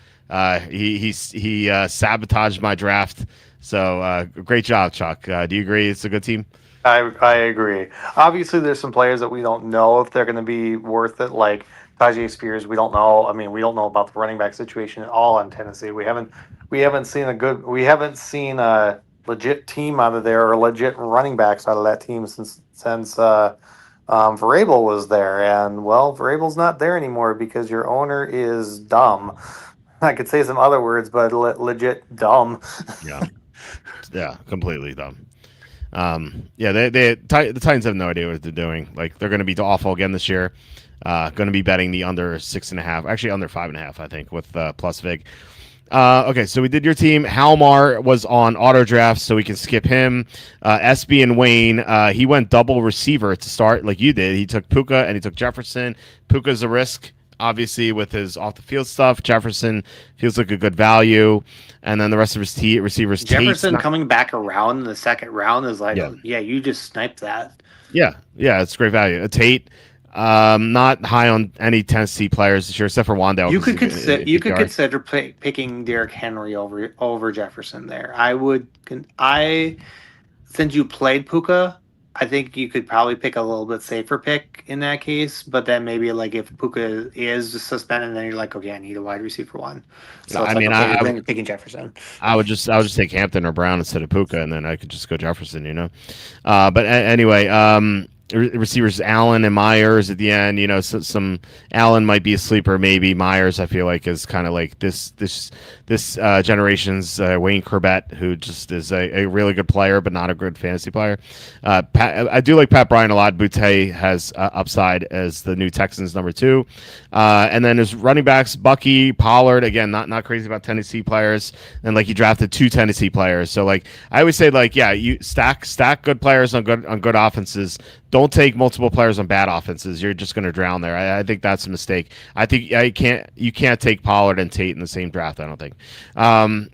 He sabotaged my draft. So great job, Chuck. Do you agree it's a good team? I agree. Obviously, there's some players that we don't know if they're going to be worth it, like Tajay Spears. We don't know. I mean, we don't know about the running back situation at all in Tennessee. We haven't seen a legit team out of there or legit running backs out of that team since Vrabel was there. And well, Vrabel's not there anymore because your owner is dumb. I could say some other words, but legit dumb. Yeah, completely dumb. The Titans have no idea what they're doing. Like they're going to be awful again this year. Going to be betting the under 6.5, actually under 5.5, I think, with plus vig. Okay, so we did your team. Halmar was on auto draft, so we can skip him. SB and Wayne, he went double receiver to start, like you did. He took Puka and he took Jefferson. Puka's a risk, obviously, with his off the field stuff. Jefferson feels like a good value, and then the rest of his receivers. Jefferson coming back around in the second round is like, yeah, you just sniped that. Yeah, it's great value. Tate. Not high on any Tennessee players this year, except for Wandale. You could consider picking Derrick Henry over Jefferson there. Since you played Puka, I think you could probably pick a little bit safer pick in that case. But then maybe like if Puka is suspended, then you're like, okay, I need a wide receiver one. So I'm picking Jefferson. I would just take Hampton or Brown instead of Puka, and then I could just go Jefferson. But anyway, receivers Allen and Myers at the end. Some Allen might be a sleeper, maybe Myers. I feel like is kind of like this generation's Wayne Corbett, who just is a really good player, but not a good fantasy player. I do like Pat Bryant a lot. Boutte has upside as the new Texans number 2, and then there's running backs Bucky, Pollard. Again, not crazy about Tennessee players, and like he drafted 2 Tennessee players. So like I always say, like you stack good players on good offenses. Don't take multiple players on bad offenses. You're just going to drown there. I think that's a mistake. I think you can't take Pollard and Tate in the same draft. I don't think. You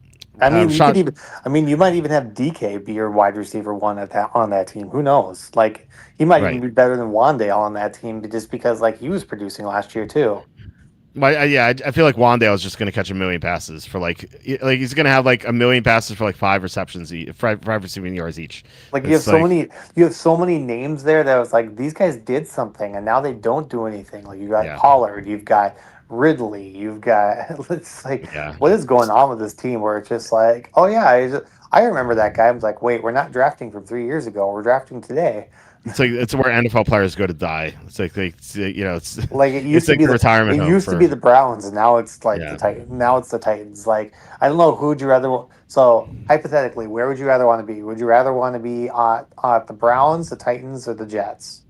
might even have DK be your wide receiver one on that team. Who knows? Like he might even be better than Wandale on that team just because like he was producing last year too. I feel like Wandale is just going to catch a million passes for like he's going to have like a million passes for like 5 receptions, five receiving yards each. Like It's like you have so many names there that was like these guys did something and now they don't do anything. Like you got yeah, Pollard, you've got Ridley, you've got it's like yeah. what is going on with this team where it's just like, oh yeah, I remember that guy. I was like, wait, we're not drafting from 3 years ago. We're drafting today. It's like it's where NFL players go to die. It's like it's Like it it's used to like be the retirement it home used to be for the Browns, and now it's like the yeah. Titans. Now it's the Titans. Like I don't know who would you rather. So hypothetically, where would you rather want to be? Would you rather want to be at the Browns, the Titans, or the Jets?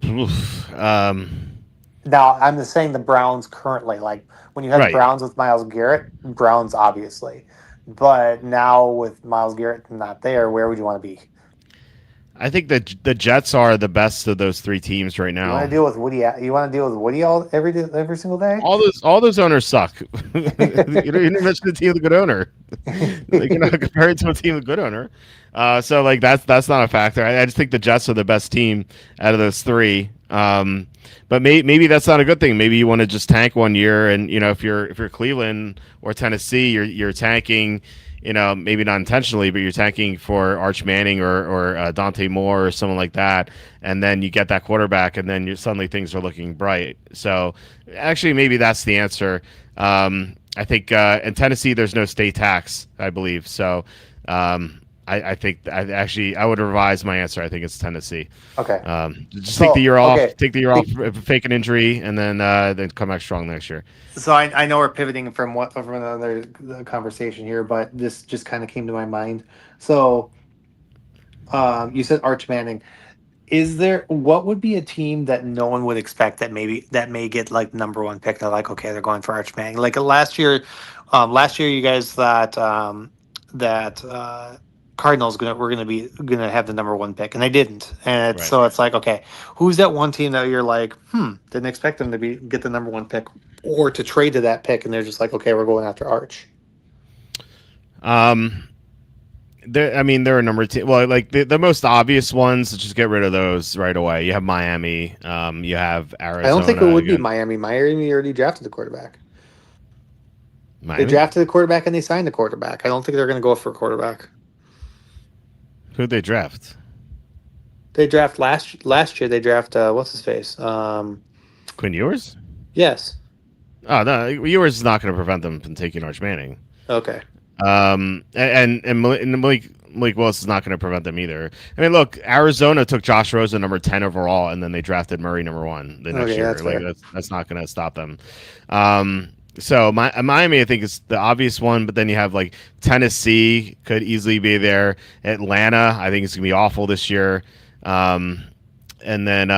Oof. Now I'm just saying the Browns currently. Like when you had the Right. Browns with Myles Garrett, Browns obviously, but now with Myles Garrett not there, where would you want to be? I think that the Jets are the best of those three teams right You want now. to deal with Woody? You want to deal with Woody every single day? All those owners suck. You didn't mention the team with a good owner. Like you're not comparing to a team with a good owner. So like that's not a factor. I just think the Jets are the best team out of those three. But maybe that's not a good thing. Maybe you want to just tank one year, and if you're Cleveland or Tennessee, you're tanking. Maybe not intentionally, but you're tanking for Arch Manning or Dante Moore or someone like that, and then you get that quarterback, and then suddenly things are looking bright. So actually, maybe that's the answer. I think in Tennessee, there's no state tax, I believe. So I think I would revise my answer. I think it's Tennessee. Okay. Just So take the year off. okay. Take the year off, fake an injury, and then come back strong next year. So I know we're pivoting from another conversation here, but this just kind of came to my mind. So you said Arch Manning. What would be a team that no one would expect that may get like number one pick? They're like, okay, they're going for Arch Manning. Like last year you guys thought that Cardinals were gonna have the number one pick, and they didn't. And Right. so it's like, okay, who's that one team that you're like, didn't expect them to get the number one pick or to trade to that pick, and they're just like, okay, we're going after Arch. There are a number of teams. Well, like the most obvious ones, just get rid of those right away. You have Miami. You have Arizona. I don't think it would be Miami. Miami already drafted the quarterback. Miami? They drafted the quarterback and they signed the quarterback. I don't think they're going to go for a quarterback. Who'd they draft? They draft last year. They draft what's his face? Quinn Ewers? Yes. Oh no, Ewers is not going to prevent them from taking Arch Manning. Okay. And Malik Willis is not going to prevent them either. I mean, look, Arizona took Josh Rosen number 10 overall, and then they drafted Murray number 1 the next year. That's not going to stop them. So Miami, I think, is the obvious one, but then you have like Tennessee could easily be there. Atlanta, I think, is going to be awful this year. And then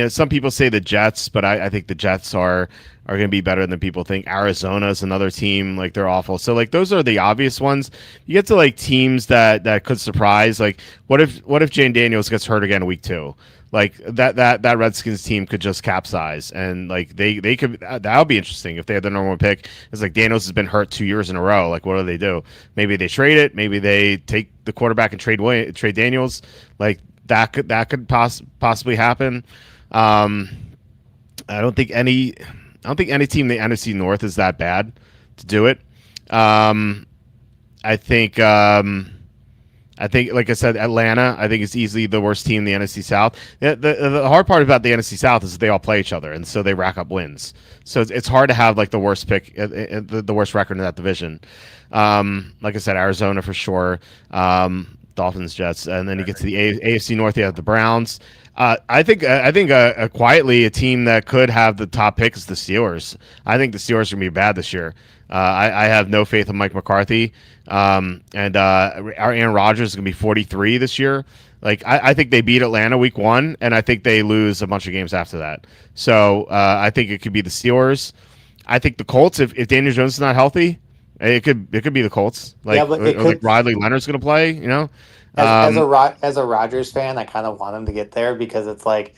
some people say the Jets, but I think the Jets are going to be better than people think. Arizona is another team, like they're awful. So like those are the obvious ones. You get to like teams that could surprise. Like what if Jane Daniels gets hurt again week 2? Like that Redskins team could just capsize, and like they could, that would be interesting if they had the number one pick. It's like Daniels has been hurt 2 years in a row. Like what do they do? Maybe they trade it. Maybe they take the quarterback and trade Daniels. Like that could possibly happen. I don't think any team in the NFC North is that bad to do it. I think, like I said, Atlanta, I think is easily the worst team in the NFC South. The hard part about the NFC South is that they all play each other, and so they rack up wins. So it's hard to have like the worst pick, the worst record in that division. Like I said, Arizona for sure, Dolphins, Jets, and then you get to the AFC North. You have the Browns. I think quietly a team that could have the top pick is the Steelers. I think the Steelers are going to be bad this year. I have no faith in Mike McCarthy. And our Aaron Rodgers is going to be 43 this year. Like I think they beat Atlanta week 1, and I think they lose a bunch of games after that. So I think it could be the Steelers. I think the Colts, if Daniel Jones is not healthy, it could be the Colts. Like, like Riley Leonard's going to play. As a Rodgers fan, I kind of want him to get there because it's like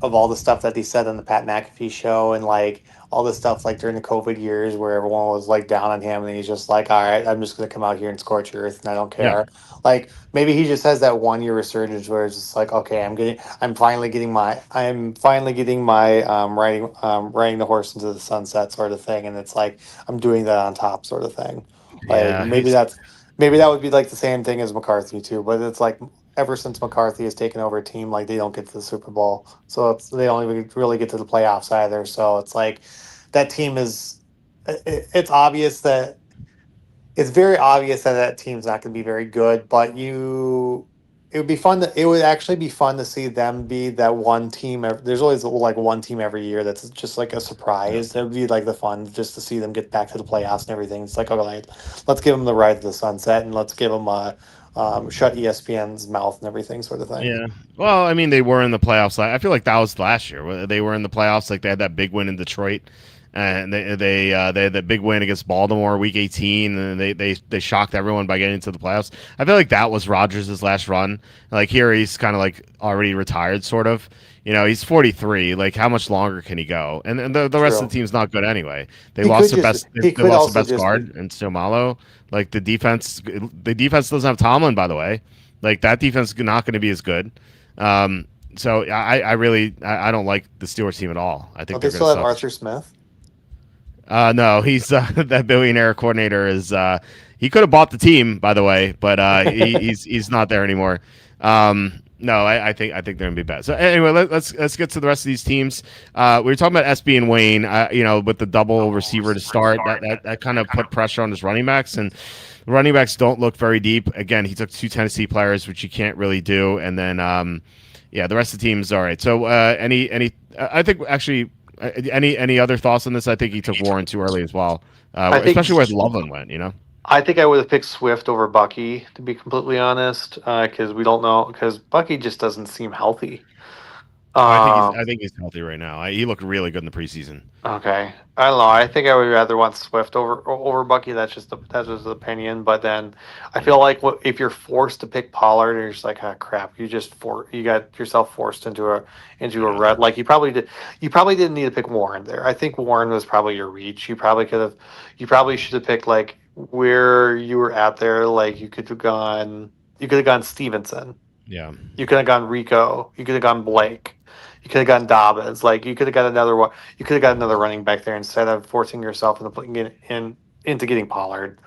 of all the stuff that he said on the Pat McAfee show, and like all the stuff like during the COVID years where everyone was like down on him, and he's just like, all right, I'm just gonna come out here and scorch earth, and I don't Yeah. care. Like maybe he just has that 1 year resurgence where it's just like, okay, I'm finally getting my riding the horse into the sunset sort of thing, and it's like I'm doing that on top sort of thing. Like Yeah. maybe that would be like the same thing as McCarthy too, but it's like ever since McCarthy has taken over a team, like they don't get to the Super Bowl, so they don't even really get to the playoffs either. So it's like that team is. It's obvious that it's very obvious that that team's not going to be very good. But it would be fun. It would actually be fun to see them be that one team. There's always like one team every year that's just like a Yeah. surprise. That would be like the fun just to see them get back to the playoffs and everything. It's like, okay, like, let's give them the ride to the sunset, and let's give them shut ESPN's mouth and everything sort of thing. Yeah. Well, I mean, they were in the playoffs. I feel like that was last year. They were in the playoffs. Like they had that big win in Detroit, and they had that big win against Baltimore week 18, and they shocked everyone by getting to the playoffs. I feel like that was Rodgers' last run. Like here, he's kind of like already retired, sort of. He's 43. Like, how much longer can he go? And the rest of True. the team's not good anyway. They He lost could their just best. he They could lost their also best just guard in Somalo. Like the defense doesn't have Tomlin, by the way. Like that defense is not going to be as good. So I don't like the Steelers team at all. I think they they're going still to have suck. Arthur Smith. No, he's that billionaire coordinator is. He could have bought the team, by the way, but he's not there anymore. No, I think they're gonna be bad. So anyway, let's get to the rest of these teams. We were talking about SB and Wayne. With the double receiver to start, that kind of put pressure on his running backs, and the running backs don't look very deep. Again, he took 2 Tennessee players, which you can't really do, and then the rest of the team's all right. So I think actually. Any other thoughts on this? I think he took Warren too early as well, I think especially where Loveland went. I think I would have picked Swift over Bucky, to be completely honest, because we don't know, because Bucky just doesn't seem healthy. Oh, I think Um, he's healthy right now. He looked really good in the preseason. okay, I don't know. I think I would rather want Swift over Bucky. That's just the opinion. But then I Yeah. feel like if you're forced to pick Pollard, you're just like, ah, crap. You got yourself forced into a Yeah. rut. Like you probably did. You probably didn't need to pick Warren there. I think Warren was probably your reach. You probably could have. You probably should have picked like where you were at there. Like you could have gone. You could have gone Stevenson. Yeah. You could have gone Rico. You could have gone Blake. You could have gotten Dobbins. Like you could have got another one. You could have got another running back there instead of forcing yourself into getting Pollard.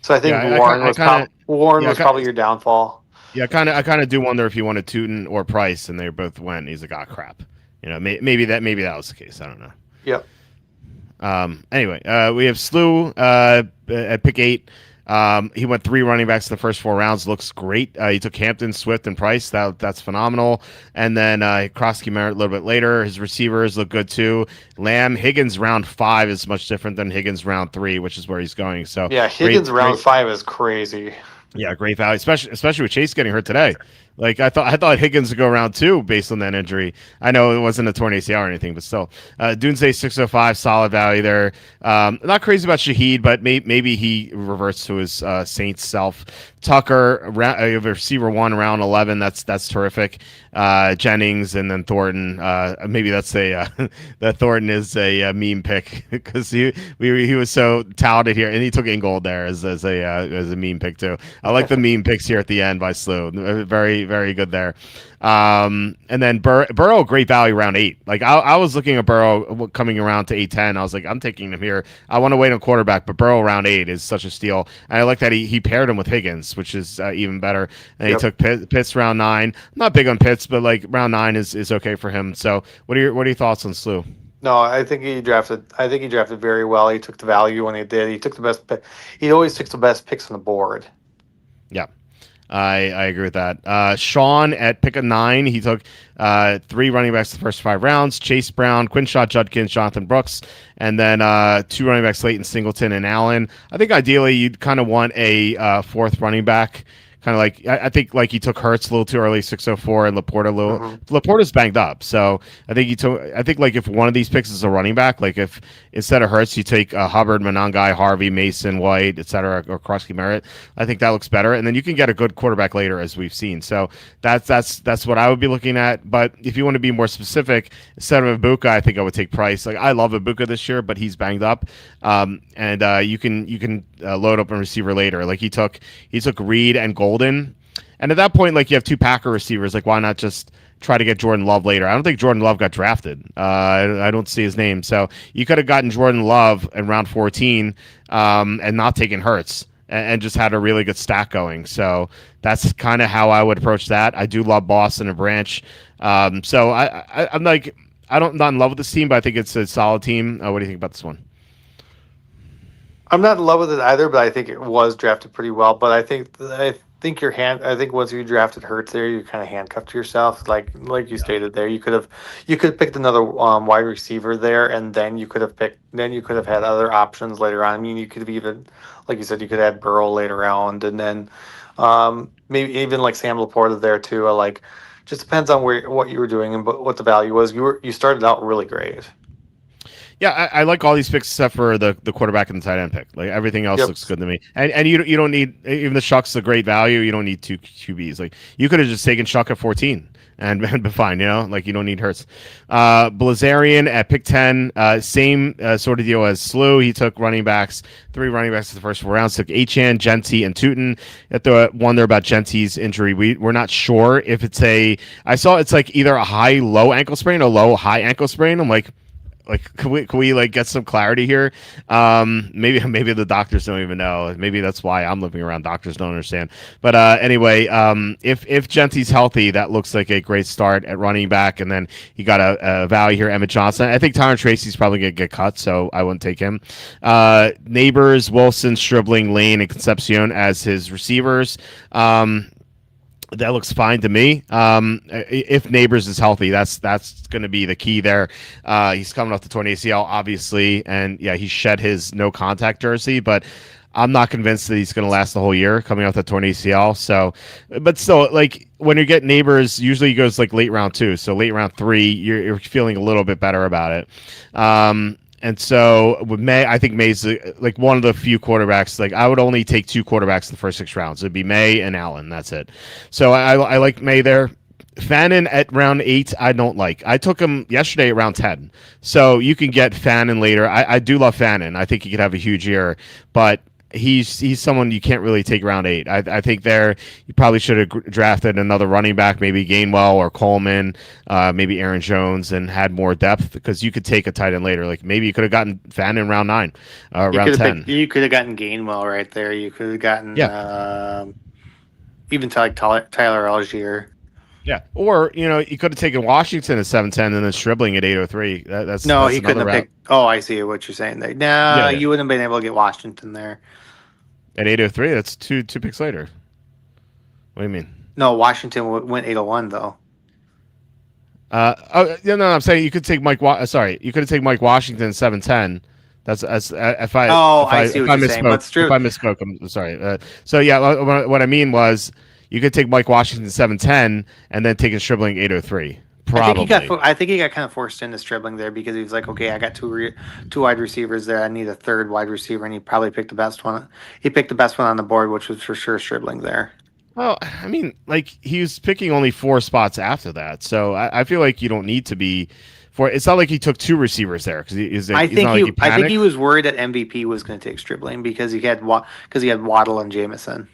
So I think Yeah. Warren Yeah. was probably your downfall. Yeah. I kind of do wonder if he wanted Tootin or Price, and they both went. And he's like, oh crap. Maybe that was the case. I don't know. Yep. Anyway, we have Slew at pick 8. He went 3 running backs in the first 4 rounds. Looks great. He took Hampton, Swift, and Price. That's phenomenal. And then Krosky Merritt a little bit later. His receivers look good too. Lamb, Higgins round 5 is much different than Higgins round 3, which is where he's going. So yeah, Higgins round 5 is crazy. Yeah, great value, especially with Chase getting hurt today. Like I thought Higgins would go around 2 based on that injury. I know it wasn't a torn ACL or anything, but still, Doomsday 605, solid value there. Not crazy about Shaheed, but maybe he reverts to his Saints self. Tucker, receiver 1, round 11. That's terrific. Jennings and then Thornton. Maybe that's that Thornton is a meme pick because he was so touted here, and he took Ingold there as a meme pick too. I like the meme picks here at the end by Slew. Very, very good there. And then Burrow, great value round 8. Like I was looking at Burrow coming around to 8-10. I was like, I'm taking him here. I want to wait on quarterback, but Burrow round 8 is such a steal. And I like that he paired him with Higgins, which is even better. And he took Pitts round 9. I'm not big on Pitts, but like round 9 is okay for him. So what are your thoughts on Slew? No, I think he drafted very well. He took the value when he did. He took the best pick. He always takes the best picks on the board. Yeah. I agree with that. Sean at pick a 9, he took 3 running backs the first 5 rounds: Chase Brown, Quinshot Judkins, Jonathan Brooks, and then 2 running backs: Leighton Singleton and Allen. I think ideally you'd kind of want a 4th running back kind of like I think like he took Hurts a little too early, 604, and Laporta a little. Mm-hmm. Laporta's banged up, so I think he took. I think like if one of these picks is a running back, like if instead of Hurts you take Hubbard, Monangai, Harvey, Mason, White, etc., or Krusky Merritt, I think that looks better, and then you can get a good quarterback later, as we've seen. So that's what I would be looking at. But if you want to be more specific, instead of Ibuka, I think I would take Price. Like I love Ibuka this year, but he's banged up, and you can load up a receiver later. Like he took Reed and Golden, and at that point, like you have two Packer receivers. Like why not just try to get Jordan Love later? I don't think Jordan Love got drafted. I don't see his name, so you could have gotten Jordan Love in round 14 and not taken Hurts. And just had a really good stack going. So that's kind of how I would approach that. I do love Boston and Branch. So I'm like, I'm not in love with this team, but I think it's a solid team. What do you think about this one? I'm not in love with it either, but I think it was drafted pretty well. But I think I think once you drafted Hurts there, you kind of handcuffed to yourself. Like you stated there, you could have picked another wide receiver there, and then you could have had other options later on. I mean, you could have even, like you said, you could add Burrow later on, and then maybe even like Sam Laporta there too. Like, just depends on what you were doing and what the value was. You started out really great. Yeah, I like all these picks except for the quarterback and the tight end pick. Like everything else looks good to me. And you don't need, even the Shuck's a great value. You don't need two QBs. Like you could have just taken Shuck at 14 and been fine. You know, like you don't need Hurts. Blazarian at pick 10, same sort of deal as Slew. He took three running backs in the first 4 rounds. Took Achane, Genty, and Tootin. At the wonder about Genty's injury, we're not sure if it's I saw it's like either a high-low ankle sprain or low-high ankle sprain. I'm like, can we like get some clarity here? Maybe the doctors don't even know. Maybe that's why I'm living around doctors don't understand. But anyway, if Genty's healthy, that looks like a great start at running back. And then you got a value here, Emmett Johnson. I think Tyron Tracy's probably gonna get cut, so I wouldn't take him. Neighbors, Wilson, Stribling, Lane, and Concepcion as his receivers. That looks fine to me. If Neighbors is healthy, that's going to be the key there. He's coming off the torn ACL, obviously, and yeah, he shed his no contact jersey, but I'm not convinced that he's going to last the whole year coming off the torn ACL. So, but still, like when you get Neighbors, usually he goes like late round 2, so late round 3, you're feeling a little bit better about it. And so with May, I think May's like one of the few quarterbacks. Like I would only take 2 quarterbacks in the first 6 rounds. It'd be May and Allen. That's it. So I like May there. Fannin at round 8, I don't like. I took him yesterday at round 10. So you can get Fannin later. I do love Fannin. I think he could have a huge year, but he's someone you can't really take round 8. I think there you probably should have drafted another running back, maybe Gainwell or Coleman, maybe Aaron Jones, and had more depth because you could take a tight end later. Like maybe you could have gotten Fannin in round 9, round 10. You could have gotten Gainwell right there. You could have gotten even Tyler Algier. Yeah, or you could have taken Washington at 710 and then Stribling at 803. That's he couldn't have picked. Oh, I see what you're saying there. No, you wouldn't have been able to get Washington there. At 803, that's two picks later. What do you mean? No, Washington went 801 though. I'm saying you could take Mike. You could have taken Mike Washington 710. That's if I see what you're saying. But if I misspoke, I'm sorry. So yeah, what I mean was you could take Mike Washington 710 and then take a Stribling 803. Probably. I think he got kind of forced into Stribling there because he was like, okay, I got two wide receivers there. I need a third wide receiver, and he probably picked the best one. He picked the best one on the board, which was for sure Stribling there. Well, I mean, like he was picking only 4 spots after that, so I feel like you don't need to be. It's not like he took 2 receivers there because I think he was worried that MVP was going to take Stribling because he had Waddle and Jameson.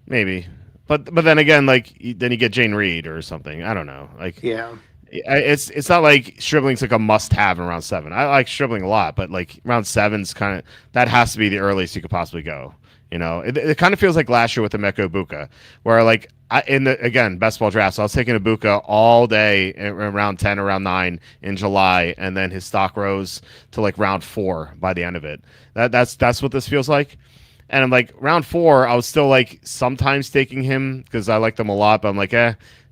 Maybe. But then again, like then you get Jane Reed or something. I don't know. Like it's not like Stribling's like a must-have in round 7. I like Stribling a lot, but like round 7's kind of that has to be the earliest you could possibly go. It kind of feels like last year with the Emeka Ibuka, where like again best ball drafts, I was taking Ibuka all day in round 10 or round 9 in July, and then his stock rose to like round 4 by the end of it. That's what this feels like. And I'm like round 4, I was still like sometimes taking him because I liked him a lot, but I'm like,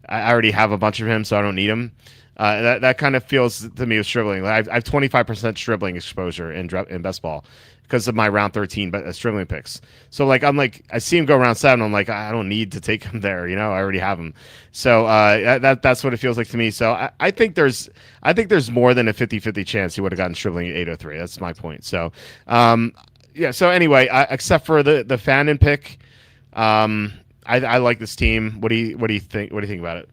I already have a bunch of him, so I don't need him. That kind of feels to me with Stribling. I have 25% Stribling exposure in best ball because of my round 13 Stribling picks. So like I see him go round 7. I'm like, I don't need to take him there. I already have him. So that's what it feels like to me. So I think there's more than a 50-50 chance he would have gotten Stribling at 803. That's my point. So yeah. So anyway, except for the Fannin pick, I like this team. What do you think? What do you think about it?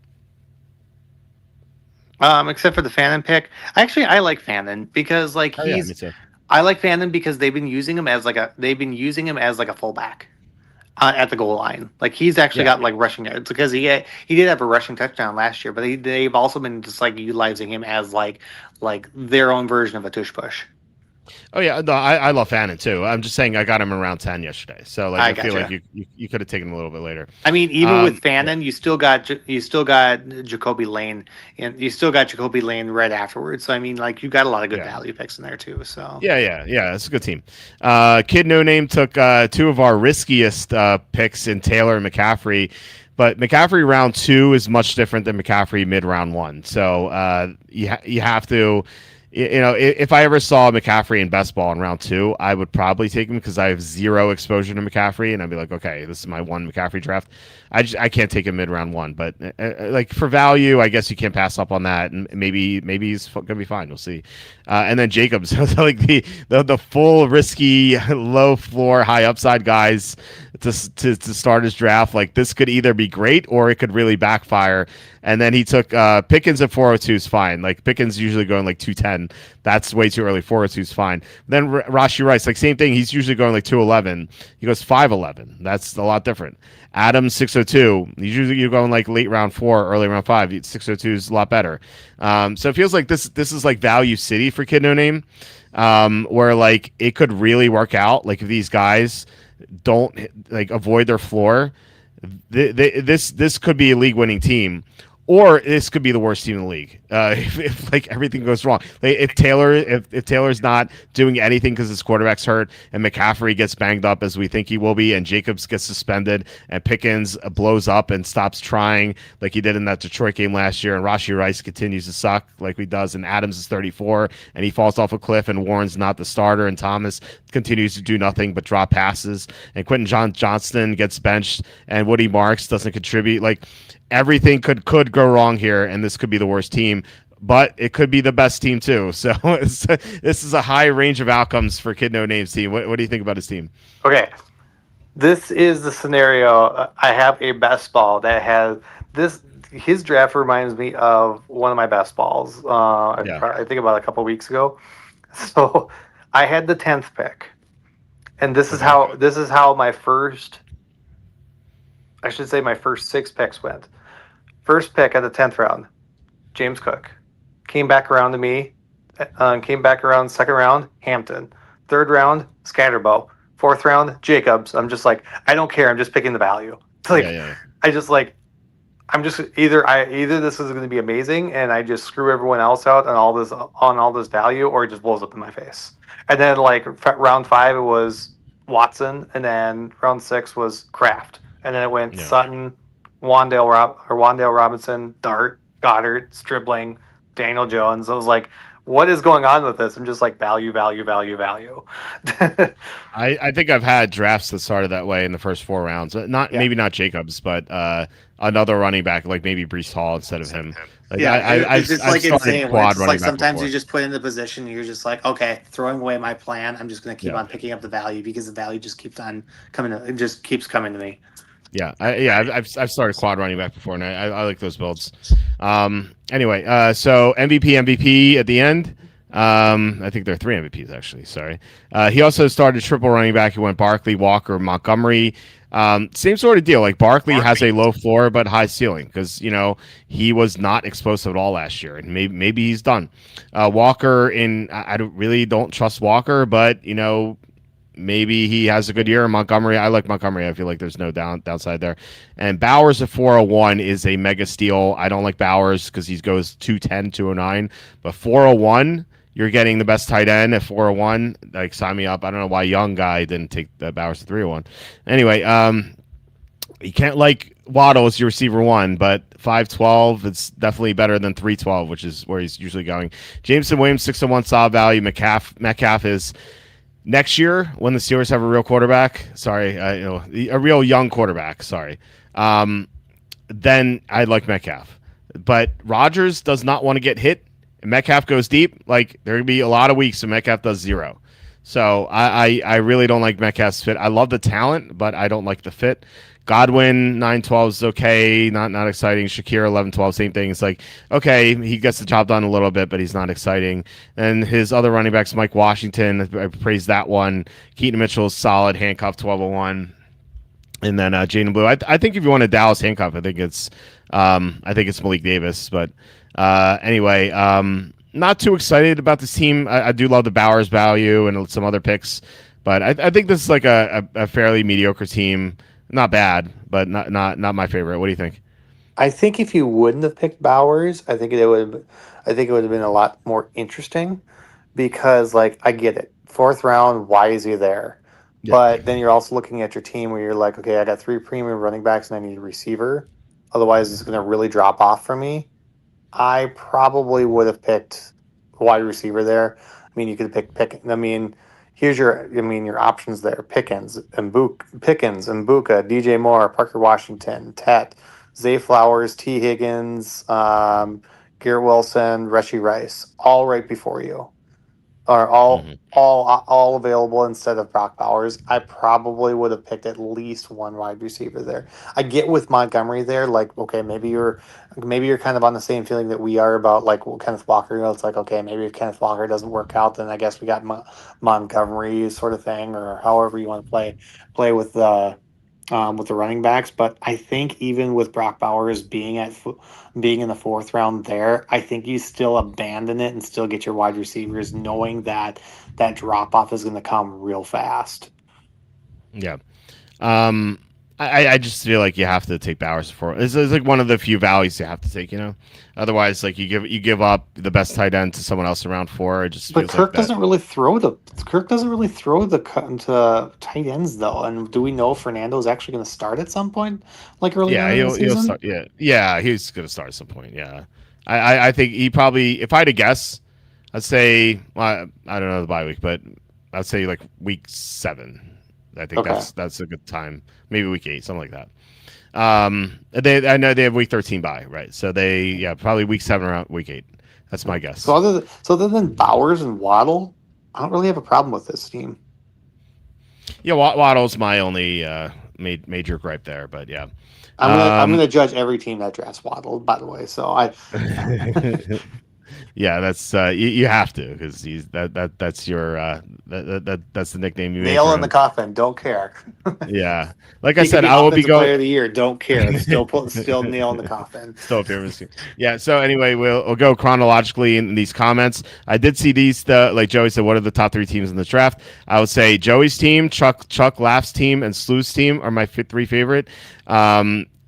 Except for the Fannin pick, I like Fannin because like me too. I like Fannin because they've been using him as like a fullback at the goal line. Like he's actually got like rushing yards because he did have a rushing touchdown last year, but they've also been just like utilizing him as like their own version of a tush push. Oh yeah, no, I love Fannin too. I'm just saying I got him around 10 yesterday, so like I feel like you could have taken him a little bit later. I mean, even with Fannin, you still got Jacoby Lane, and you still got Jacoby Lane right afterwards. So I mean, like you got a lot of good value picks in there too. So yeah, it's a good team. Kid No Name took two of our riskiest picks in Taylor and McCaffrey. But McCaffrey round 2 is much different than McCaffrey mid round 1. So you have to. If I ever saw McCaffrey in best ball in round 2, I would probably take him because I have zero exposure to McCaffrey, and I'd be like, okay, this is my one McCaffrey draft. I can't take him mid round 1, but like for value, I guess you can't pass up on that, and maybe he's gonna be fine. We'll see. And then Jacobs, like the full risky low floor high upside guys to start his draft. Like this could either be great or it could really backfire. And then he took Pickens at 402 is fine. Like Pickens usually going like 210. That's way too early. 402 is fine. Then Rashee Rice, like same thing. He's usually going like 211. He goes 511. That's a lot different. Adams 602. Usually you're going like late round 4, early round 5. 602 is a lot better. So it feels like this is like value city for Kid No Name, where like it could really work out. Like if these guys don't like avoid their floor, this could be a league winning team. Or this could be the worst team in the league if like everything goes wrong. Like, if Taylor's not doing anything because his quarterback's hurt, and McCaffrey gets banged up as we think he will be, and Jacobs gets suspended, and Pickens blows up and stops trying like he did in that Detroit game last year, and Rashee Rice continues to suck like he does, and Adams is 34 and he falls off a cliff, and Warren's not the starter, and Thomas continues to do nothing but drop passes, and Quentin Johnston gets benched, and Woody Marks doesn't contribute. Like everything could go wrong here, and this could be the worst team, but it could be the best team too. So this is a high range of outcomes for Kid No Name's team. What do you think about his team? Okay, this is the scenario. I have a best ball that has this. His draft reminds me of one of my best balls. I think about a couple weeks ago. So I had the 10th pick, and this is how my first. I should say my first 6 picks went. First pick at the 10th round, James Cook. Came back around to me. Came back around second round, Hampton. Third round, Scatterbo. Fourth round, Jacobs. I'm just like, I don't care. I'm just picking the value. Like, I just like, I'm just either this is going to be amazing and I just screw everyone else out on all this value, or it just blows up in my face. And then like round 5 it was Watson, and then round 6 was Kraft, and then it went Sutton, Wandale Robinson, Dart, Goddard, Stribling, Daniel Jones. I was like, what is going on with this? I'm just like value. I think I've had drafts that started that way in the first 4 rounds. Maybe not Jacobs, but another running back like maybe Breece Hall instead of him. Like, it's just like insane. It's like sometimes before. you just put in the position, and you're just like, okay, throwing away my plan. I'm just going to keep on picking up the value because the value just keeps on coming. It just keeps coming to me. Yeah, I've started quad running back before, and I like those builds. Anyway, so MVP at the end. I think there are 3 MVPs actually. Sorry. He also started triple running back. He went Barkley, Walker, Montgomery. Same sort of deal. Like Barkley has a low floor but high ceiling because he was not explosive at all last year, and maybe he's done. Walker I don't trust Walker, but maybe he has a good year. Montgomery, I like Montgomery. I feel like there's no downside there. And Bowers at 401 is a mega steal. I don't like Bowers because he goes 210, 209. But 401, you're getting the best tight end at 401. Like, sign me up. I don't know why young guy didn't take the Bowers at 301. Anyway, you can't like Waddle is your receiver one, but 5'12", it's definitely better than 3'12", which is where he's usually going. Jameson Williams, 601 solid value. Metcalf is next year when the Steelers have a real quarterback. Sorry, a real young quarterback. Sorry. Then I like Metcalf. But Rodgers does not want to get hit. And Metcalf goes deep. Like there could be a lot of weeks when Metcalf does 0. So I really don't like Metcalf's fit. I love the talent, but I don't like the fit. Godwin 9-12 is okay, not exciting. Shakir 11-12, same thing. It's like okay, he gets the job done a little bit, but he's not exciting. And his other running backs, Mike Washington, I praised that one. Keaton Mitchell solid, handcuff 1201. And then Jaden Blue. I think if you want a Dallas handcuff, I think it's Malik Davis. But anyway, not too excited about this team. I do love the Bowers value and some other picks, but I think this is like a fairly mediocre team. Not bad, but not my favorite. What do you think? I think if you wouldn't have picked Bowers, I think it would have been a lot more interesting because like I get it. 4th round, why is he there? Yeah. But then you're also looking at your team where you're like, okay, I got 3 premium running backs and I need a receiver. Otherwise, it's going to really drop off for me. I probably would have picked wide receiver there. I mean, you could pick Pickens. I mean, your options there: Pickens, Mbuka, DJ Moore, Parker Washington, Tet, Zay Flowers, T Higgins, Garrett Wilson, Rashee Rice, all right before you. Are all available instead of Brock Bowers. I probably would have picked at least one wide receiver there. I get with Montgomery there, like okay, maybe you're kind of on the same feeling that we are about like Kenneth Walker. You know, it's like okay, maybe if Kenneth Walker doesn't work out, then I guess we got Montgomery sort of thing, or however you want to play with the running backs. But I think even with Brock Bowers being in the 4th round there, I think you still abandon it and still get your wide receivers, knowing that that drop off is going to come real fast. Yeah. I just feel like you have to take Bowers for it's like one of the few values you have to take, Otherwise, like you give up the best tight end to someone else around 4. It just but Kirk doesn't really throw the cut into tight ends though. And do we know Fernando is actually going to start at some point, like early in the season? He'll start. Yeah, he's going to start at some point. Yeah, I think he probably. If I had to guess, I'd say I don't know the bye week, but I'd say like week 7. I think that's a good time. Maybe week 8, something like that. I know they have week 13 bye, right? So probably week 7 around week 8. That's my guess. So other than Bowers and Waddle, I don't really have a problem with this team. Yeah, Waddle's my only major gripe there, but yeah. I'm gonna judge every team that drafts Waddle, by the way. So I. Yeah, that's you have to because that's your that's the nickname you nail in the coffin. Don't care. Yeah, like I said, I will be going player of the year. Don't care. Still nail in the coffin. Still famous. Yeah. So anyway, we'll go chronologically in these comments. I did see these. Like Joey said, what are the top 3 teams in the draft? I would say Joey's team, Chuck Laugh's team, and Slew's team are my 3 favorite.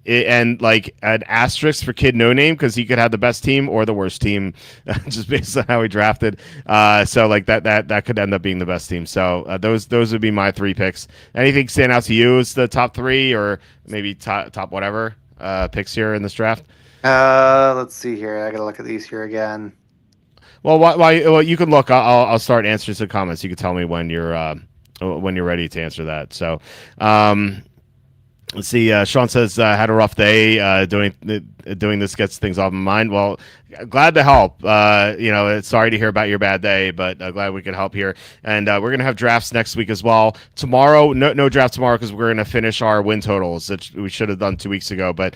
And like an asterisk for Kid No Name because he could have the best team or the worst team, just based on how he drafted. So like that could end up being the best team. So those would be my 3 picks. Anything stand out to you as the top 3 or maybe top whatever picks here in this draft? Let's see here. I gotta look at these here again. Well, you can look. I'll start answering some comments. You can tell me when you're ready to answer that. So. Let's see. Sean says had a rough day. Doing this gets things off my mind. Well, glad to help. Sorry to hear about your bad day, but glad we could help here. And we're gonna have drafts next week as well. Tomorrow, no draft tomorrow because we're gonna finish our win totals that we should have done 2 weeks ago, but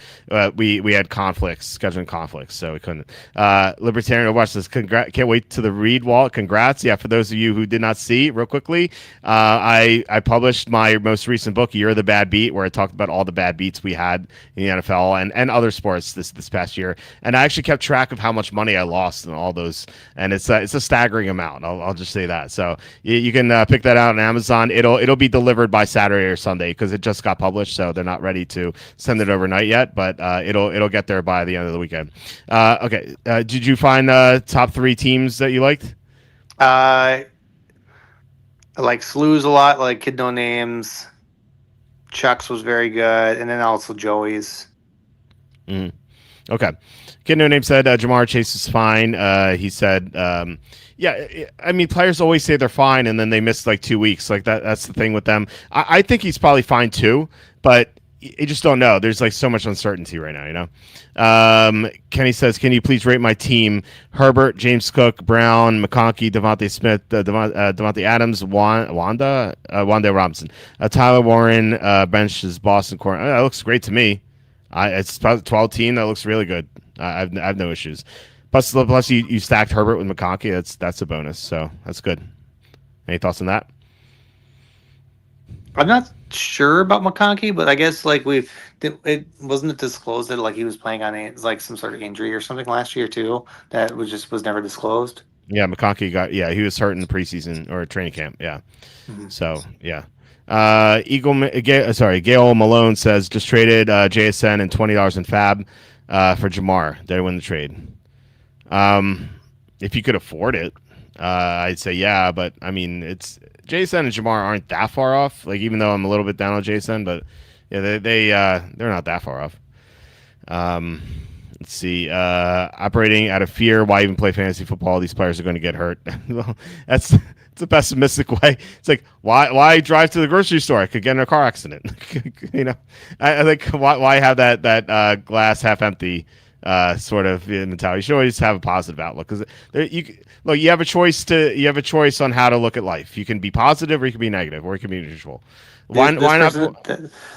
we had scheduling conflicts, so we couldn't. Libertarian watch this. Can't wait to the read, Walt. Congrats. Yeah, for those of you who did not see, real quickly, I published my most recent book, You're the Bad Beat, where I talked about all the bad beats we had in the NFL and other sports this past year, and I actually kept track of how much money I lost in all those, and it's a staggering amount. I'll just say that. So you can pick that out on Amazon. It'll be delivered by Saturday or Sunday because it just got published, so they're not ready to send it overnight yet, but it'll get there by the end of the weekend. Okay, did you find top 3 teams that you liked? I like Slews a lot. Like Kid No Names. Chuck's was very good, and then also Joey's. Mm. Okay. Kid No Name said Jamar Chase is fine. He said, yeah, I mean, players always say they're fine, and then they miss like 2 weeks. Like that's the thing with them. I think he's probably fine too, but you just don't know. There's like so much uncertainty right now, you know. Kenny says, "Can you please rate my team? Herbert, James Cook, Brown, McConkey, Devontae Smith, Devontae Adams, Wanda Robinson, Tyler Warren, benches Boston Corn. That looks great to me. It's about 12 team. That looks really good. I have no issues. Plus you stacked Herbert with McConkey. That's a bonus. So that's good. Any thoughts on that? I'm not sure about McConkey, but I guess like it wasn't disclosed that like he was playing on like some sort of injury or something last year too. That was never disclosed. Yeah, McConkey he was hurt in the preseason or training camp. Yeah. Mm-hmm. So yeah. Gail Malone says just traded JSN and $20 in Fab for Jamar. Did I win the trade? If you could afford it, I'd say yeah. But I mean, it's JSN and Jamar aren't that far off. Like even though I'm a little bit down on JSN, but yeah, they're not that far off. Let's see. Operating out of fear. Why even play fantasy football? These players are going to get hurt. Well, it's a pessimistic way. It's like why drive to the grocery store? I could get in a car accident. You know, I think why have that glass half empty sort of mentality? You should always have a positive outlook because you have a choice on how to look at life. You can be positive or you can be negative or you can be neutral. Why not?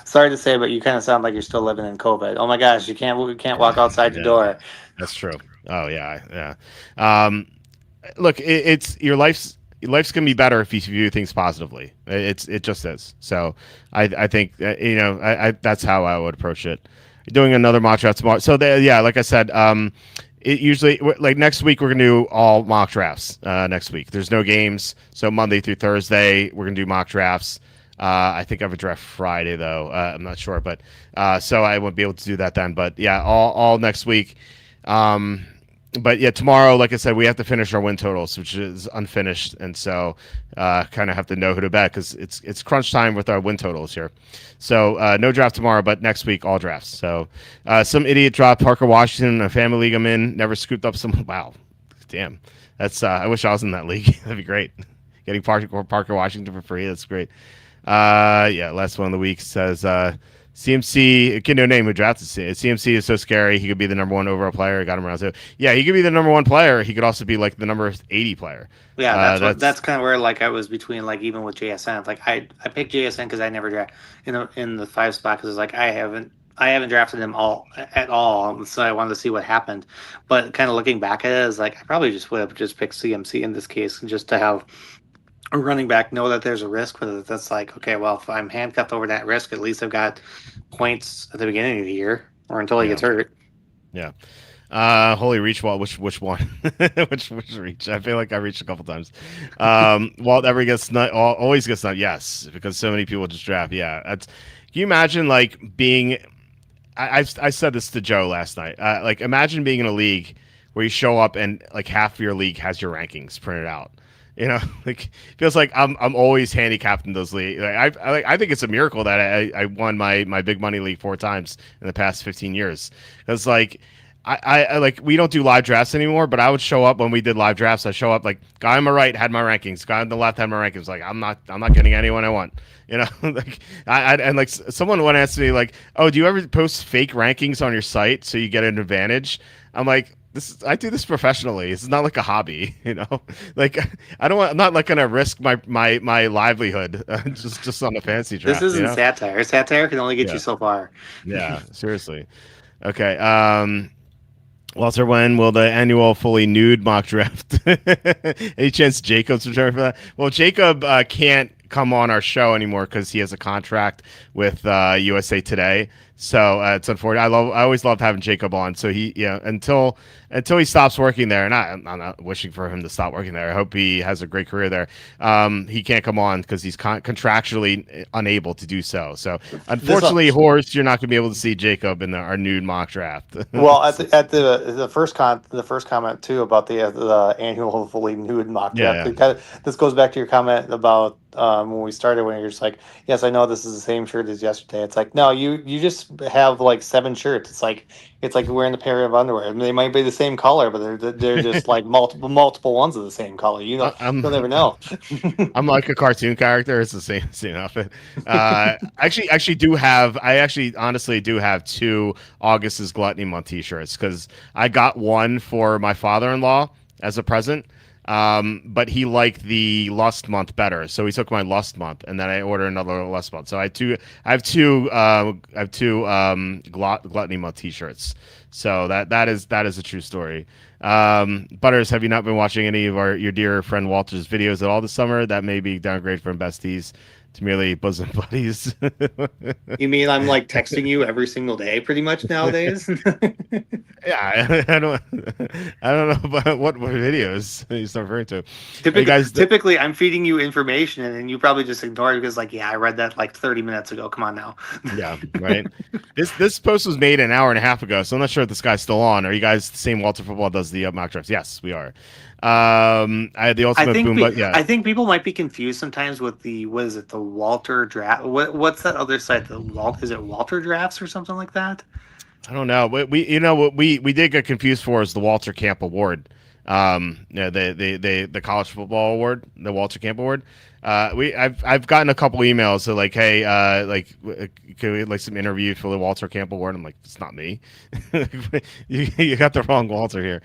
Sorry to say, but you kind of sound like you're still living in COVID. Oh my gosh, you can't walk outside your door. That's true. Oh yeah. Look, it's your life's gonna be better if you view things positively. It just is. So I think I that's how I would approach it. Doing another mock draft tomorrow. So like I said, it usually like next week we're gonna do all mock drafts. Next week there's no games, so Monday through Thursday we're gonna do mock drafts. I think I have a draft Friday though. I'm not sure, but so I won't be able to do that then. But yeah, all next week. But yeah, tomorrow, like I said, we have to finish our win totals, which is unfinished, and so kind of have to know who to bet because it's crunch time with our win totals here. So no draft tomorrow, but next week all drafts. So some idiot dropped Parker Washington, a family league I'm in, never scooped up some. Wow, damn, that's I wish I was in that league. That'd be great. Getting Parker Washington for free, that's great. Last one of the week says CMC, kid no name who drafted CMC is so scary. He could be the number one overall player. I got him around. So yeah, he could be the number one player. He could also be like the number 80 player. Yeah, that's kind of where like I was between like even with JSN. Like I picked JSN because I never draft in the 5 spot because like I haven't drafted him at all. So I wanted to see what happened. But kind of looking back at it, is like I probably just would have just picked CMC in this case just to have a running back know that there's a risk, but that's like, okay, well, if I'm handcuffed over that risk, at least I've got points at the beginning of the year or until he gets hurt. Yeah. Holy reach, Walt. Which one? which reach? I feel like I reached a couple times. Walt ever gets nut? Always gets nut. Yes, because so many people just draft. Yeah. Can you imagine like being? I said this to Joe last night. Like imagine being in a league where you show up and like half of your league has your rankings printed out. You know, like feels like I'm always handicapped in those leagues. Like, I think it's a miracle that I won my big money league 4 times in the past 15 years. Because like I like we don't do live drafts anymore, but I would show up when we did live drafts. I show up like guy on my right had my rankings, guy on the left had my rankings. Like I'm not getting anyone I want. You know, like and like someone once asked me like, oh, do you ever post fake rankings on your site so you get an advantage? I'm like. I do this professionally. It's not like a hobby, you know. Like I'm not like gonna risk my livelihood just on a fantasy draft. This isn't satire. Satire can only get you so far. Yeah, seriously. Okay. Walter, when will the annual fully nude mock draft? Any chance Jacob's returning for that? Well, Jacob can't come on our show anymore because he has a contract with USA Today. So it's unfortunate. I always loved having Jacob on. So until he stops working there, and I'm not wishing for him to stop working there. I hope he has a great career there. He can't come on because he's contractually unable to do so. So unfortunately, Horst, you're not going to be able to see Jacob in our nude mock draft. Well, at the first comment too about the annual fully nude mock draft. Yeah. This goes back to your comment about when we started, when you're just like, yes, I know this is the same shirt as yesterday. It's like, no, you just have like 7 shirts. It's like wearing a pair of underwear. I mean, they might be the same color, but they're just like multiple ones of the same color. You'll never know. I'm like a cartoon character. It's the same outfit. Actually do have. I actually honestly do have 2 August's Gluttony Month T-shirts because I got one for my father-in-law as a present. But he liked the Lust Month better, so he took my Lust Month, and then I ordered another Lust Month. So I have two Gluttony Month T-shirts. So that is a true story. Butters, have you not been watching any of your dear friend Walter's videos at all this summer? That may be downgrade from besties to merely bosom buddies. You mean I'm like texting you every single day, pretty much nowadays? Yeah, I don't know about what videos he's referring to. Typically, I'm feeding you information, and then you probably just ignore it because, like, yeah, I read that like 30 minutes ago. Come on now. Yeah, right. This post was made an hour and a half ago, so I'm not sure if this guy's still on. Are you guys the same Walter Football does the mock drafts? Yes, we are. I had the ultimate boom, but yeah. I think people might be confused sometimes with the the Walter draft. What's that other site? Is it Walter Drafts or something like that? I don't know. What we did get confused for is the Walter Camp Award. The college football award, the Walter Camp Award. I've gotten a couple emails so like, hey, can we like some interview for the Walter Camp Award? I'm like, it's not me. you got the wrong Walter here.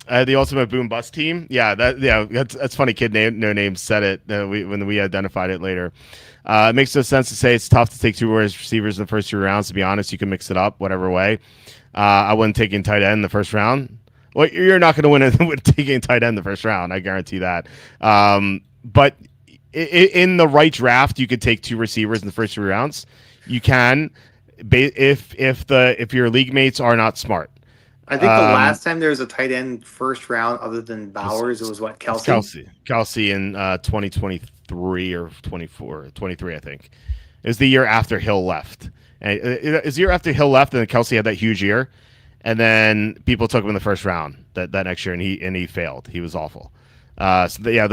The Ultimate Boom Bust Team. That's funny. Kid name no name said it when we identified it later. It makes no sense to say it's tough to take 2 receivers in the first 2 rounds. To be honest, you can mix it up whatever way. I wouldn't take in tight end in the first round. Well, you're not going to win it with taking tight end in the first round. I guarantee that. But in the right draft, you could take 2 receivers in the first 3 rounds. You can, if your league mates are not smart. I think the last time there was a tight end first round, other than Bowers, it was what, Kelsey? Kelsey in 2023 or 23, I think. It was the year after Hill left. And it was the year after Hill left, and then Kelsey had that huge year. And then people took him in the first round that next year, and he failed. He was awful. You're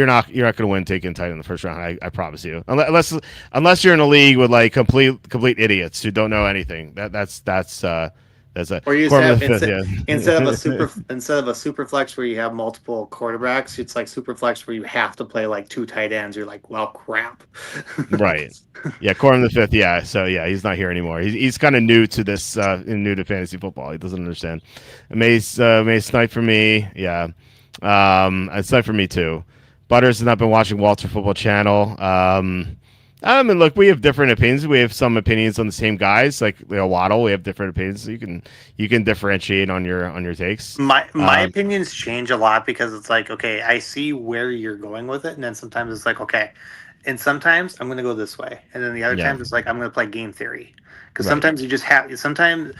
not going to win taking tight in the first round. I promise you, unless you're in a league with like complete idiots who don't know anything. That's or you have instead of a super flex where you have multiple quarterbacks, it's like super flex where you have to play like 2 tight ends. You're like, well, crap. Right. Yeah, Corum the Fifth. Yeah. So yeah, he's not here anymore. He's kind of new to this, new to fantasy football. He doesn't understand. May snipe for me. Yeah. It's snipe for me too. Butters has not been watching Walter Football Channel. I mean, look, we have different opinions. We have some opinions on the same guys, like Waddle. We have different opinions. So you can differentiate on your takes. My opinions change a lot because it's like, okay, I see where you're going with it, and then sometimes it's like, okay, and sometimes I'm going to go this way, and then the other times it's like I'm going to play game theory because sometimes you just have sometimes.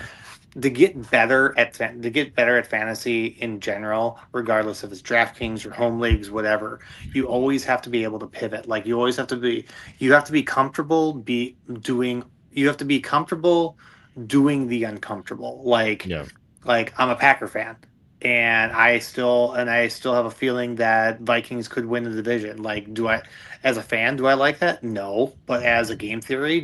To get better at fantasy in general, regardless if it's DraftKings or home leagues, whatever, you always have to be able to pivot. Like you have to be comfortable doing the uncomfortable. Like I'm a Packer fan, and I still have a feeling that Vikings could win the division. Like, as a fan, do I like that? No, but as a game theory,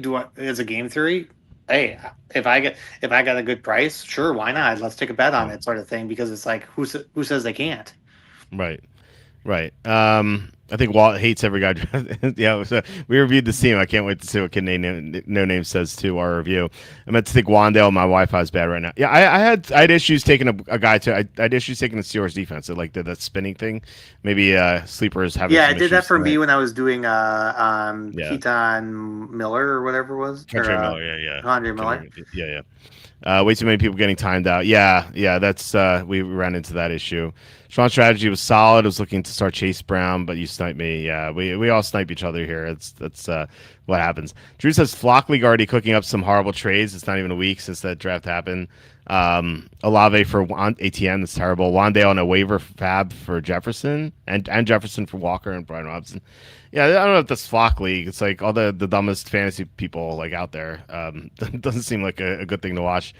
hey, if I got a good price, sure, why not? Let's take a bet on it, sort of thing. Because it's like, who says they can't? Right. I think Walt hates every guy. Yeah, so we reviewed the team. I can't wait to see what Kid No Name says to our review. I meant to think Wandale. My Wi-Fi is bad right now. Yeah, I had issues taking a guy to. I had issues taking the Steelers defense. I like that spinning thing. Maybe sleepers having. Yeah, I did that for me when I was doing Keaton Miller or whatever it was. Andre Miller, Andre Miller. Yeah. Way too many people getting timed out. Yeah. That's we ran into that issue. Sean's strategy was solid. I was looking to start Chase Brown, but you sniped me. Yeah, we all snipe each other here. That's what happens. Drew says Flock League already cooking up some horrible trades. It's not even a week since that draft happened. Olave for ATM. That's terrible. Wandale on a waiver fab for Jefferson and Jefferson for Walker and Brian Robinson. Yeah, I don't know if that's Flock League. It's like all the dumbest fantasy people like out there. Doesn't seem like a good thing to watch.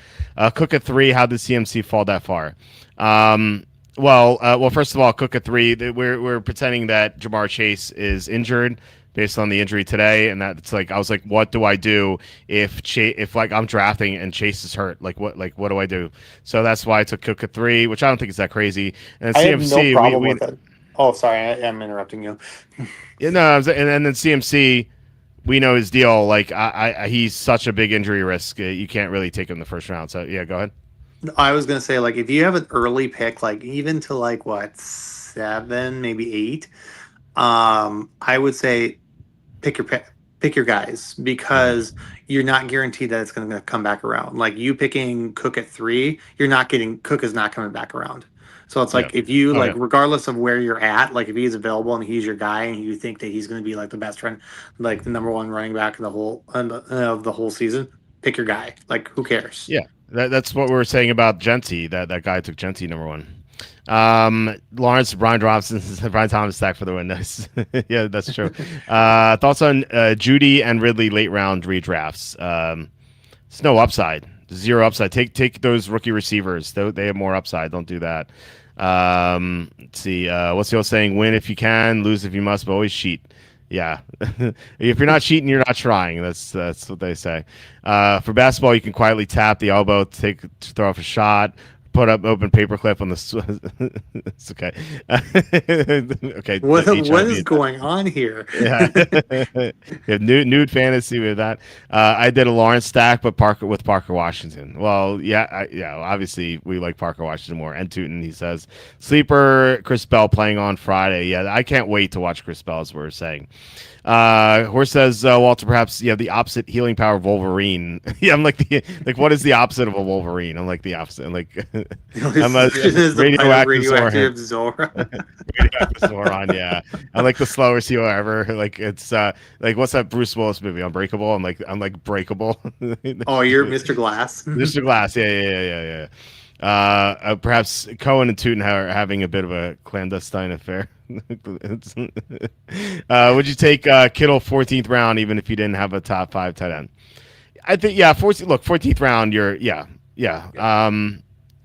Cook at 3. How did CMC fall that far? Well, first of all, Cook at 3. We're pretending that Jamar Chase is injured based on the injury today, and that's like I was like, what do I do if like I'm drafting and Chase is hurt? What do I do? So that's why I took Cook at 3, which I don't think is that crazy. And I have CMC, no problem with it. Oh, sorry, I'm interrupting you. and then CMC, we know his deal. Like he's such a big injury risk. You can't really take him in the first round. So yeah, go ahead. I was gonna say, like, if you have an early pick, like even to like what 7, maybe 8, I would say pick your guys because you're not guaranteed that it's going to come back around. Like you picking Cook at 3, you're not getting Cook is not coming back around. So it's like if you regardless of where you're at, like if he's available and he's your guy and you think that he's going to be like the best friend, like the number 1 running back in the whole of the whole season, pick your guy. Like who cares? Yeah, that's what we were saying about Genty. That guy took Genty number 1. Lawrence, Brian Robinson, Brian Thomas stack for the win. Nice. Yeah, that's true. Thoughts on Judy and Ridley late round redrafts? It's no upside, 0 upside. Take those rookie receivers. They have more upside. Don't do that. Let's see. What's the old saying? Win if you can, lose if you must, but always cheat. Yeah. If you're not cheating, you're not trying. That's what they say. For basketball, you can quietly tap the elbow, throw off a shot. Put up open paperclip on the. It's okay. Okay. What is going on here? Yeah. nude fantasy with that. I did a Lawrence stack, but Parker Washington. Well, yeah. Obviously, we like Parker Washington more. And Tootin, he says sleeper Chris Bell playing on Friday. Yeah, I can't wait to watch Chris Bell. As we're saying. Horse says Walter, perhaps you have the opposite healing power of Wolverine. Yeah, I'm like what is the opposite of a Wolverine? I'm like the opposite. I'm like I'm a radioactive Zora. Radioactive Zoran, yeah. I'm like the slowest hero ever. Like it's like what's that Bruce Willis movie? Unbreakable. I'm like breakable. Oh, you're Mr. Glass. Mr. Glass. Yeah. Perhaps Cohen and Tootin are having a bit of a clandestine affair. Would you take Kittle 14th round even if you didn't have a top 5 tight end? I think 14th round.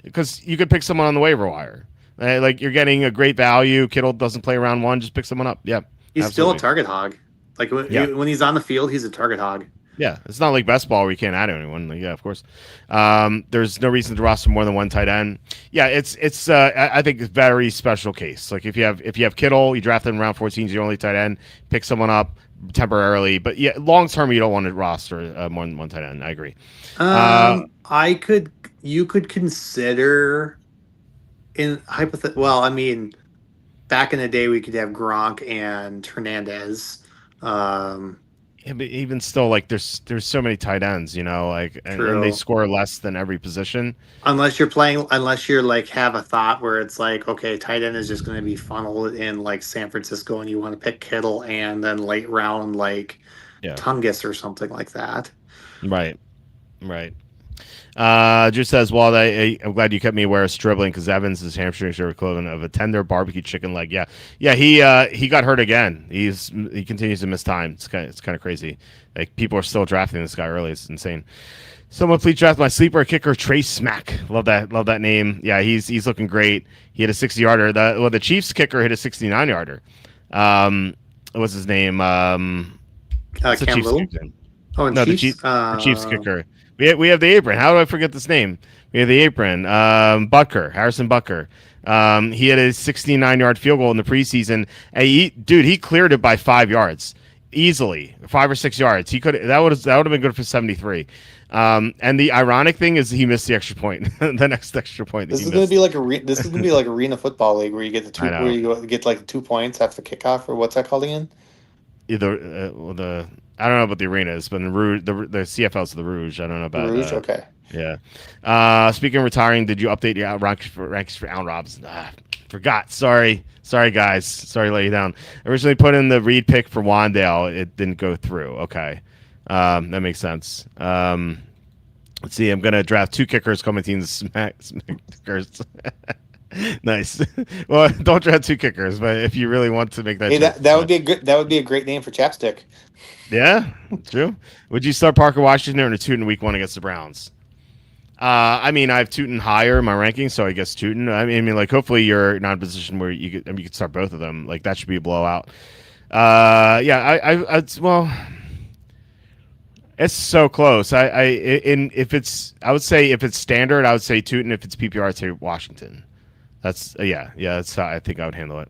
Because you could pick someone on the waiver wire. Like you're getting a great value. Kittle doesn't play round 1. Just pick someone up. Yeah, he's still a target hog. Like when he's on the field, he's a target hog. Yeah, it's not like best ball where you can't add anyone. Like, yeah, of course. There's no reason to roster more than 1 tight end. Yeah, it's I think it's a very special case. Like if you have Kittle, you draft him in round 14, he's your only tight end. Pick someone up temporarily, but yeah, long term you don't want to roster more than 1 tight end. I agree. You could consider in hypothetical. Well, I mean, back in the day we could have Gronk and Hernandez. Yeah, but even still, like there's so many tight ends, like and they score less than every position. Unless you're like have a thought where it's like, okay, tight end is just going to be funneled in like San Francisco, and you want to pick Kittle and then late round like Tungus or something like that. Right. Just says, well, I'm glad you kept me aware of Stribling because Evans' hamstrings are equivalent of a tender barbecue chicken leg. Yeah. He got hurt again. He continues to miss time. It's kind of crazy. Like people are still drafting this guy early. It's insane. Someone please draft my sleeper kicker Trace Smack. Love that name. Yeah, he's looking great. He hit a 60-yarder. The Chiefs kicker hit a 69-yarder. What's his name? Cam Little. Oh, no, the Chiefs kicker. We have the apron. How do I forget this name? We have the apron. Harrison Butker. He had a 69-yard field goal in the preseason. And he cleared it by 5 yards easily, 5 or 6 yards. That would have been good for 73. And the ironic thing is he missed the extra point, the next extra point. This is going to be like arena football league where you get where you get like 2 points after kickoff, or what's that called again? Either I don't know about the arenas, but the CFL's the Rouge. I don't know about Rouge. Okay. Yeah. Speaking of retiring, did you update your rankings for Allen Robinson? Forgot. Sorry, guys. Sorry to let you down. Originally put in the Reed pick for Wandale. It didn't go through. Okay. That makes sense. Let's see. I'm gonna draft 2 kickers. Coming teams smack kickers. Nice. Well, don't draft 2 kickers, but if you really want to make that, that would be a great name for Chapstick. Yeah, true. Would you start Parker Washington or Tootin week 1 against the Browns? I mean, I have Tootin higher in my rankings, so I guess Tootin. I mean, like, hopefully you're not in a position where you could start both of them. Like, that should be a blowout. Yeah, well, it's so close. I would say if it's standard, I would say Tootin. If it's PPR, I'd say Washington. That's yeah. That's how I think I would handle it.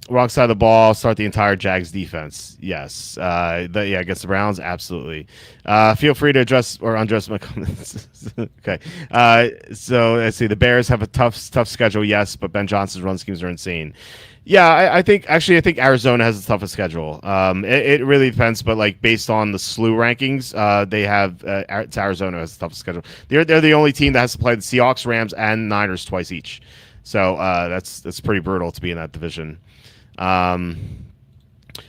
Wrong side of the ball, start the entire Jags defense. Yes. Against the Browns, absolutely. Feel free to address or undress my comments. Okay. So let's see. The Bears have a tough schedule, yes, but Ben Johnson's run schemes are insane. Yeah, I think Arizona has the toughest schedule. It really depends, but like based on the SLU rankings, they have it's Arizona has the toughest schedule. They're the only team that has to play the Seahawks, Rams, and Niners twice each. So that's pretty brutal to be in that division.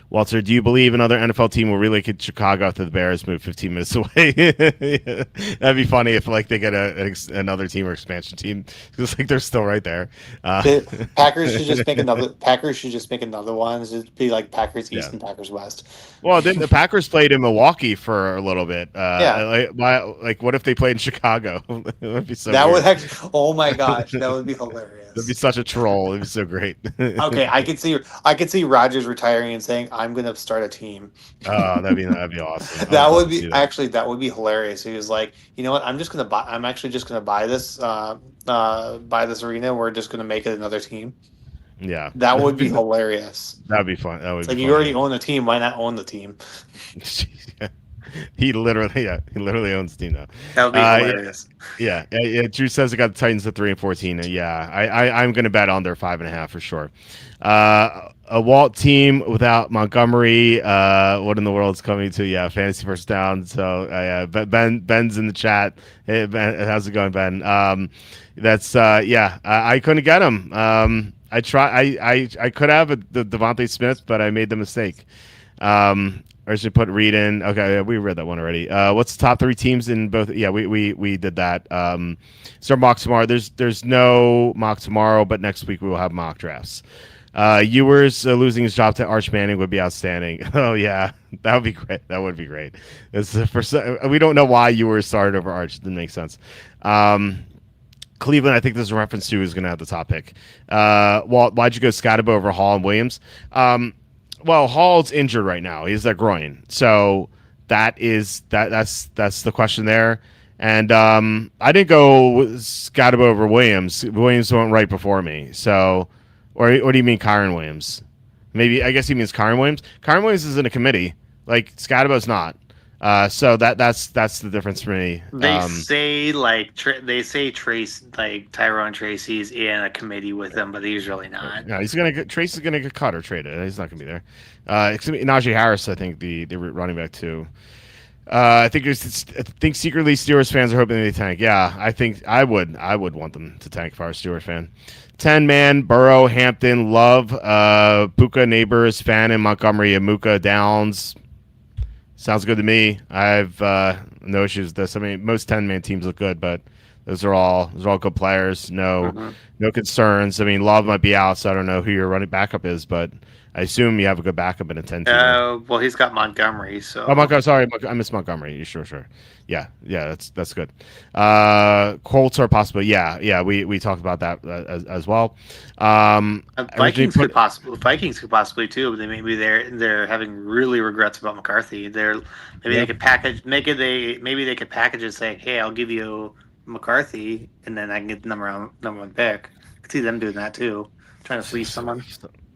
Walter, do you believe another NFL team will relocate to Chicago after the Bears move 15 minutes away? Yeah. That'd be funny if like they get another team or expansion team. It's like they're still right there. The Packers should just make another. Packers should just make another one. It'd be like Packers East and Packers West. Well, then the Packers played in Milwaukee for a little bit. Like what if they played in Chicago? It would be so. That weird. would actually. Oh my gosh, that would be hilarious. That'd be such a troll. It'd be so great. Okay, I could see Rodgers retiring and saying, "I'm going to start a team." Oh, that'd be awesome. That would be hilarious. He was like, "You know what? I'm actually just going to buy this arena. We're just going to make it another team." Yeah, that would be hilarious. That'd be fun. That would be like you already own the team. Why not own the team? He literally owns the team now. That would be hilarious. Yeah. Drew says it got the Titans at 3 and 14. Yeah, I'm going to bet on their 5.5 for sure. A Walt team without Montgomery. What in the world is coming to? Yeah, fantasy first down. So Ben's in the chat. Hey, Ben, how's it going, Ben? That's I couldn't get him. I could have the Devontae Smith, but I made the mistake. Or should put Reed in. Okay, we read that one already. What's the top 3 teams in both? Yeah, we did that. So mock tomorrow. There's no mock tomorrow, but next week we will have mock drafts. Ewers losing his job to Arch Manning would be outstanding. Oh yeah, that would be great. That would be great. We don't know why Ewers started over Arch. It didn't make sense. Cleveland, I think there's a reference to who's going to have the top pick. Walt, why'd you go Scotabo over Hall and Williams? Well, Hall's injured right now. He's that groin. So that's the question there. And I didn't go Scotabo over Williams. Williams went right before me. So, or what do you mean Kyron Williams? Maybe I guess he means Kyron Williams. Kyron Williams is in a committee. Like Scottabo's not. So that's the difference for me. They say Trace like Tyrone Tracy's in a committee with them, but he's really not. No, Trace is gonna get cut or traded. He's not gonna be there. It's gonna be Najee Harris, I think the running back too. I think secretly Steelers fans are hoping they tank. Yeah, I think I would want them to tank if I were a Steelers fan. 10-man, Burrow, Hampton, Love, Buka, Neighbors, Fannin, Montgomery, Amuka, Downs. Sounds good to me. I've no issues with this. I mean, most 10-man teams look good, but those are all good players. No concerns. I mean, Love might be out, so I don't know who your running backup is, but I assume you have a good backup in a 10 team. Well, he's got Montgomery, so. Oh, Montgomery. Sorry, I missed Montgomery. Sure. Yeah, that's good. Colts are possible. Yeah. We talked about that as well. Vikings could possibly too. But maybe they're having really regrets about McCarthy. They could package. Maybe they could package and say, "Hey, I'll give you McCarthy, and then I can get the number one pick." I could see them doing that too, trying to fleece someone.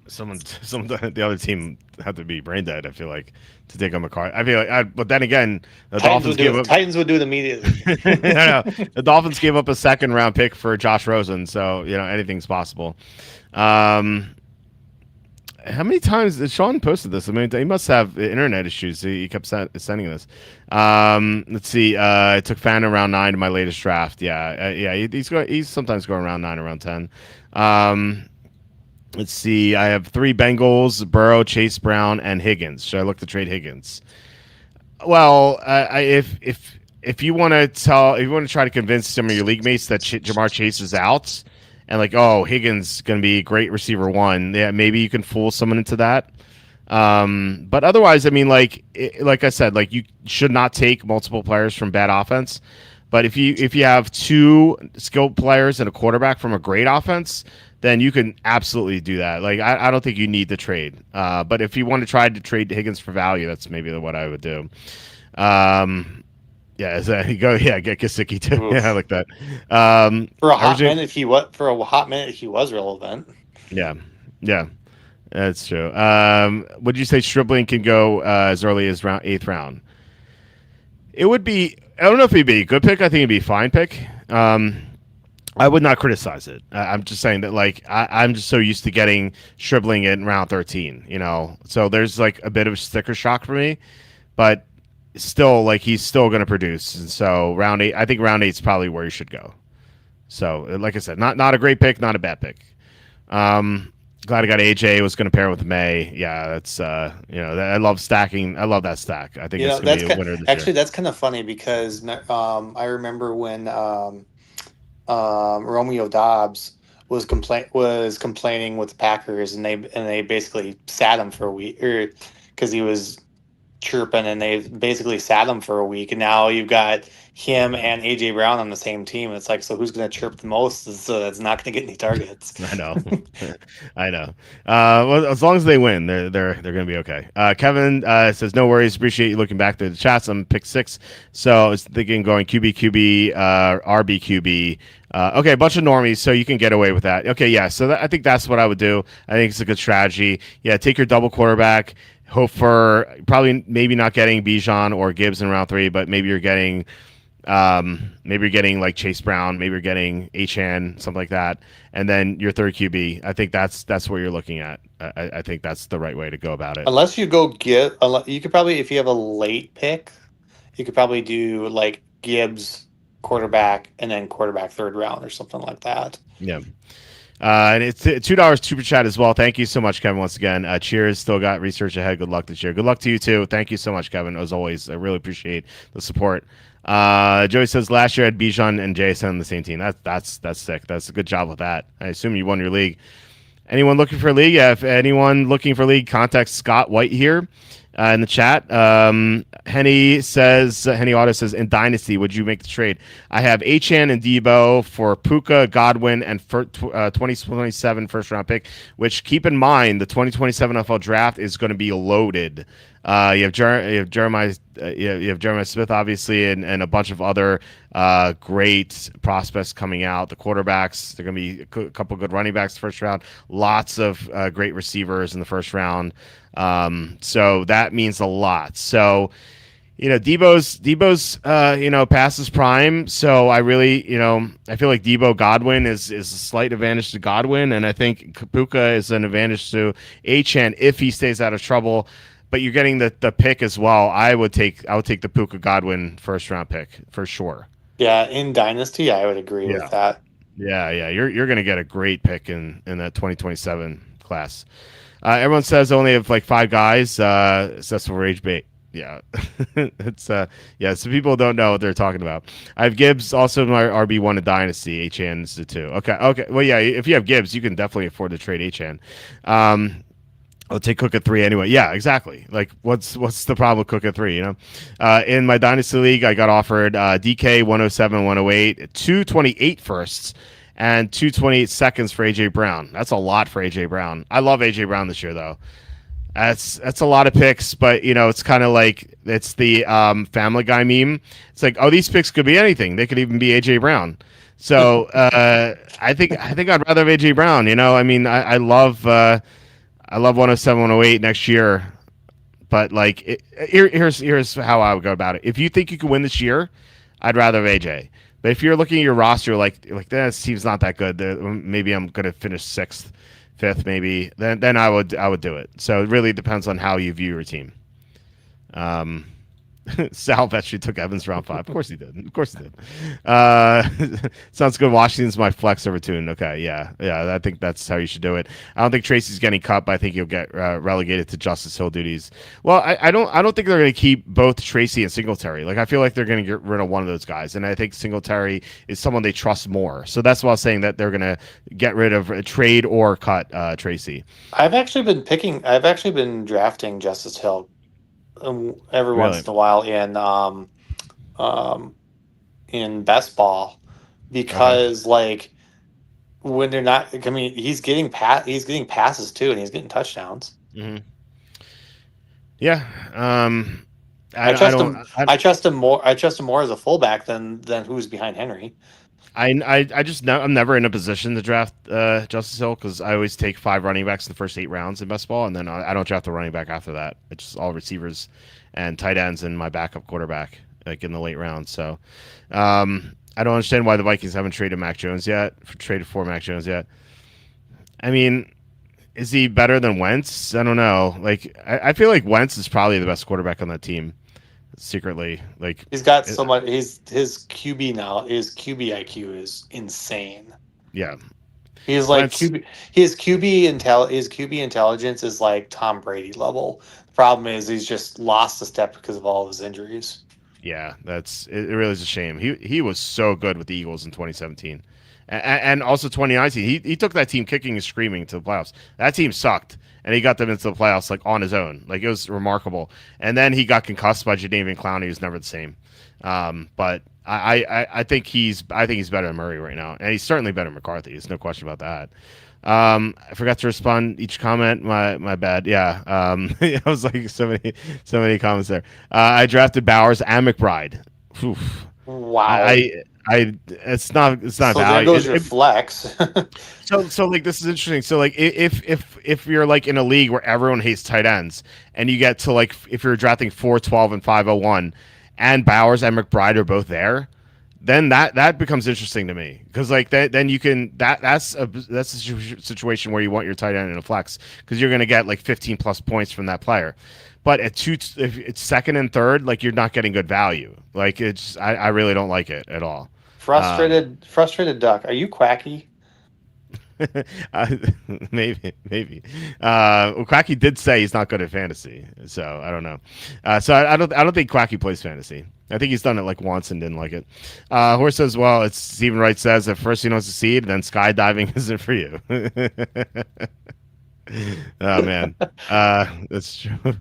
The other team had to be brain dead. I feel like to take on McCarthy. I feel like, but then again, the Dolphins Titans would do it immediately. No. The Dolphins gave up a 2nd-round pick for Josh Rosen, so anything's possible. How many times did Sean posted this? I mean, he must have internet issues. He kept sending this. Let's see. I took Fan around 9 in my latest draft. He's sometimes going around 9, around 10. Let's see. I have 3 Bengals: Burrow, Chase Brown, and Higgins. Should I look to trade Higgins? Well, if you want to try to convince some of your league mates that Jamar Chase is out, and Higgins is going to be a great receiver 1, yeah, maybe you can fool someone into that. But otherwise, I mean, like I said, like you should not take multiple players from bad offense. But if you have two skilled players and a quarterback from a great offense, then you can absolutely do that. Like I don't think you need to trade. But if you want to try to trade Higgins for value, that's maybe what I would do. Yeah, is that go? Yeah, get Gesicki too. Oof. Yeah, I like that. For a hot minute, he was relevant. Yeah, yeah, that's true. Would you say Stribling can go as early as eighth round? It would be. I don't know if it'd be a good pick. I think it'd be a fine pick. I would not criticize it. I'm just saying that, like, I'm just so used to getting Stribling in round 13. So there's like a bit of sticker shock for me, but still, like, he's still going to produce. And so round 8, I think round 8 is probably where he should go. So, like I said, not a great pick, not a bad pick. Glad I got AJ. Was going to pair with May. Yeah, that's I love stacking. I love that stack. I think it's going to be a winner this year. That's kind of funny because I remember when Romeo Dobbs was complaining with the Packers, and they basically sat him for a week, or because he was chirping, and they basically sat him for a week, and now you've got him and AJ Brown on the same team. It's like, so who's going to chirp the most? So that's not going to get any targets. I know, I know. Well, as long as they win, they're going to be okay. Kevin says no worries. Appreciate you looking back through the chats. I'm pick 6, so I was thinking going QB, RB QB. Okay, a bunch of normies, so you can get away with that. Okay, yeah. So I think that's what I would do. I think it's a good strategy. Yeah, take your double quarterback. Hope for maybe not getting Bijan or Gibbs in round 3, but maybe you're getting like Chase Brown, maybe you're getting Achane, something like that, and then your third QB. I think that's where you're looking at. I think that's the right way to go about it. Unless you you could probably, if you have a late pick, you could probably do like Gibbs quarterback and then quarterback third round or something like that. Yeah. And it's $2 super chat as well. Thank you so much, Kevin, once again. Cheers. Still got research ahead. Good luck this year. Good luck to you too. Thank you so much, Kevin. As always, I really appreciate the support. Joey says last year I had Bijan and Jason on the same team. That's sick. That's a good job with that. I assume you won your league. Anyone looking for a league? Yeah, if anyone looking for a league, contact Scott White here in the chat. Henny Auto says, in Dynasty, would you make the trade? I have Achane and Debo for Puka, Godwin, and 2027 first round pick, which, keep in mind, the 2027 NFL draft is going to be loaded. You have Jeremiah Smith, obviously, and a bunch of other great prospects coming out. The quarterbacks, there are going to be a couple good running backs first round. Lots of great receivers in the first round. So that means a lot. So, Debo's past his prime. So I really, I feel like Debo Godwin is a slight advantage to Godwin, and I think Puka is an advantage to Achane if he stays out of trouble. But you're getting the pick as well. I would take the Puka Godwin first round pick for sure. Yeah, in Dynasty, I would agree with that. Yeah. You're going to get a great pick in that 2027 class. Everyone says only have like 5 guys. That's for age bait. Yeah, it's so people don't know what they're talking about. I have Gibbs also in my RB1 in Dynasty. Achane is the 2. Okay. Well, yeah, if you have Gibbs, you can definitely afford to trade Achane. I'll take Cook at 3 anyway. Yeah, exactly. Like, what's the problem with Cook at 3? In my Dynasty League, I got offered DK 107, 108, 228 firsts, and 228 seconds for AJ Brown. That's a lot for AJ Brown. I love AJ Brown this year, though. That's a lot of picks, but it's kind of like it's the Family Guy meme. It's like, oh, these picks could be anything. They could even be AJ Brown. So I think I'd rather have AJ Brown. I mean, I love 107, 108 next year, but like here's how I would go about it. If you think you can win this year, I'd rather have AJ. But if you're looking at your roster, like this team's not that good, maybe I'm gonna finish 6th, 5th, maybe. Then I would do it. So it really depends on how you view your team. Sal actually took Evans round 5. Of course he did. Of course he did. Sounds good. Washington's my flex over Tune. Okay, yeah. I think that's how you should do it. I don't think Tracy's getting cut, but I think he'll get relegated to Justice Hill duties. Well, I don't think they're going to keep both Tracy and Singletary. Like I feel like they're going to get rid of one of those guys, and I think Singletary is someone they trust more. So that's why I was saying that they're going to get rid of a trade or cut Tracy. I've actually been drafting Justice Hill every once in a while in best ball because like when they're not, I mean, he's getting passes too, and he's getting touchdowns. Mm-hmm. Yeah. I trust him more as a fullback than who's behind Henry. I'm never in a position to draft Justice Hill because I always take 5 running backs in the first 8 rounds in best ball, and then I don't draft a running back after that. It's just all receivers and tight ends and my backup quarterback like in the late rounds. So I don't understand why the Vikings haven't traded Mac Jones yet. Traded for Mac Jones yet. I mean, is he better than Wentz? I don't know. Like I feel like Wentz is probably the best quarterback on that team. Secretly, like he's got so much. His QB now, his QB IQ is insane. Yeah, he's like his QB intelligence is like Tom Brady level. The problem is he's just lost a step because of all of his injuries. Yeah, it really is a shame. He was so good with the Eagles in 2017, and also 2019. He took that team kicking and screaming to the playoffs. That team sucked. And he got them into the playoffs like on his own. Like it was remarkable. And then he got concussed by Jadeveon Clowney, who's never the same. But I think he's better than Murray right now, and he's certainly better than McCarthy. There's no question about that. I forgot to respond each comment. My bad. Yeah. I was like so many comments there. I drafted Bowers and McBride. Oof. Wow. It's not so value. There goes your flex. so like this is interesting. So like if you're like in a league where everyone hates tight ends and you get to like if you're drafting 412 and 501 and Bowers and McBride are both there, then that becomes interesting to me because like then you can that's a situation where you want your tight end in a flex because you're going to get like 15 plus points from that player. But if it's second and third, like you're not getting good value. Like it's I really don't like it at all. Frustrated duck. Are you quacky? Maybe. Quacky did say he's not good at fantasy, so I don't know. So I don't think Quacky plays fantasy. I think he's done it like once and didn't like it. Horse says, well, it's Stephen Wright says that first you don't succeed, then skydiving isn't for you. Oh man, that's true.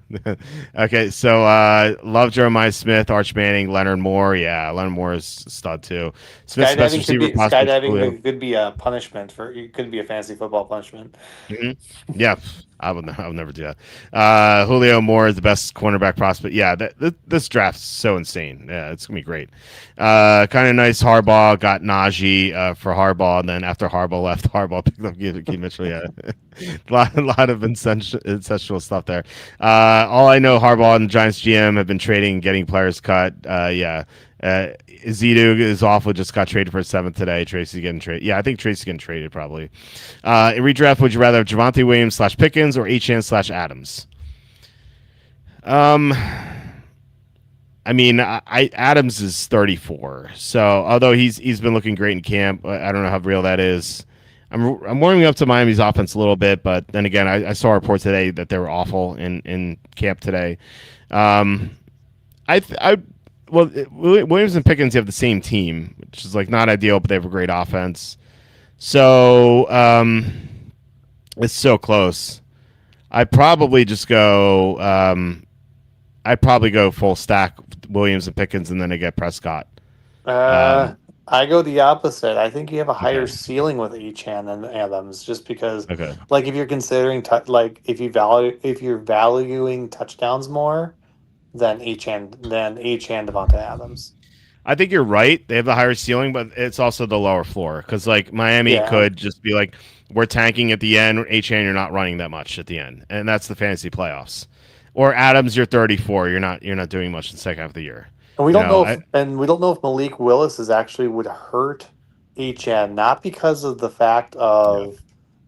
Okay, so love Jeremiah Smith, Arch Manning, Leonard Moore. Yeah, Leonard Moore is a stud too. Skydiving could be a punishment it could be a fantasy football punishment. Mm-hmm. Yeah, I would never do that. Julio Moore is the best cornerback prospect. Yeah, this draft's so insane. Yeah, it's gonna be great. Kind of nice. Harbaugh got Najee for Harbaugh, and then after Harbaugh left, Harbaugh picked up Keith Mitchell. Yeah, a lot of incestual stuff there. All I know, Harbaugh and the Giants GM have been trading, getting players cut. Zidu is awful. Just got traded for a 7th today. Tracy's getting traded. Yeah, I think Tracy's getting traded probably. In redraft, would you rather have Javonte Williams / Pickens or Achane / Adams? I mean, Adams is 34. So although he's been looking great in camp, I don't know how real that is. I'm warming up to Miami's offense a little bit, but then again, I saw a report today that they were awful in camp today. Williams and Pickens have the same team, which is like not ideal, but they have a great offense. So it's so close. I'd probably just go. I'd probably go full stack Williams and Pickens, and then I get Prescott. I go the opposite. I think you have a higher ceiling with Achane than Adams, just because, like, if you're considering if you're valuing touchdowns more than Achane Devontae Adams. I think you're right. They have the higher ceiling, but it's also the lower floor because like Miami could just be like, we're tanking at the end. Achane, you're not running that much at the end, and that's the fantasy playoffs. Or Adams, you're 34. You're not doing much in the second half of the year. And we don't know if Malik Willis is actually would hurt Achane, not because of the fact of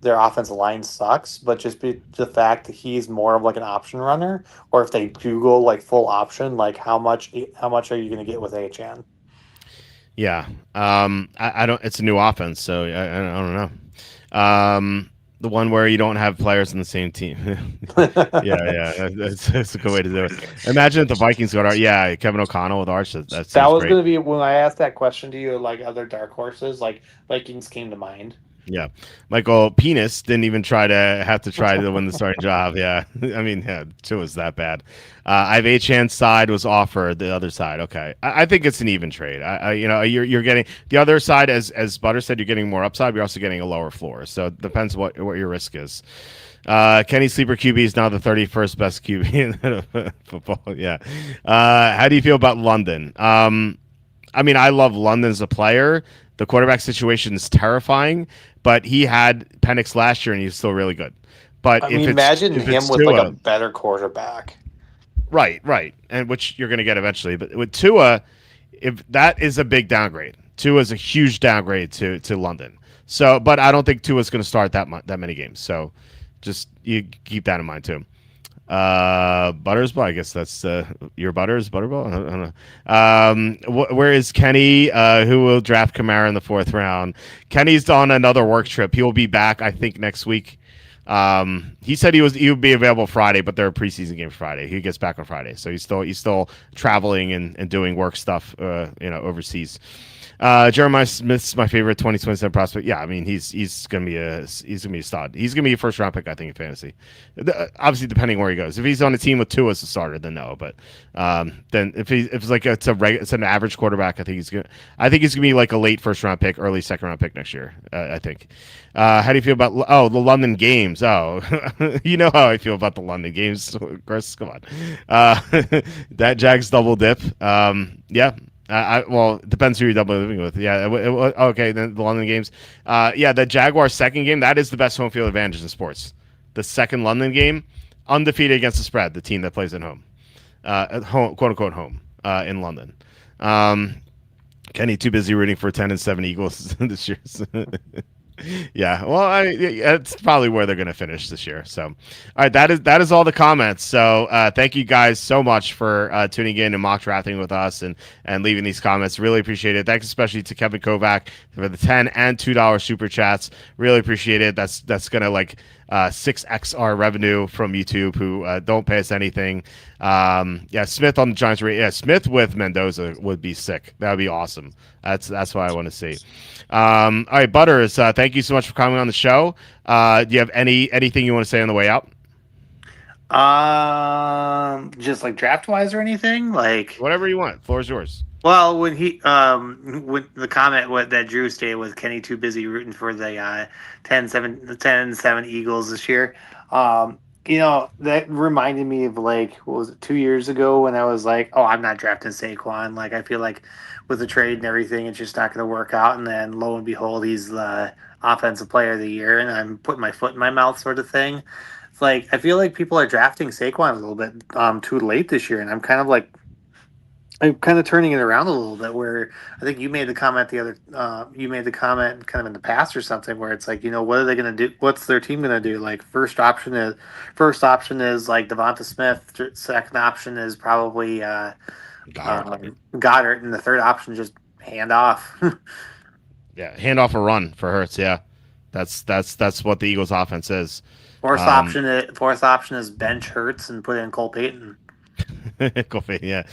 their offensive line sucks, but just the fact that he's more of like an option runner, or if they do go like full option, like how much are you going to get with Achan? Yeah. I don't. It's a new offense, so I don't know. The one where you don't have players on the same team. Yeah. That's a good way to do it. Imagine if the Vikings got Arch. Yeah, Kevin O'Connell with Arch. That That seems was great. going to be when I asked that question to you, like other dark horses, like Vikings came to mind. Yeah, Michael Penis didn't even have to try to win the starting job. Yeah, I mean, yeah, it was that bad. I have Achan's side was offered the other side. Okay, I think it's an even trade. You're getting the other side as Butter said. You're getting more upside. You're also getting a lower floor. So it depends what your risk is. Kenny Sleeper QB is now the 31st best QB in football. Yeah. How do you feel about London? I mean, I love London as a player. The quarterback situation is terrifying, but he had Penix last year and he's still really good. But I mean, imagine if him it's with like a Tua, better quarterback. right, and which you're going to get eventually. But with Tua, if that is a big downgrade. Tua is a huge downgrade to London. So, but I don't think Tua's going to start that many games. So, just you keep that in mind too. Buttersball, I guess that's your Butterball. I don't know. Where is Kenny? Who will draft Kamara in the 4th round? Kenny's on another work trip. He will be back, I think, next week. He said he would be available Friday, but there are preseason games Friday. He gets back on Friday, so he's still traveling and doing work stuff, overseas. Jeremiah Smith's my favorite 2027 prospect. Yeah, I mean he's gonna be a stud. He's gonna be a 1st round pick, I think, in fantasy. Obviously, depending where he goes. If he's on a team with Tua as a starter, then no. But then if it's an average quarterback, I think he's gonna be like a late 1st round pick, early 2nd round pick next year. I think. How do you feel about the London games? Oh, you know how I feel about the London games, Chris. Come on, that Jags double dip. Yeah. Well, it depends who you're double living with. Yeah. Okay. Then the London games. Yeah. The Jaguars' 2nd game, that is the best home field advantage in sports. The 2nd London game, undefeated against the spread, the team that plays at home, quote unquote home, in London. Kenny too busy rooting for 10-7 Eagles this year. Yeah, well, it's probably where they're going to finish this year. So, all right, that is all the comments. So, thank you guys so much for tuning in and mock drafting with us and leaving these comments. Really appreciate it. Thanks especially to Kevin Kovac for the $10 and $2 super chats. Really appreciate it. That's going to 6x our revenue from YouTube, who don't pay us anything. Yeah, Smith on the Giants. Yeah, Smith with Mendoza would be sick. That would be awesome. That's what I want to see. All right, Butters, thank you so much for coming on the show. Do you have anything you want to say on the way out? Just like draft wise or anything, like whatever you want. Floor is yours. Well, when the comment that Drew stated was Kenny too busy rooting for the 10-7 Eagles this year. That reminded me of what was it, 2 years ago when I was like, oh, I'm not drafting Saquon. Like, I feel like with the trade and everything, it's just not going to work out. And then lo and behold, he's the offensive player of the year, and I'm putting my foot in my mouth sort of thing. It's like, I feel like people are drafting Saquon a little bit too late this year. And I'm kind of turning it around a little bit, where I think you made the comment you made the comment kind of in the past or something, where it's like, what are they going to do? What's their team going to do? Like, first option is like Devonta Smith. 2nd option is probably Goddard, and the 3rd option is just hand off. Yeah, hand off a run for Hurts. Yeah, that's what the Eagles' offense is. Fourth option is bench Hurts and put in Cole Payton. Yeah.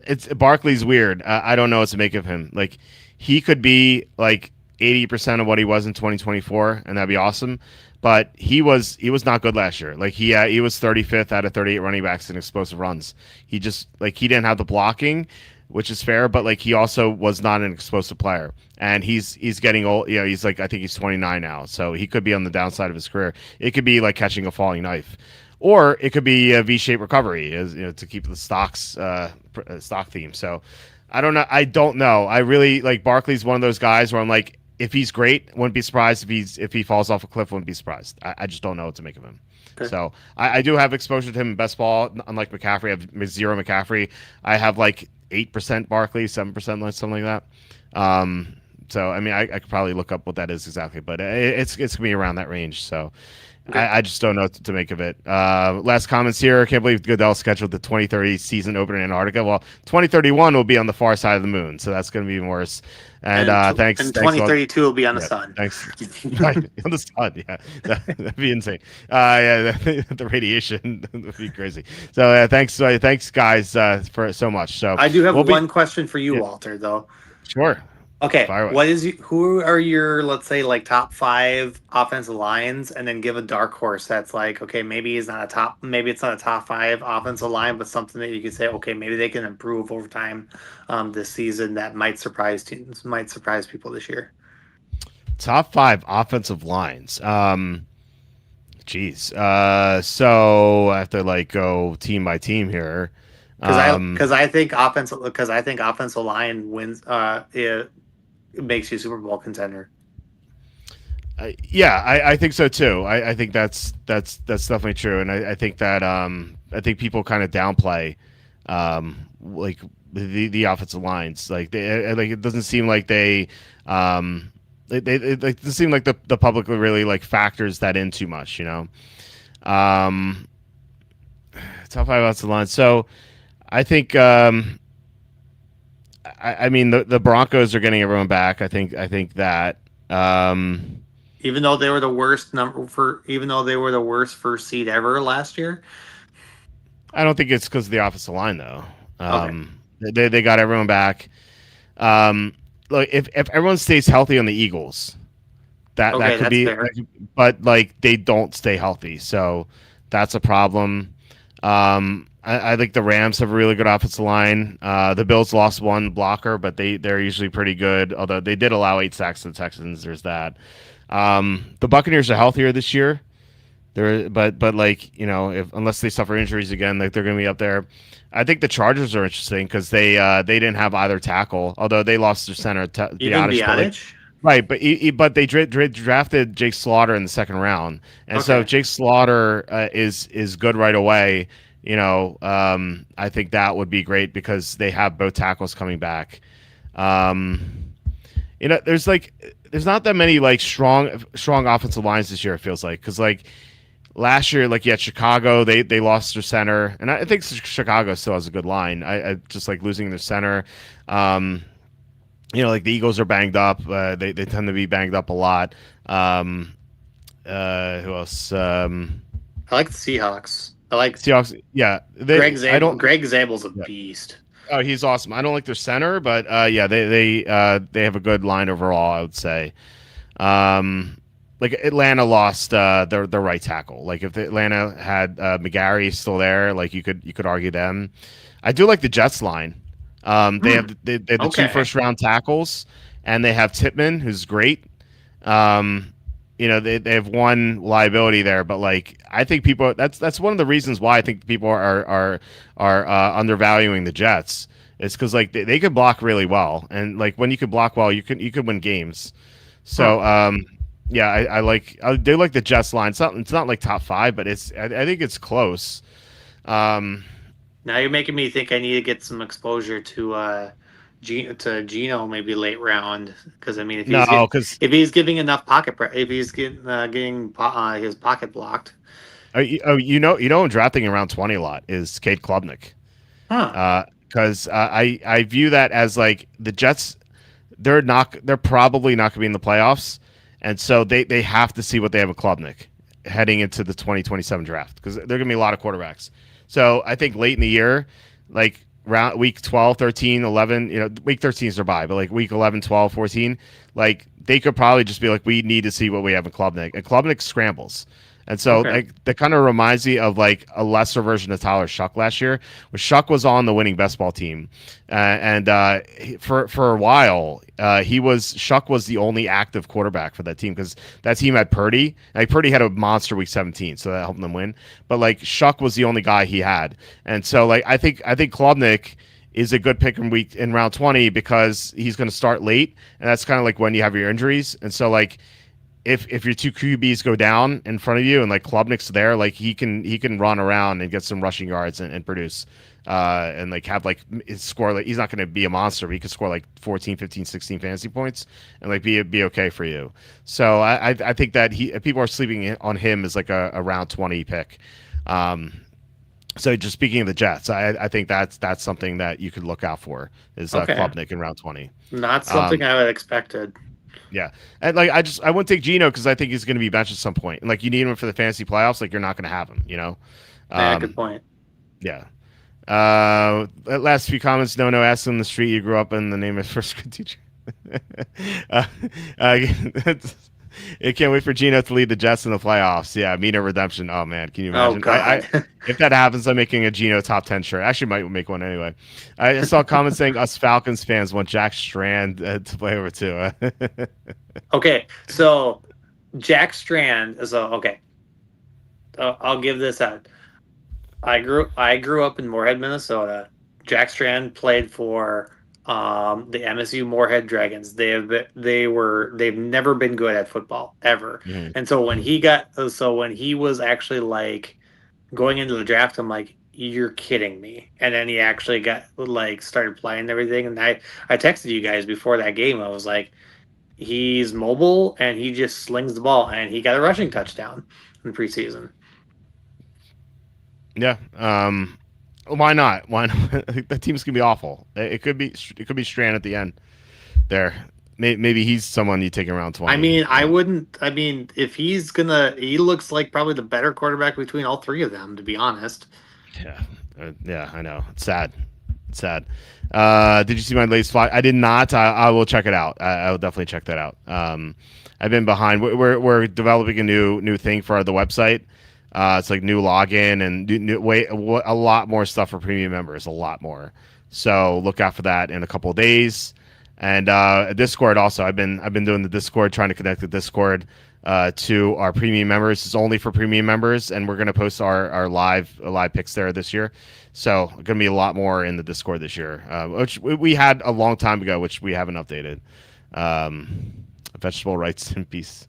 It's Barkley's weird. I don't know what to make of him. Like, he could be like 80% of what he was in 2024, and that'd be awesome. But he was not good last year. Like, he was 35th out of 38 running backs in explosive runs. He just he didn't have the blocking, which is fair, but he also was not an explosive player. And he's getting old. He's I think he's 29 now, so he could be on the downside of his career. It could be like catching a falling knife. Or it could be a V-shaped recovery, to keep the stock theme. So I don't know. I really Barkley's one of those guys where I'm like, if he's great, wouldn't be surprised. If he falls off a cliff, wouldn't be surprised. I just don't know what to make of him. Okay. So I do have exposure to him in best ball. Unlike McCaffrey, I have 0 McCaffrey. I have 8% Barkley, 7%, something like that. So I mean, I could probably look up what that is exactly, but it's gonna be around that range. So I just don't know what to make of it. Last comments here. I can't believe Goodell scheduled the 2030 season opener in Antarctica. Well, 2031 will be on the far side of the moon, so that's going to be even worse. And thanks. And 2032 will be on the yeah, sun. Thanks. Right, on the sun. Yeah, that'd be insane. Yeah, the radiation would be crazy. So thanks guys for so much. So I do have one question for you, Walter. Though. Sure. Okay, who are your, let's say, like top 5 offensive lines, and then give a dark horse that's like, okay, maybe it's not a top 5 offensive line, but something that you could say, okay, maybe they can improve over time this season that might surprise teams, might surprise people this year. Top 5 offensive lines. Geez. So I have to like go team by team here. Because I think offensive line wins. It makes you Super Bowl contender. Yeah, I think so too. I think that's definitely true, and I think that I think people kind of downplay like the offensive lines. Like it doesn't seem like they it doesn't seem like the public really like factors that in too much. Top 5 offensive lines. So I think. I mean the Broncos are getting everyone back. I think that even though they were the worst first seed ever last year, I don't think it's because of the offensive line though. Okay. They got everyone back. Look, if everyone stays healthy on the Eagles, that could be fair. But like they don't stay healthy, so that's a problem. I think the Rams have a really good offensive line. The Bills lost one blocker, but they're usually pretty good. Although they did allow 8 sacks to the Texans. There's that. The Buccaneers are healthier this year. But like unless they suffer injuries again, like they're going to be up there. I think the Chargers are interesting because they didn't have either tackle. Although they lost their center, Biotish. Right, but they drafted Jake Slaughter in the second round, and so if Jake Slaughter is good right away. I think that would be great because they have both tackles coming back. There's not that many like strong offensive lines this year. It feels like because like last year, like Chicago, they lost their center, and I think Chicago still has a good line. I just like losing their center. Like the Eagles are banged up. They tend to be banged up a lot. Who else? I like the Seahawks. I like Seahawks. Yeah, Greg Zabel's a beast. Oh, he's awesome. I don't like their center, but they have a good line overall. I would say. Like Atlanta lost their right tackle. Like if Atlanta had McGarry still there, like you could argue them. I do like the Jets line. They have the 2 first-round tackles, and they have Tippmann, who's great. They have one liability there, but like I think people that's one of the reasons why I think people are undervaluing the Jets. It's because like they could block really well, and like when you could block well, you could win games. So I do like the Jets line. It's not like top 5, but I think it's close. Now you're making me think I need to get some exposure to Geno maybe late round because I mean if he's giving enough pocket if he's getting his pocket blocked. I'm drafting around 20 a lot is Cade Klubnik. Because I view that as like the Jets, they're probably not going to be in the playoffs, and so they have to see what they have with Klubnik heading into the 2027 draft because there are going to be a lot of quarterbacks. So I think late in the year, like round week 12, 13, 11, week 13 is their bye, but like week 11, 12, 14, like they could probably just be like, we need to see what we have in Klubnik. And Klubnik scrambles. And so like that kind of reminds me of like a lesser version of Tyler Shuck last year, where Shuck was on the winning best ball team, and for a while Shuck was the only active quarterback for that team because that team had Purdy. Like Purdy had a monster week 17, so that helped them win. But like Shuck was the only guy he had, and so like I think Klubnik is a good pick in round 20 because he's going to start late, and that's kind of like when you have your injuries, and so like. if your two QBs go down in front of you and like Klubnik's there, like he can run around and get some rushing yards and produce and like have like score, like he's not going to be a monster, but he could score like 14, 15, 16 fantasy points and like be okay for you. So I think that people are sleeping on him as like a round 20 pick. So just speaking of the Jets, I think that's something that you could look out for is Klubnik in round 20. Not something I would expected. Yeah, and like I wouldn't take Geno because I think he's going to be benched at some point. And like you need him for the fantasy playoffs, like you're not going to have him. Yeah, good point. Yeah. Last few comments. No, asked him the street you grew up in, the name of his first grade teacher. I can't wait for Geno to lead the Jets in the playoffs. Yeah, Mina Redemption. Oh man, can you imagine? Oh God. If that happens, I'm making a Geno top 10 shirt. Actually, might make one anyway. I saw comments saying us Falcons fans want Jack Strand to play over too. Okay, so Jack Strand is okay. I'll give this out. I grew up in Moorhead, Minnesota. Jack Strand played for the MSU Moorhead Dragons. They've never been good at football ever. Mm-hmm. And so when he was actually like going into the draft, I'm like, you're kidding me. And then he actually got like started playing and everything. And I texted you guys before that game. I was like, he's mobile and he just slings the ball, and he got a rushing touchdown in preseason. Yeah. Why not? Why not? That team's gonna be awful. It could be Strand at the end. There, maybe he's someone you take around 20. I mean, I wouldn't. I mean, if he looks like probably the better quarterback between all three of them, to be honest. Yeah, I know. It's sad. Did you see my latest fly? I did not. I will check it out. I will definitely check that out. I've been behind. We're developing a new thing for the website. It's like new login and a lot more stuff for premium members, a lot more. So look out for that in a couple of days. And Discord also. I've been doing the Discord, trying to connect the Discord to our premium members. It's only for premium members, and we're gonna post our live picks there this year. So gonna be a lot more in the Discord this year, which we had a long time ago, which we haven't updated. Vegetable rights in peace.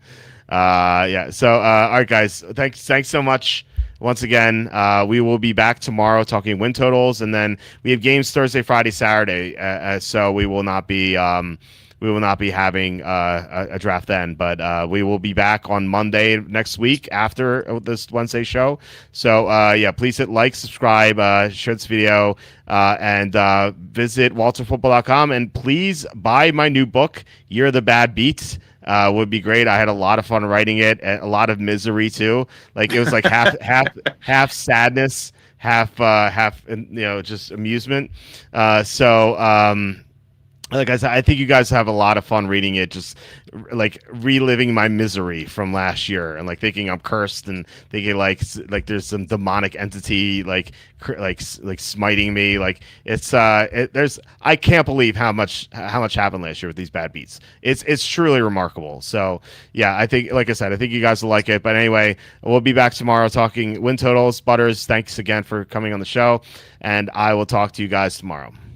Yeah. So, all right, guys. Thanks so much once again. We will be back tomorrow talking win totals, and then we have games Thursday, Friday, Saturday. So we will not be having a draft then, but we will be back on Monday next week after this Wednesday show. So yeah, please hit like, subscribe, share this video, and visit walterfootball.com, and please buy my new book, You're the Bad Beat. Would be great. I had a lot of fun writing it, and a lot of misery too. Like it was like half sadness, half just amusement. Like I said, I think you guys have a lot of fun reading it, just like reliving my misery from last year, and like thinking I'm cursed, and thinking like there's some demonic entity like smiting me. Like I can't believe how much happened last year with these bad beats. It's truly remarkable. So yeah, I think, like I said, I think you guys will like it. But anyway, we'll be back tomorrow talking win totals. Butters, thanks again for coming on the show, and I will talk to you guys tomorrow.